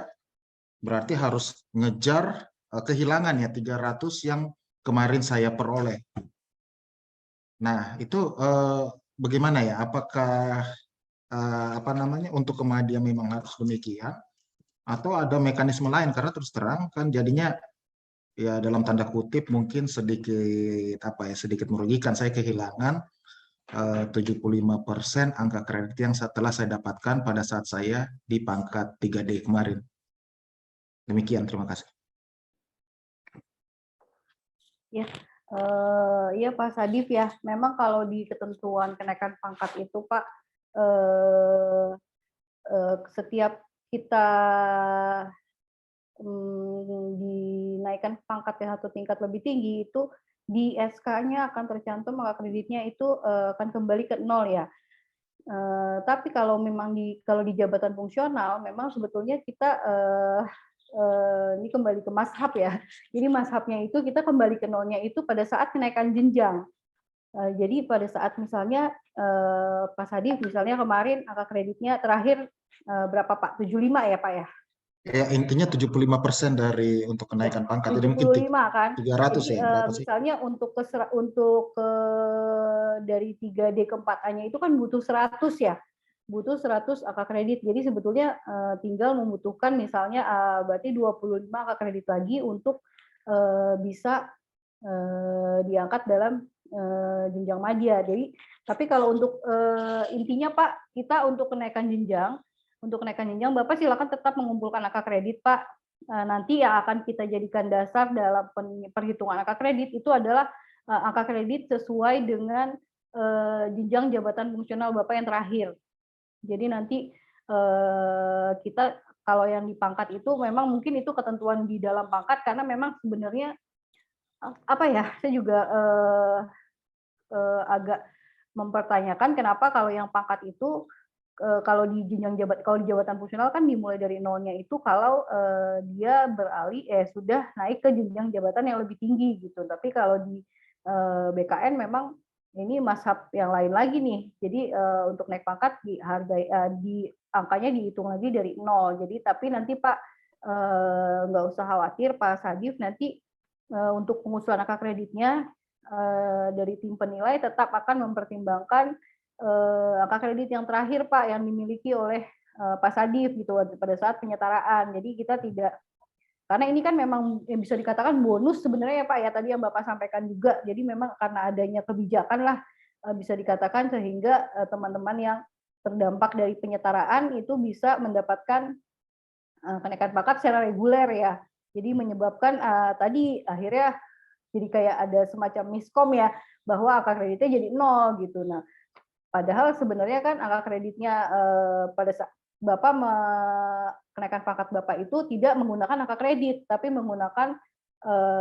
berarti harus ngejar kehilangan ya 300 yang kemarin saya peroleh. Nah, itu bagaimana ya? Apakah untuk ke Madya memang harus demikian atau ada mekanisme lain? Karena terus terang kan jadinya ya dalam tanda kutip mungkin sedikit merugikan. Saya kehilangan 75% angka kredit yang setelah saya dapatkan pada saat saya di pangkat 3D kemarin. Demikian, terima kasih. Ya, iya Pak Sadif ya. Memang kalau di ketentuan kenaikan pangkat itu Pak, setiap kita dinaikkan pangkat satu tingkat lebih tinggi itu di SK-nya akan tercantum angka kreditnya itu akan kembali ke 0 ya. Tapi kalau memang kalau di jabatan fungsional memang sebetulnya kita ini kembali ke mashab ya. Jadi mashabnya itu kita kembali ke 0-nya itu pada saat kenaikan jenjang. Jadi pada saat misalnya Pak Sadif misalnya kemarin angka kreditnya terakhir berapa Pak? 75 ya Pak ya? Ya intinya 75% dari untuk kenaikan pangkat. 75 jadi mungkin kan? 300 jadi, ya. Berapa sih? Misalnya untuk dari 3D ke 4A-nya itu kan butuh 100 ya. Butuh 100 angka kredit. Jadi sebetulnya tinggal membutuhkan misalnya berarti 25 angka kredit lagi untuk bisa diangkat dalam jenjang madya. Jadi, tapi kalau untuk intinya Pak, kita untuk kenaikan jenjang Bapak silakan tetap mengumpulkan angka kredit Pak. Nanti yang akan kita jadikan dasar dalam perhitungan angka kredit itu adalah angka kredit sesuai dengan jenjang jabatan fungsional Bapak yang terakhir. Jadi nanti kita kalau yang di pangkat itu memang mungkin itu ketentuan di dalam pangkat, karena memang sebenarnya saya juga agak mempertanyakan kenapa kalau yang pangkat itu kalau di jabatan fungsional kan dimulai dari nolnya itu kalau dia beralih sudah naik ke jenjang jabatan yang lebih tinggi gitu. Tapi kalau di BKN memang ini mazhab yang lain lagi nih. Jadi untuk naik pangkat angkanya dihitung lagi dari nol. Jadi tapi nanti Pak nggak usah khawatir Pak Sadif, nanti untuk pengusulan angka kreditnya dari tim penilai tetap akan mempertimbangkan angka kredit yang terakhir Pak yang dimiliki oleh Pak Sadif gitu pada saat penyetaraan. Jadi kita tidak, karena ini kan memang yang bisa dikatakan bonus sebenarnya ya Pak ya, tadi yang Bapak sampaikan juga. Jadi memang karena adanya kebijakan lah bisa dikatakan sehingga teman-teman yang terdampak dari penyetaraan itu bisa mendapatkan kenaikan pangkat secara reguler ya. Jadi menyebabkan tadi akhirnya jadi kayak ada semacam miskom ya, bahwa angka kreditnya jadi nol gitu. Nah, padahal sebenarnya kan angka kreditnya pada saat Bapak kenaikan pangkat Bapak itu tidak menggunakan angka kredit, tapi menggunakan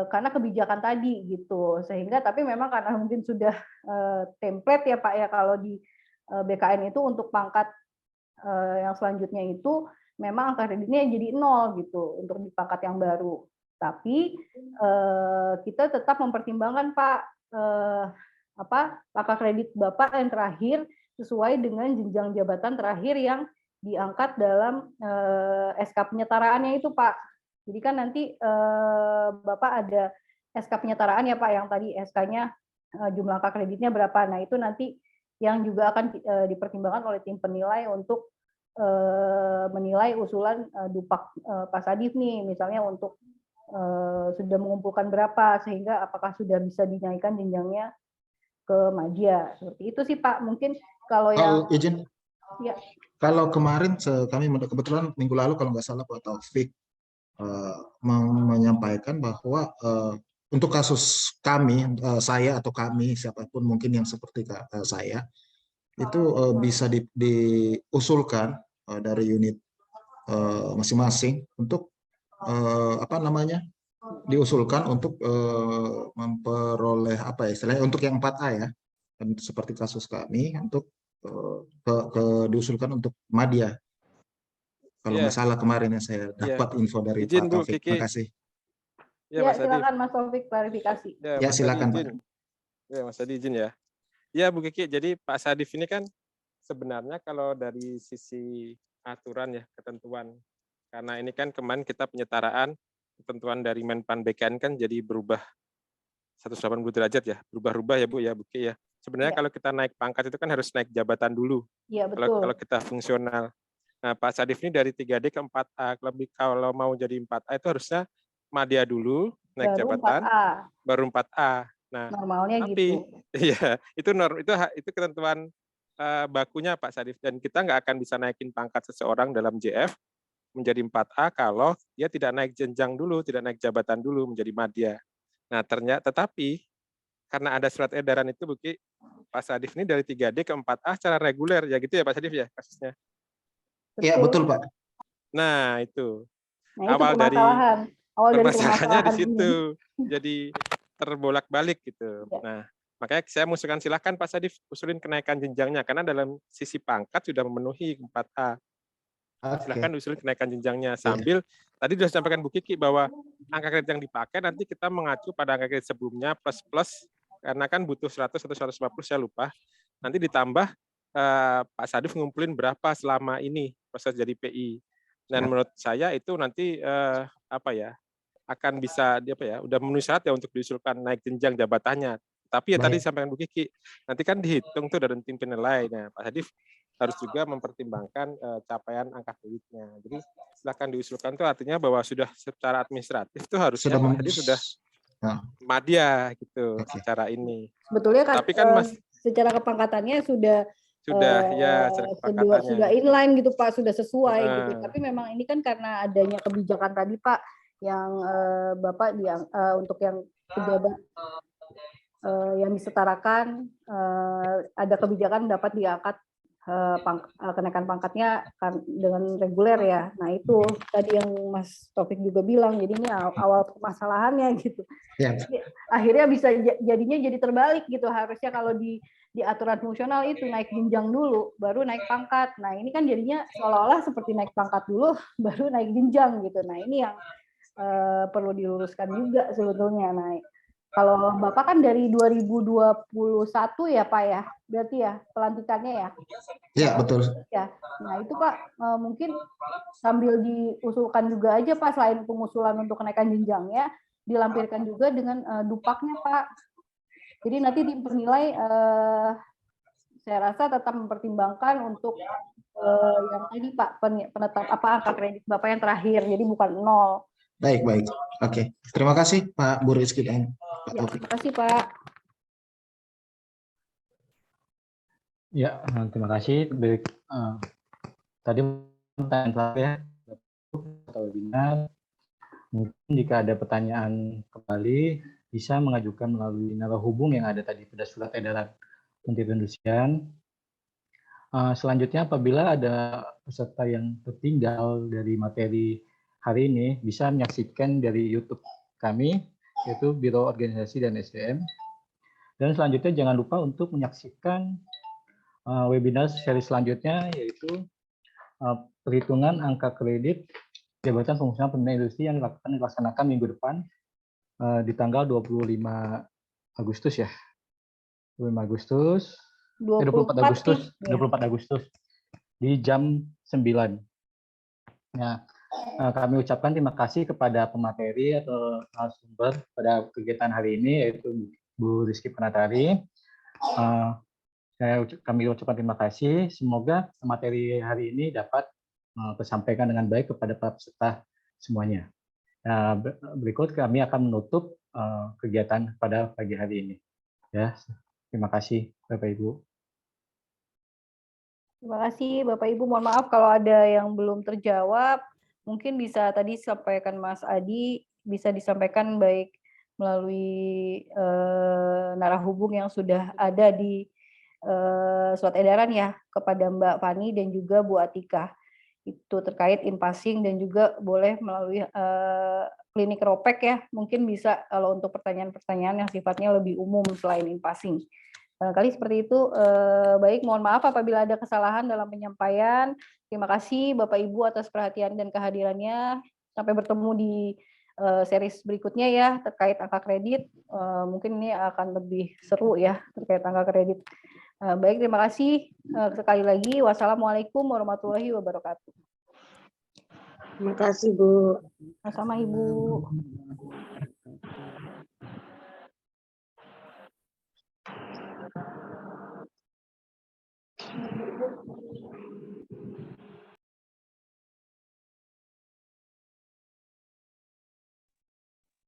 karena kebijakan tadi gitu. Sehingga tapi memang karena mungkin sudah template ya Pak ya, kalau di BKN itu untuk pangkat yang selanjutnya itu memang angka kreditnya jadi nol gitu untuk di pangkat yang baru. Tapi kita tetap mempertimbangkan Pak angka kredit Bapak yang terakhir sesuai dengan jenjang jabatan terakhir yang diangkat dalam SK penyetaraannya itu Pak. Jadi kan nanti Bapak ada SK penyetaraan ya Pak, yang tadi SK-nya jumlah angka kreditnya berapa. Nah itu nanti yang juga akan dipertimbangkan oleh tim penilai untuk menilai usulan Dupak Pak Sadif nih, misalnya untuk sudah mengumpulkan berapa, sehingga apakah sudah bisa dinaikkan jenjangnya ke madya. Seperti itu sih Pak. Mungkin kalau yang izin, ya. Kalau kemarin kami kebetulan minggu lalu kalau nggak salah Pak Taufik menyampaikan bahwa untuk kasus kami, saya atau kami siapapun mungkin yang seperti saya itu bisa diusulkan dari unit masing-masing untuk diusulkan untuk memperoleh istilahnya untuk yang 4A ya, dan seperti kasus kami untuk diusulkan untuk madya. Kalau nggak salah kemarin yang saya dapat info dari Pak Taufik. Terima kasih. Ya, silakan Mas Taufik klarifikasi. Ya, silakan Pak. Ya, Mas Adi izin ya. Ya, Bu Kiki, jadi Pak Sadif ini kan sebenarnya kalau dari sisi aturan ya, ketentuan. Karena ini kan kemarin kita penyetaraan, ketentuan dari Menpan BKN kan jadi berubah 180 derajat ya, berubah-ubah ya Bu ya, Bu Kiki ya. Sebenarnya kalau kita naik pangkat itu kan harus naik jabatan dulu. Iya, betul. Kalau kita fungsional. Nah, Pak Sadif ini dari 3D ke 4A. Kalau mau jadi 4A itu harusnya madya dulu, naik baru jabatan, 4A. baru 4A. Nah, normalnya tapi, gitu. Iya, itu ketentuan bakunya Pak Sadif, dan kita nggak akan bisa naikin pangkat seseorang dalam JF menjadi 4A kalau dia tidak naik jenjang dulu, tidak naik jabatan dulu menjadi madya. Nah, tetapi karena ada surat edaran itu, Bu Ki, Pak Sadif ini dari 3D ke 4A secara reguler, ya gitu ya Pak Sadif ya kasusnya? Iya, betul Pak. Nah, itu. Nah, awal dari permasalahannya di situ. Jadi terbolak-balik gitu. Ya. Nah, makanya saya mengusulkan silakan Pak Sadif usulin kenaikan jenjangnya, karena dalam sisi pangkat sudah memenuhi 4A. Silakan usulin kenaikan jenjangnya sambil tadi sudah sampaikan Bu Kiki bahwa angka kredit yang dipakai nanti kita mengacu pada angka kredit sebelumnya plus karena kan butuh 100 atau 150 saya lupa. Nanti ditambah Pak Sadif ngumpulin berapa selama ini proses jadi PI. Dan menurut saya itu nanti akan bisa udah memenuhi syarat ya untuk diusulkan naik jenjang jabatannya. Tapi ya tadi sampaikan Bu Kiki, nanti kan dihitung tuh dari tim penilai. Nah, Pak Sadif harus juga mempertimbangkan capaian angka kreditnya. Jadi silakan diusulkan itu artinya bahwa sudah secara administratif itu harusnya Pak Sadif sudah media gitu Oke. secara ini. Sebetulnya kan, Tapi kan secara kepangkatannya sudah ya secara sudah inline gitu Pak, sudah sesuai gitu. Heeh. Tapi memang ini kan karena adanya kebijakan tadi Pak, yang Bapak untuk yang pejabat yang disetarakan, ada kebijakan dapat diangkat kenaikan pangkatnya dengan reguler ya. Nah itu tadi yang Mas Taufik juga bilang, jadi ini awal permasalahannya gitu. Ya. Jadi, akhirnya bisa jadinya jadi terbalik gitu. Harusnya kalau di aturan fungsional itu naik jenjang dulu, baru naik pangkat. Nah ini kan jadinya seolah-olah seperti naik pangkat dulu, baru naik jenjang gitu. Nah ini yang perlu diluruskan juga sebetulnya. Nah kalau Bapak kan dari 2021 ya Pak ya, berarti ya pelantikannya ya? Ya, betul. Ya, nah itu Pak mungkin sambil diusulkan juga aja Pak, selain pengusulan untuk kenaikan jenjangnya, dilampirkan juga dengan dupaknya Pak. Jadi nanti tim penilai saya rasa tetap mempertimbangkan untuk yang tadi Pak, penetap angka kredit Bapak yang terakhir, jadi bukan 0. Baik. Oke. Terima kasih Pak Bu Rizky dan Pak Ya, Taufik. terima kasih Pak. Ya, terima kasih. Tadi pertanyaan atau webinar. Mungkin jika ada pertanyaan kembali, bisa mengajukan melalui narahubung yang ada tadi pada surat edaran Menteri Perindustrian. Selanjutnya, apabila ada peserta yang tertinggal dari materi hari ini, bisa menyaksikan dari YouTube kami, yaitu Biro Organisasi dan SDM. Dan selanjutnya jangan lupa untuk menyaksikan webinar seri selanjutnya, yaitu perhitungan angka kredit Jabatan Pengusaha Pembinaan Industri yang dilaksanakan minggu depan di tanggal 25 Agustus ya. 24 Agustus di jam 9. Nah, kami ucapkan terima kasih kepada pemateri atau narasumber pada kegiatan hari ini, yaitu Bu Rizky Penatari. Kami ucapkan terima kasih. Semoga materi hari ini dapat tersampaikan dengan baik kepada para peserta semuanya. Nah, berikut kami akan menutup kegiatan pada pagi hari ini. Ya, terima kasih Bapak Ibu. Terima kasih Bapak Ibu. Mohon maaf kalau ada yang belum terjawab. Mungkin bisa tadi sampaikan Mas Adi, bisa disampaikan baik melalui narahubung yang sudah ada di surat edaran ya kepada Mbak Fani dan juga Bu Atika. Itu terkait in-passing dan juga boleh melalui klinik Ropek ya. Mungkin bisa kalau untuk pertanyaan-pertanyaan yang sifatnya lebih umum selain in-passing. Barangkali seperti itu. Baik, mohon maaf apabila ada kesalahan dalam penyampaian. Terima kasih Bapak Ibu atas perhatian dan kehadirannya. Sampai bertemu di series berikutnya ya terkait angka kredit. Mungkin ini akan lebih seru ya terkait angka kredit. Baik, terima kasih sekali lagi. Wassalamualaikum warahmatullahi wabarakatuh. Terima kasih Bu. Sama-sama Ibu.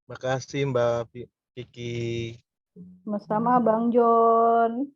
Terima kasih Mbak Vicky. Sama-sama Bang John.